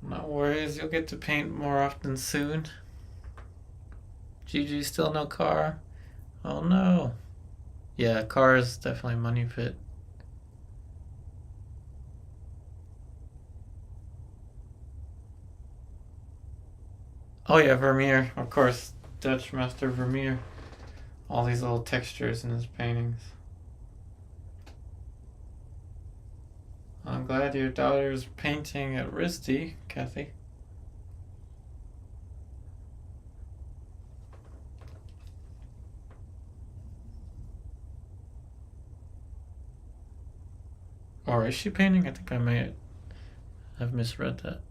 No worries, you'll get to paint more often soon. Gigi, still no car? Oh no. Yeah, car is definitely money pit. Oh yeah, Vermeer, of course. Dutch master Vermeer. All these little textures in his paintings. I'm glad your daughter's painting at RISD, Kathy. Or is she painting? I think I may have misread that.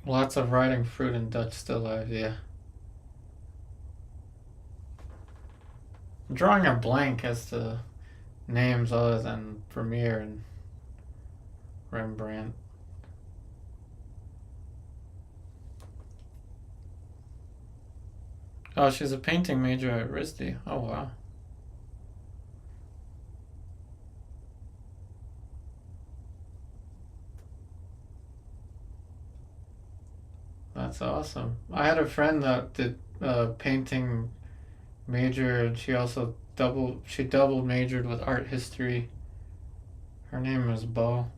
Lots of riding fruit in Dutch still life, yeah. I'm drawing a blank as to names other than Vermeer and Rembrandt. Oh, she's a painting major at RISD. Oh, wow. That's awesome. I had a friend that did painting major, and she double majored with art history. Her name was Bo,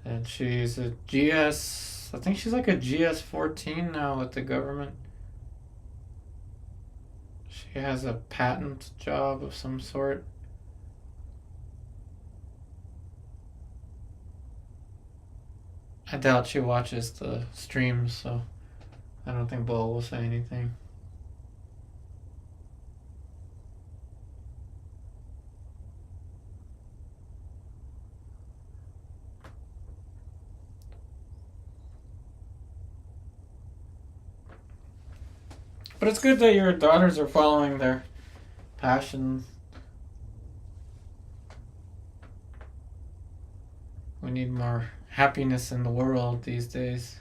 and she's a GS. I think she's like a GS 14 now with the government. She has a patent job of some sort. I doubt she watches the streams, so I don't think Bo will say anything. But it's good that your daughters are following their passions. We need more happiness in the world these days.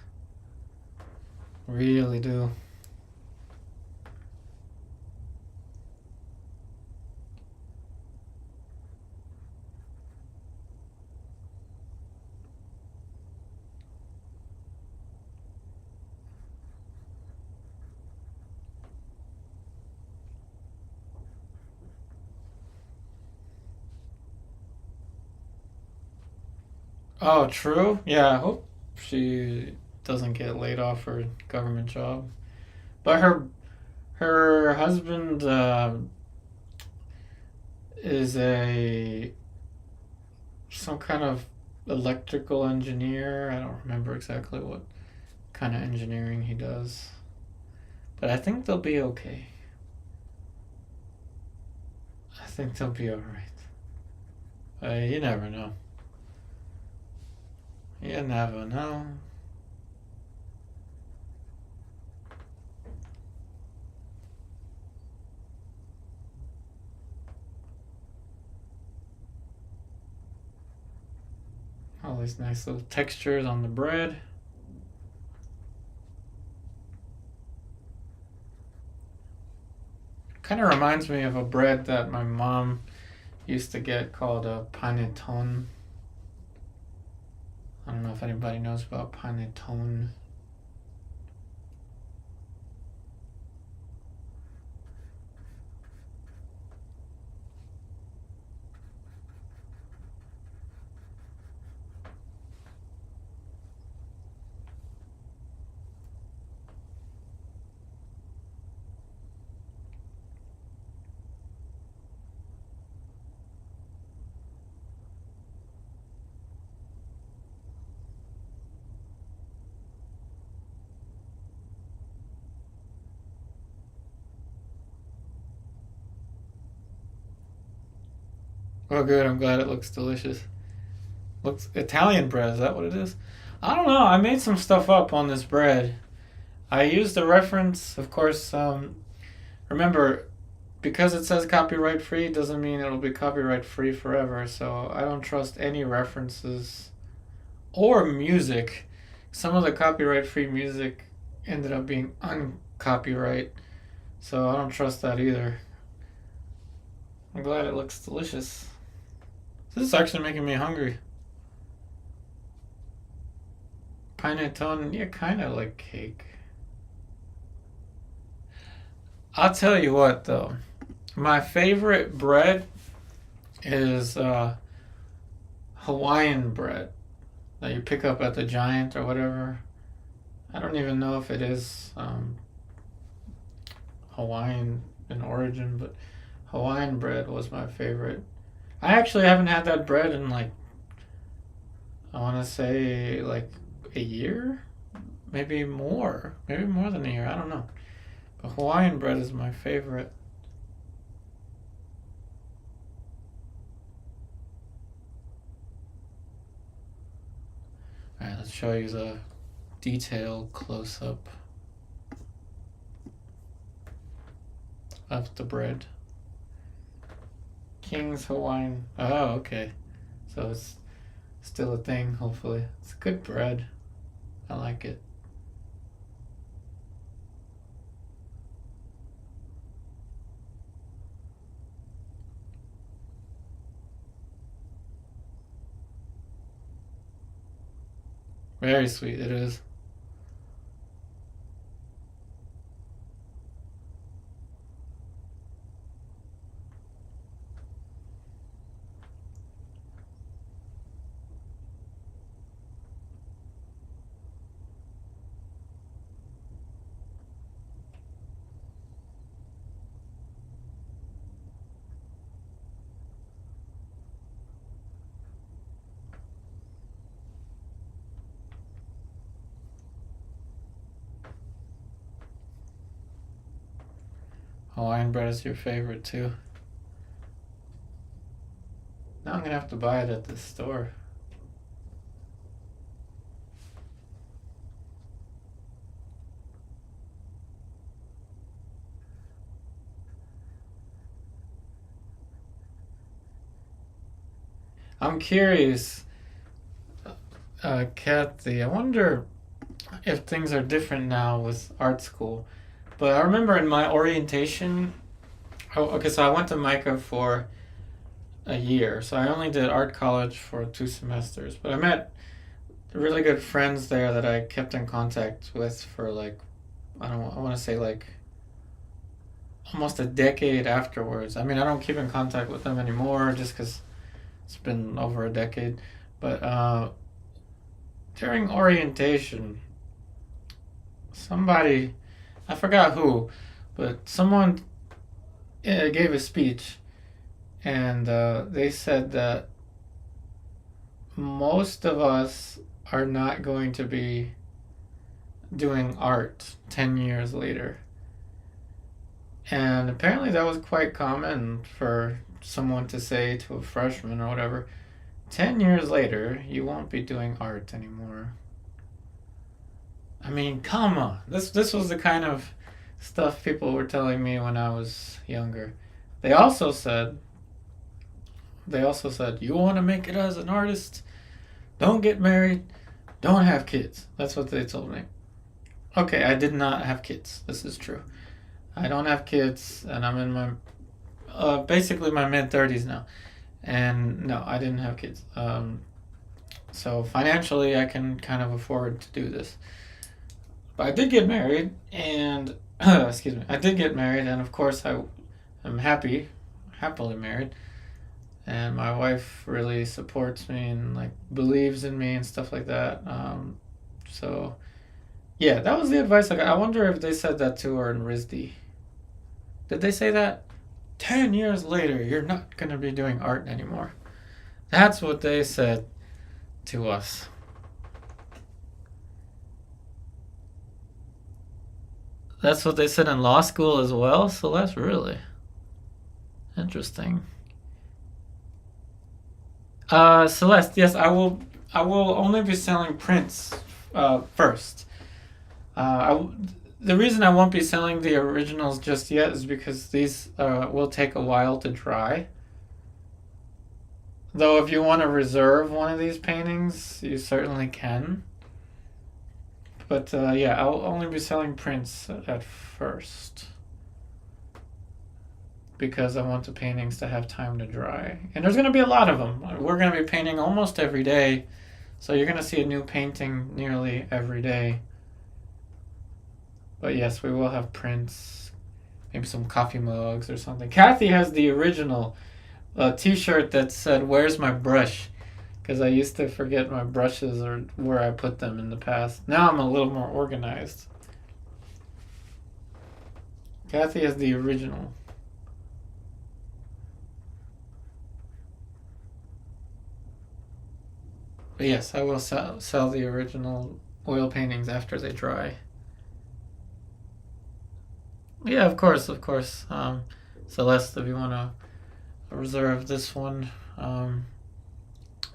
Really do. Oh, true. Yeah, I hope she doesn't get laid off her government job. But her husband is a some kind of electrical engineer. I don't remember exactly what kind of engineering he does, but I think they'll be okay. I think they'll be all right. You never know. You never know. All these nice little textures on the bread. Kind of reminds me of a bread that my mom used to get called a panettone. I don't know if anybody knows about panettone. Oh, good. I'm glad it looks delicious. Looks Italian bread. Is that what it is? I don't know. I made some stuff up on this bread. I used a reference, of course. Remember, because it says copyright free doesn't mean it'll be copyright free forever. So I don't trust any references or music. Some of the copyright free music ended up being uncopyright, so I don't trust that either. I'm glad it looks delicious. This is actually making me hungry. Panettone, yeah, kind of like cake. I'll tell you what, though. My favorite bread is Hawaiian bread that you pick up at the Giant or whatever. I don't even know if it is Hawaiian in origin, but Hawaiian bread was my favorite. I actually haven't had that bread in like, I want to say like a year, maybe more than a year. I don't know. But Hawaiian bread is my favorite. All right, let's show you the detailed close-up of the bread. King's Hawaiian. Oh, okay. So it's still a thing, hopefully. It's good bread. I like it. Very sweet, it is. Hawaiian bread is your favorite too. Now I'm gonna have to buy it at the store. I'm curious, Kathy. I wonder if things are different now with art school. But I remember in my orientation, okay, so I went to Micah for a year. So I only did art college for 2 semesters. But I met really good friends there that I kept in contact with for like, I want to say like almost a decade afterwards. I mean, I don't keep in contact with them anymore just because it's been over a decade. But during orientation, somebody, I forgot who, but someone gave a speech, and they said that most of us are not going to be doing art 10 years later. And apparently that was quite common for someone to say to a freshman or whatever, 10 years later, you won't be doing art anymore. I mean, come on. This was the kind of stuff people were telling me when I was younger. They also said, you want to make it as an artist? Don't get married. Don't have kids. That's what they told me. Okay, I did not have kids. This is true. I don't have kids, and I'm in my basically my mid 30s now. And no, I didn't have kids. So financially, I can kind of afford to do this. But I did get married, and excuse me, I did get married, and of course I am happily married, and my wife really supports me and like believes in me and stuff like that. So yeah, that was the advice I got. I wonder if they said that to her in RISD. Did they say that? 10 years later, you're not gonna be doing art anymore. That's what they said to us. That's what they said in law school as well. So that's really interesting. Celeste, yes, I will. I will only be selling prints first. The reason I won't be selling the originals just yet is because these will take a while to dry. Though, if you want to reserve one of these paintings, you certainly can. But yeah, I'll only be selling prints at first because I want the paintings to have time to dry. And there's going to be a lot of them. We're going to be painting almost every day, so you're going to see a new painting nearly every day. But yes, we will have prints, maybe some coffee mugs or something. Kathy has the original T-shirt that said, "Where's my brush?" Because I used to forget my brushes or where I put them in the past. Now I'm a little more organized. Kathy has the original. But yes, I will sell the original oil paintings after they dry. Yeah, of course, of course. Celeste, if you want to reserve this one.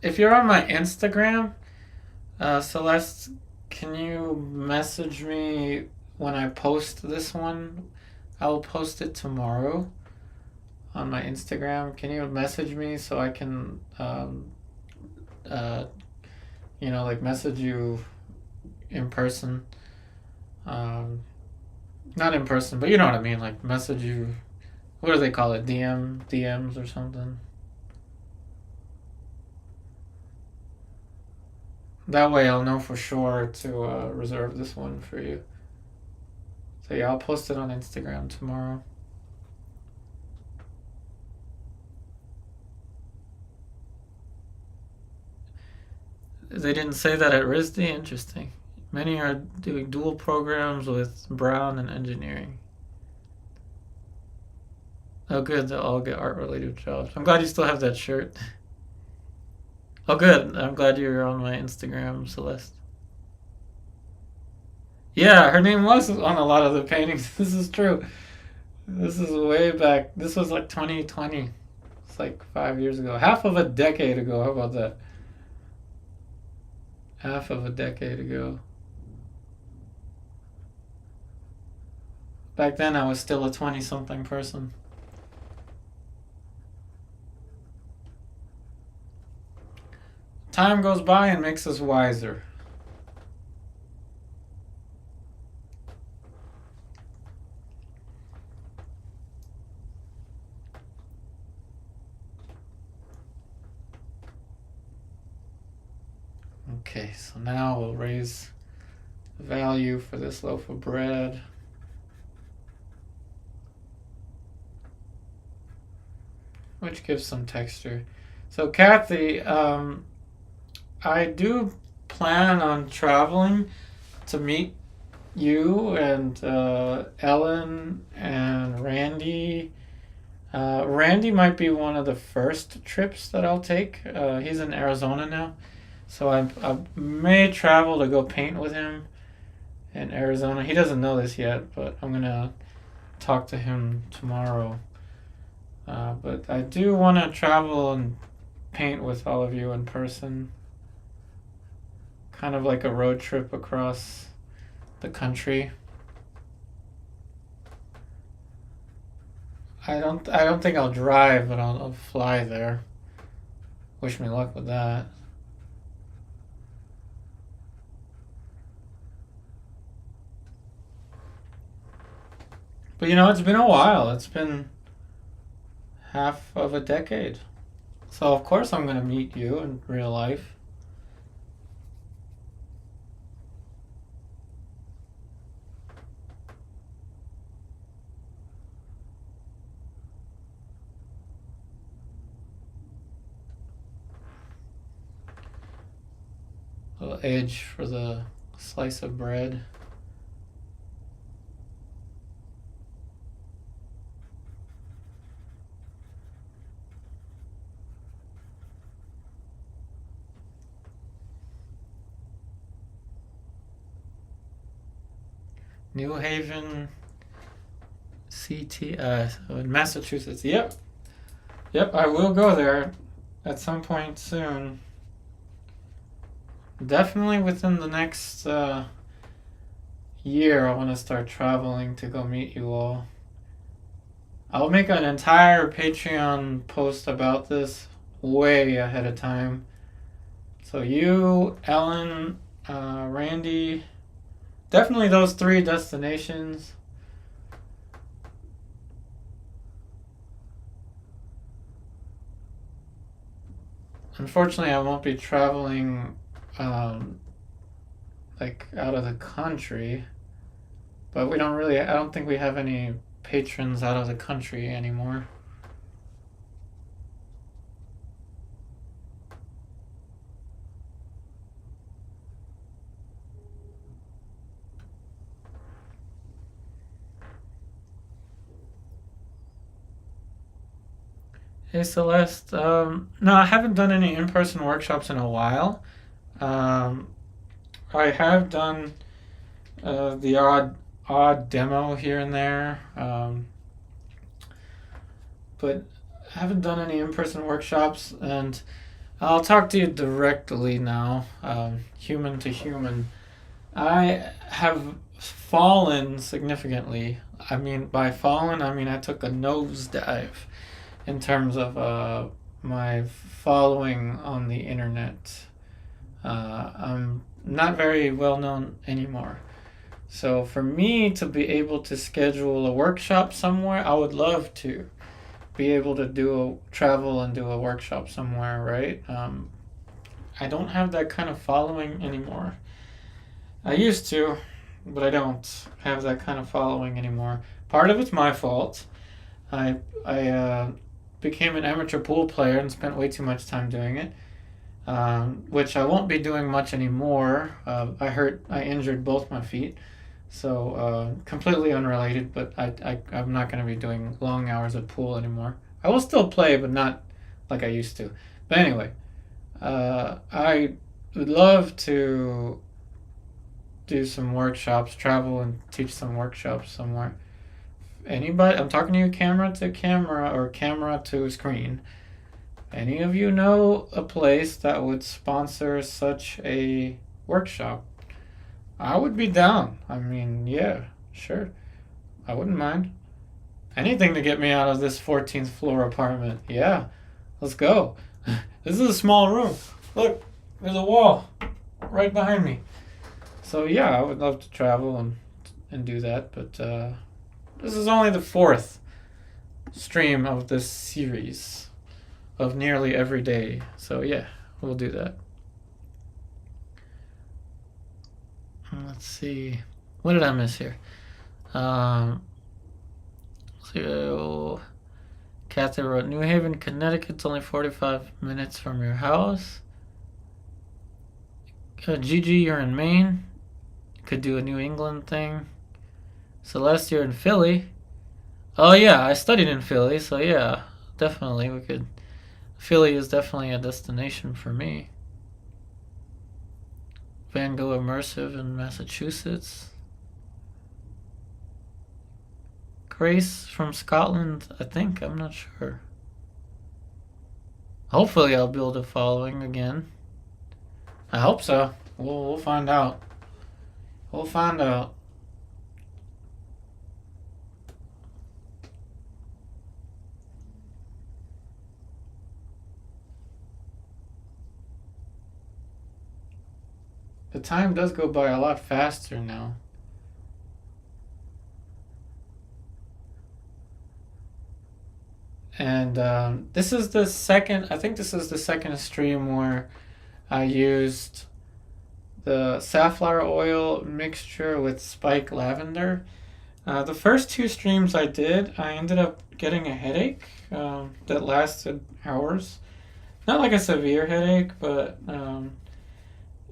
If you're on my Instagram, Celeste, can you message me when I post this one? I will post it tomorrow on my Instagram. Can you message me so I can, uh, like message you in person? Not in person, but you know what I mean. Like message you. What do they call it? DMs or something. That way I'll know for sure to reserve this one for you. So yeah, I'll post it on Instagram tomorrow. They didn't say that at RISD? Interesting. Many are doing dual programs with Brown and engineering. Oh, good. They'll all get art-related jobs. I'm glad you still have that shirt. Oh, good. I'm glad you're on my Instagram, Celeste. Yeah, her name was on a lot of the paintings. This is true. This is way back. This was like 2020. It's like 5 years ago. Half of a decade ago. How about that? Half of a decade ago. Back then, I was still a 20-something person. Time goes by and makes us wiser. Okay, so now we'll raise the value for this loaf of bread. Which gives some texture. So Kathy, I do plan on traveling to meet you and Ellen and Randy. Randy might be one of the first trips that I'll take. He's in Arizona now. So I may travel to go paint with him in Arizona. He doesn't know this yet, but I'm going to talk to him tomorrow. But I do want to travel and paint with all of you in person. Kind of like a road trip across the country. I don't think I'll drive, but I'll fly there. Wish me luck with that. But it's been a while. It's been half of a decade. So of course I'm going to meet you in real life. edge for the slice of bread. New Haven, in Massachusetts. Yep, I will go there at some point soon. Definitely within the next year, I want to start traveling to go meet you all. I'll make an entire Patreon post about this way ahead of time. So you, Ellen, Randy, definitely those 3 destinations. Unfortunately, I won't be traveling like out of the country, but I don't think we have any patrons out of the country anymore. Hey Celeste, no, I haven't done any in-person workshops in a while. I have done the odd demo here and there, but I haven't done any in-person workshops. And I'll talk to you directly now, human to human. I have fallen significantly. I mean, by fallen, I mean I took a nosedive in terms of my following on the internet. I'm not very well known anymore. So for me to be able to schedule a workshop somewhere, I would love to be able to travel and do a workshop somewhere, right? I don't have that kind of following anymore. I used to, but I don't have that kind of following anymore. Part of it's my fault. I became an amateur pool player and spent way too much time doing it, which I won't be doing much anymore. I injured both my feet, so completely unrelated, but I'm not going to be doing long hours of pool anymore. I will still play, but not like I used to. But anyway, I would love to do some workshops, travel and teach some workshops somewhere. Anybody, I'm talking to you camera to camera or camera to screen. Any of you know a place that would sponsor such a workshop? I would be down. I mean, yeah, sure. I wouldn't mind. Anything to get me out of this 14th floor apartment. Yeah, let's go. This is a small room. Look, there's a wall right behind me. So yeah, I would love to travel and do that, but this is only the 4th stream of this series of nearly every day. So yeah, we'll do that. Let's see. What did I miss here? So Kathy wrote, New Haven, Connecticut's only 45 minutes from your house. Gigi, you're in Maine. Could do a New England thing. Celeste, you're in Philly. Oh yeah, I studied in Philly, so yeah, definitely we could. Philly is definitely a destination for me. Van Gogh Immersive in Massachusetts. Grace from Scotland, I think, I'm not sure. Hopefully I'll build a following again. I hope so. We'll find out. We'll find out. The time does go by a lot faster now. And this is the second, I think this is the second stream where I used the safflower oil mixture with spike lavender. The first 2 streams I did, I ended up getting a headache that lasted hours. Not like a severe headache, but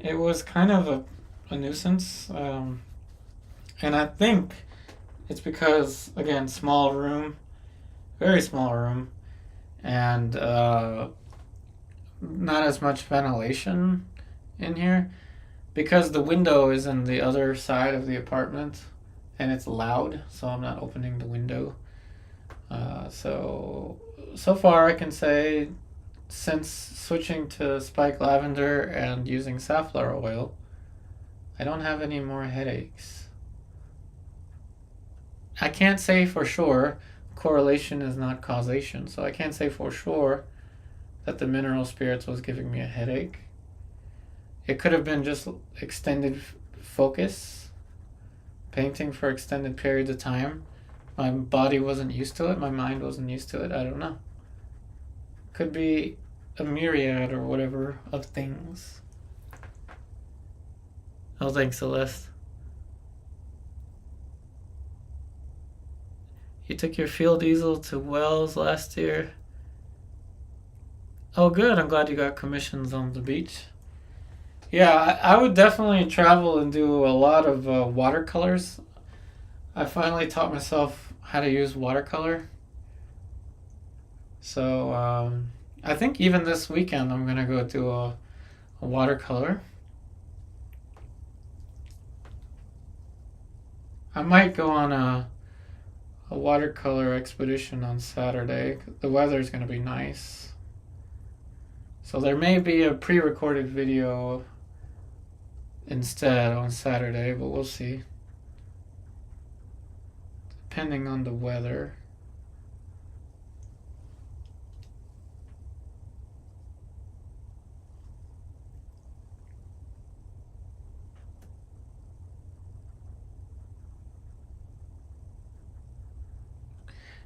it was kind of a nuisance. And I think it's because, again, small room, very small room, and not as much ventilation in here because the window is in the other side of the apartment and it's loud, so I'm not opening the window. So far I can say since switching to spike lavender and using safflower oil, I don't have any more headaches. I can't say for sure. Correlation is not causation, so I can't say for sure that the mineral spirits was giving me a headache. It could have been just extended focus, painting for extended periods of time. My body wasn't used to it, my mind wasn't used to it, I don't know. Could be a myriad or whatever of things. Oh, thanks, Celeste. You took your field easel to Wells last year. Oh, good. I'm glad you got commissions on the beach. Yeah, I would definitely travel and do a lot of watercolors. I finally taught myself how to use watercolor. So I think even this weekend I'm going to go do a watercolor. I might go on a watercolor expedition on Saturday. The weather's going to be nice. So there may be a pre-recorded video instead on Saturday, but we'll see. Depending on the weather.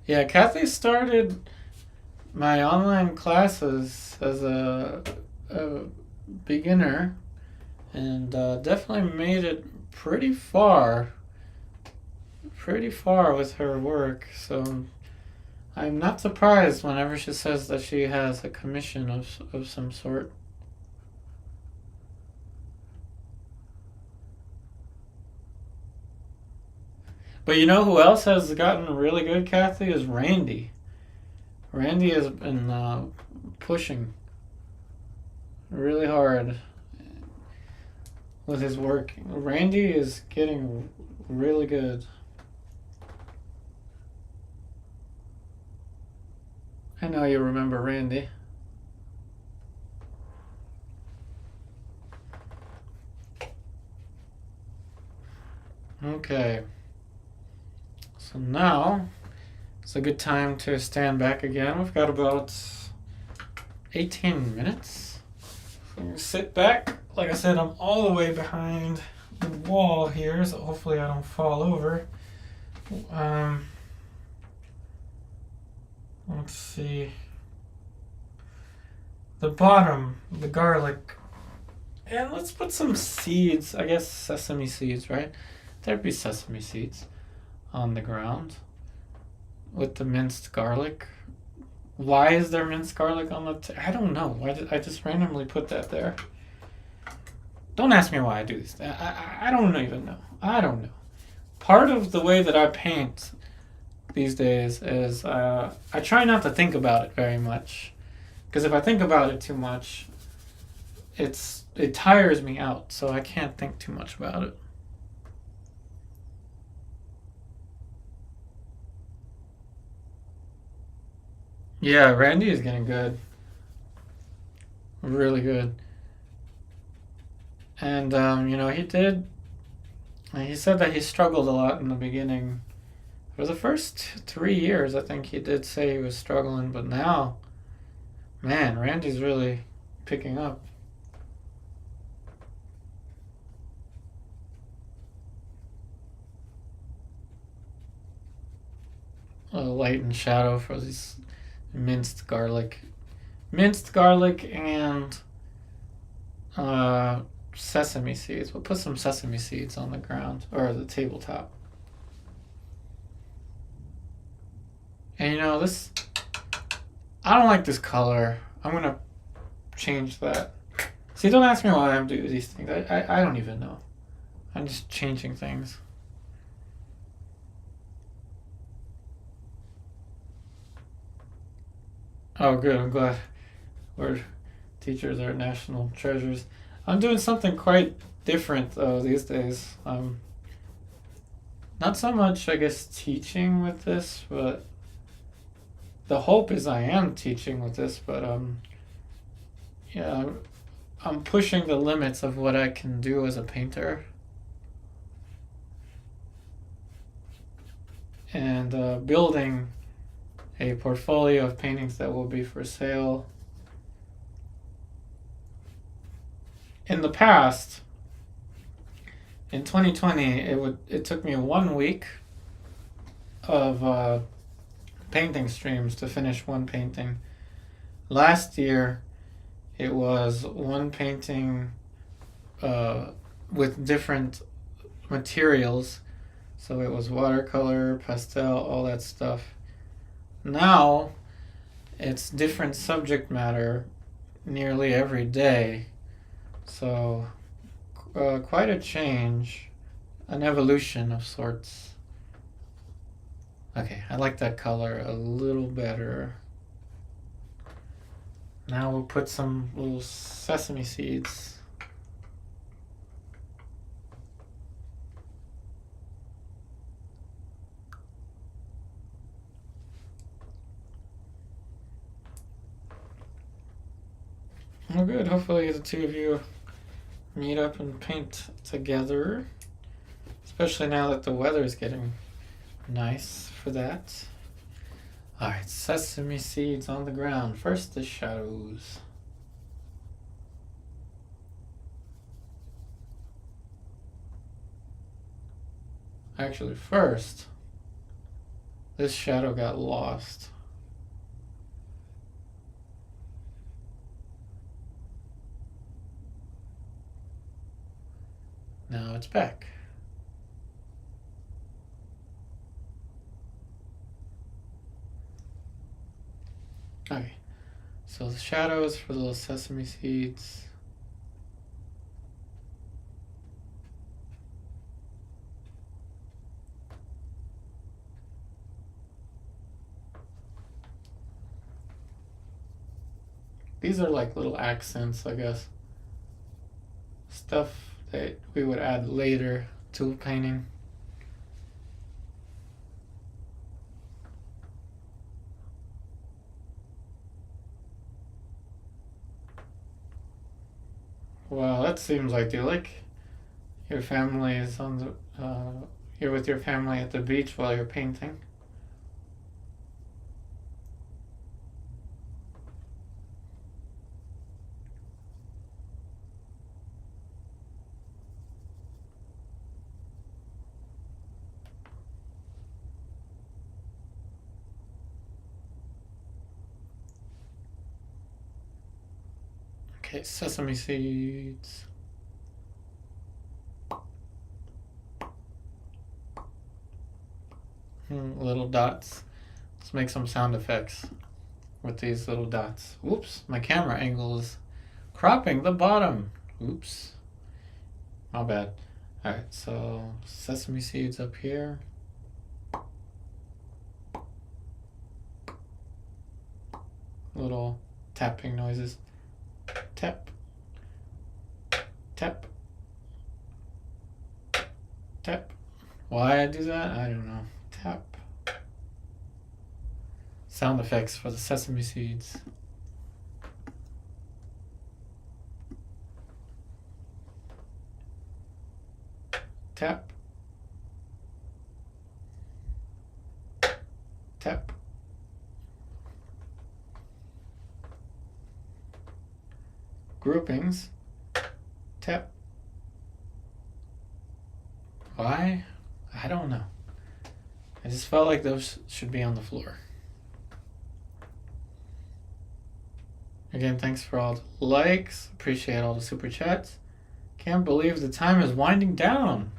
Yeah, Kathy started my online classes as a beginner and definitely made it pretty far with her work. So I'm not surprised whenever she says that she has a commission of some sort. But you know who else has gotten really good, Kathy, is Randy. Randy has been pushing really hard with his work. Randy is getting really good. I know you remember Randy. Okay. So now it's a good time to stand back again. We've got about 18 minutes. So I'm going to sit back. Like I said, I'm all the way behind the wall here, so hopefully I don't fall over. Let's see. The bottom, the garlic. And let's put some seeds, I guess sesame seeds, right? There'd be sesame seeds on the ground with the minced garlic. Why is there minced garlic on the I don't know. Why did I just randomly put that there? Don't ask me why I do this. I don't even know. I don't know. Part of the way that I paint these days is I try not to think about it very much. Because if I think about it too much, it tires me out, so I can't think too much about it. Yeah, Randy is getting good. Really good. And, he said that he struggled a lot in the beginning. For the first 3 years, I think he did say he was struggling, but now, man, Randy's really picking up. A light and shadow for these minced garlic and sesame seeds. We'll put some sesame seeds on the ground or the tabletop. And this, I don't like this color. I'm gonna change that. See, don't ask me why I'm doing these things. I don't even know. I'm just changing things. Oh, good. I'm glad. We're teachers are national treasures. I'm doing something quite different though these days. Not so much, I guess, teaching with this, but the hope is I am teaching with this. But yeah, I'm pushing the limits of what I can do as a painter, and building a portfolio of paintings that will be for sale. In the past, in 2020, it took me 1 week of painting streams to finish one painting. Last year, it was one painting with different materials. So it was watercolor, pastel, all that stuff. Now, it's different subject matter nearly every day. So, quite a change, an evolution of sorts. Okay, I like that color a little better. Now we'll put some little sesame seeds. Oh, good. Hopefully the two of you meet up and paint together, especially now that the weather is getting nice for that. Alright, sesame seeds on the ground. First, the shadows. Actually, first, this shadow got lost. Now it's back. Okay, so the shadows for the little sesame seeds. These are like little accents, I guess. Stuff that we would add later to painting. Well, that seems ideal. Like your family is on the, you're with your family at the beach while you're painting. Okay, sesame seeds. Little dots. Let's make some sound effects with these little dots. Oops, my camera angle is cropping the bottom. Oops. My bad. Alright, so sesame seeds up here. Little tapping noises. Tap. Tap. Tap. Why I do that? I don't know. Tap. Sound effects for the sesame seeds. Tap. Tap. Groupings. Tap. Why? I don't know. I just felt like those should be on the floor. Again, thanks for all the likes. Appreciate all the super chats. Can't believe the time is winding down.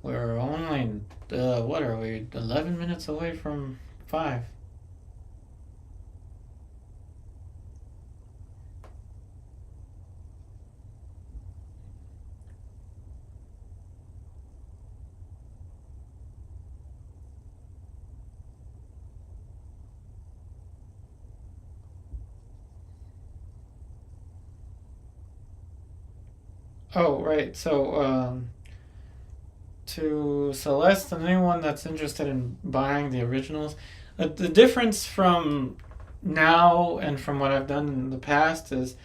We're only, what are we, 11 minutes away from 5. Oh, right. So, to Celeste and anyone that's interested in buying the originals, the difference from now and from what I've done in the past is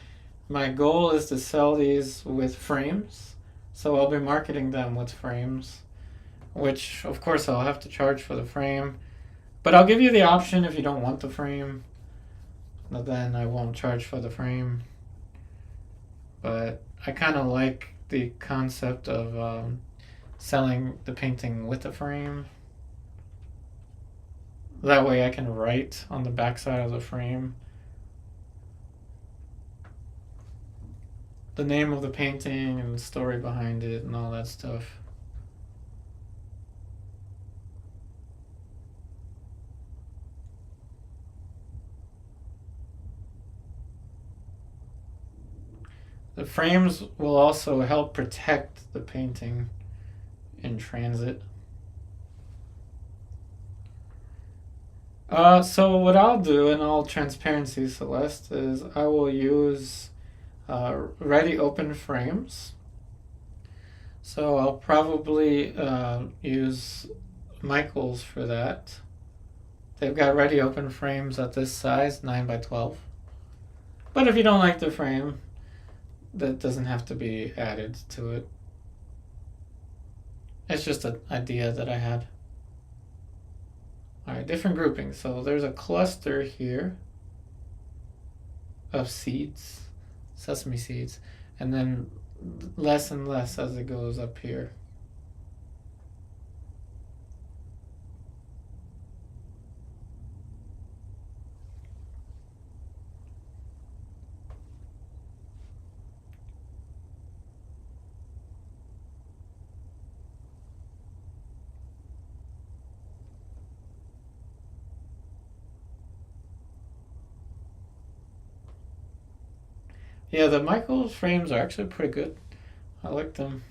my goal is to sell these with frames. So I'll be marketing them with frames, which of course I'll have to charge for the frame. But I'll give you the option if you don't want the frame, then I won't charge for the frame. But I kind of like the concept of selling the painting with a frame. That way I can write on the backside of the frame the name of the painting and the story behind it and all that stuff. The frames will also help protect the painting in transit. So what I'll do in all transparency, Celeste, is I will use ready open frames. So I'll probably use Michaels for that. They've got ready open frames at this size, 9 by 12. But if you don't like the frame, that doesn't have to be added to it. It's just an idea that I had. Alright, different groupings. So there's a cluster here of seeds, sesame seeds, and then less and less as it goes up here. Yeah, the Michaels frames are actually pretty good. I like them.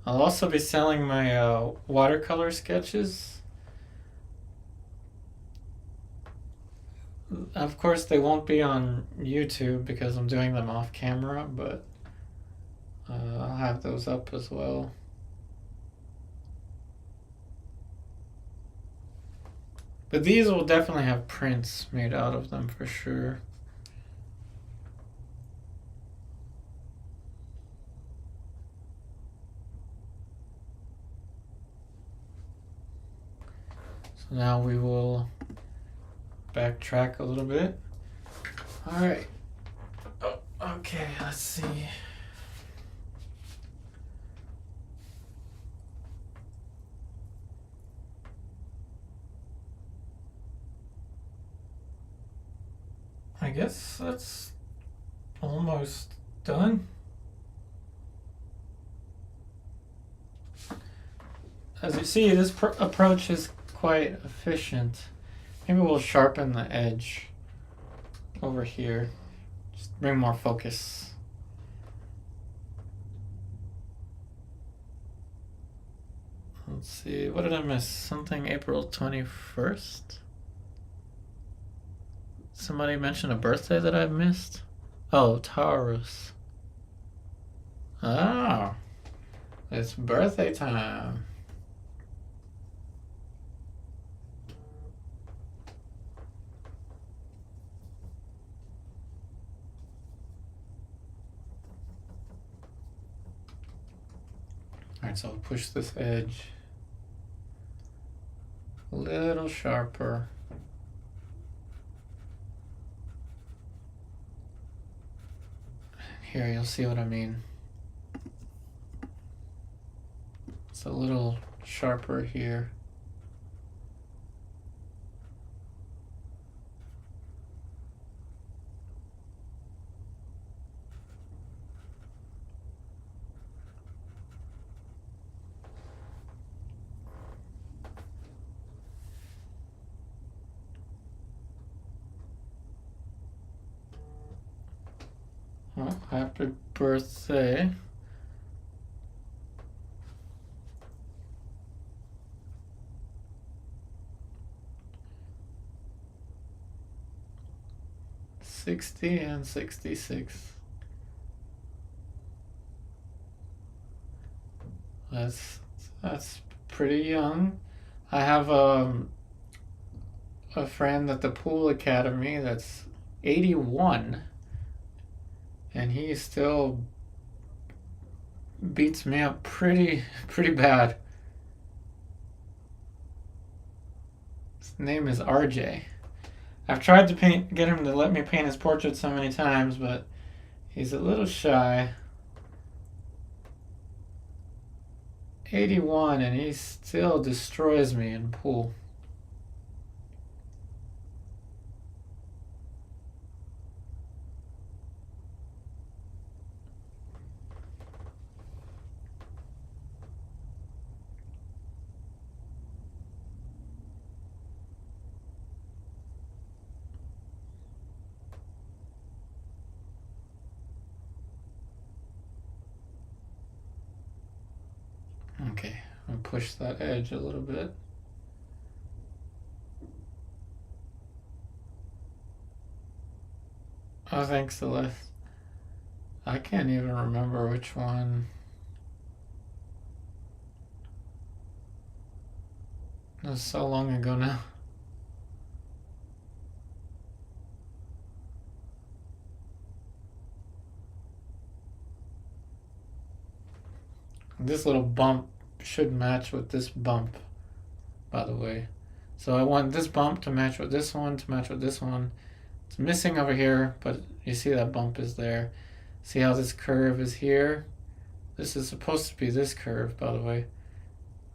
I'll also be selling my watercolor sketches. Of course, they won't be on YouTube because I'm doing them off camera, but I'll have those up as well. But these will definitely have prints made out of them for sure. So now we will backtrack a little bit. All right. Oh, okay, let's see. I guess that's almost done. As you see, this approach is quite efficient. Maybe we'll sharpen the edge over here. Just bring more focus. Let's see, what did I miss? Something April 21st? Somebody mentioned a birthday that I missed? Oh, Taurus. Oh, it's birthday time. Alright, so I'll push this edge a little sharper. Here, you'll see what I mean. It's a little sharper here. happy birthday. '60 and '66. That's pretty young. I have a friend at the pool academy that's 81, and he still beats me up pretty bad. His name is RJ. I've tried to get him to let me paint his portrait so many times, but he's a little shy. 81, and he still destroys me in pool. Okay, I'm gonna push that edge a little bit. Oh, thanks, Celeste. I can't even remember which one. It was so long ago now. This little bump should match with this bump, by the way. So I want this bump to match with this one, to match with this one. It's missing over here, but you see that bump is there. See how this curve is here? This is supposed to be this curve, by the way.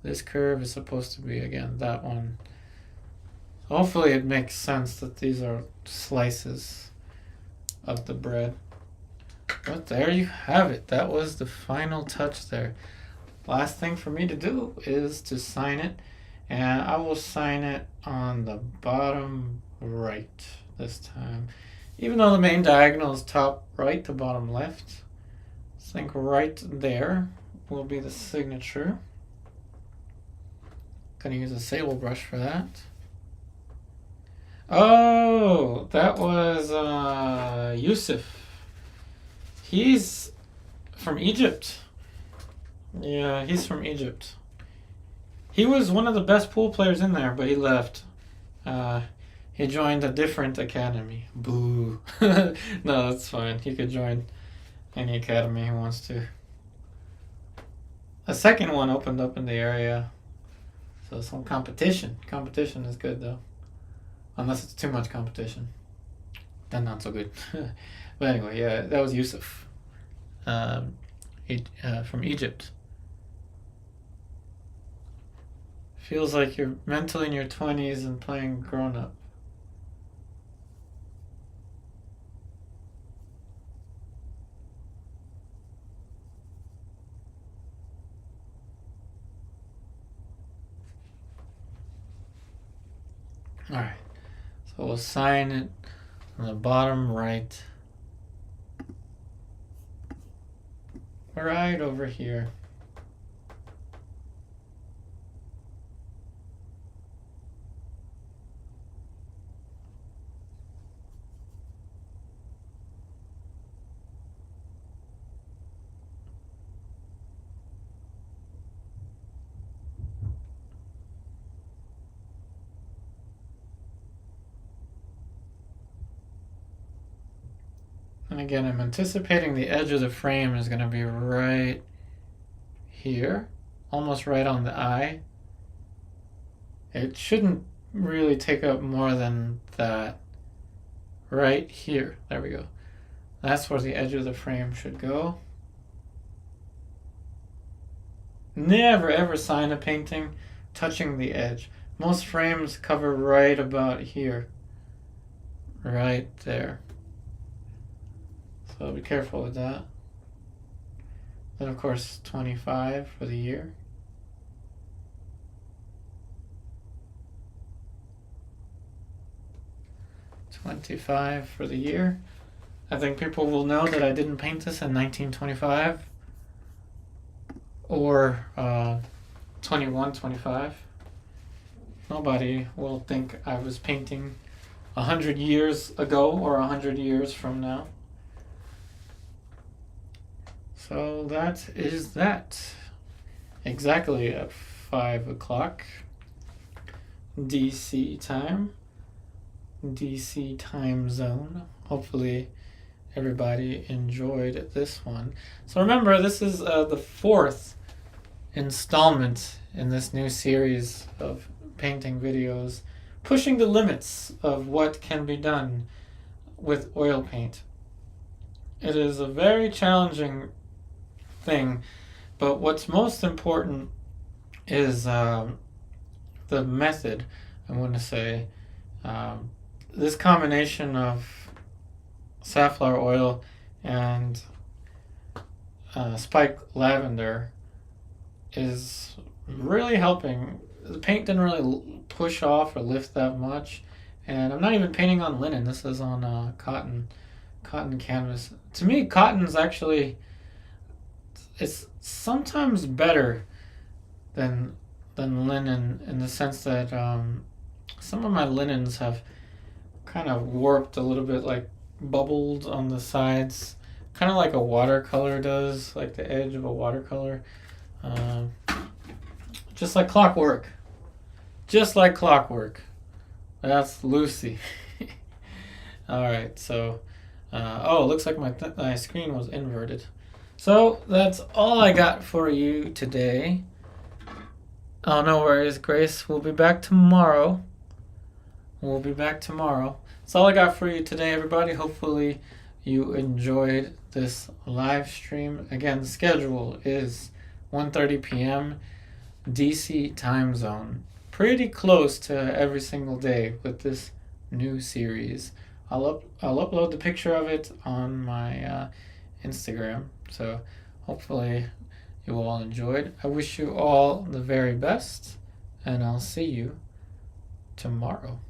This curve is supposed to be, again, that one. Hopefully it makes sense that these are slices of the bread. But there you have it. That was the final touch there. Last thing for me to do is to sign it, and I will sign it on the bottom right this time. Even though the main diagonal is top right to bottom left, I think right there will be the signature. Gonna use a Silverbrush for that. Oh, that was Yusuf. He's from Egypt. Yeah, he's from Egypt. He was one of the best pool players in there, but he left. He joined a different academy. Boo. No, that's fine. He could join any academy he wants to. A second one opened up in the area. So some competition. Competition is good, though. Unless it's too much competition. Then not so good. But anyway, yeah, that was Yusuf. From Egypt. Feels like you're mentally in your 20s and playing grown up. Alright, so we'll sign it on the bottom right. Right over here. And again, I'm anticipating the edge of the frame is going to be right here, almost right on the eye. It shouldn't really take up more than that. Right here. There we go. That's where the edge of the frame should go. Never ever sign a painting touching the edge. Most frames cover right about here. Right there. So be careful with that. Then of course 25 for the year. $25 for the year. I think people will know that I didn't paint this in 1925 or 2125. Nobody will think I was painting 100 years ago or 100 years from now. So that is that. Exactly at 5 o'clock DC time. DC time zone. Hopefully everybody enjoyed this one. So remember, this is the 4th installment in this new series of painting videos, pushing the limits of what can be done with oil paint. It is a very challenging thing, but what's most important is the method. I want to say this combination of safflower oil and spike lavender is really helping. The paint didn't really push off or lift that much, and I'm not even painting on linen. This is on cotton canvas. To me, cotton's actually, it's sometimes better than linen, in the sense that some of my linens have kind of warped a little bit, like bubbled on the sides, kind of like a watercolor does, like the edge of a watercolor. Just like clockwork. Just like clockwork. That's Lucy. Alright, so oh, it looks like my screen was inverted. So that's all I got for you today. Oh, no worries, Grace. We'll be back tomorrow. That's all I got for you today, everybody. Hopefully you enjoyed this live stream. Again, the schedule is 1:30 p.m. DC time zone. Pretty close to every single day with this new series. I'll upload the picture of it on my Instagram. So hopefully you all enjoyed. I wish you all the very best, and I'll see you tomorrow.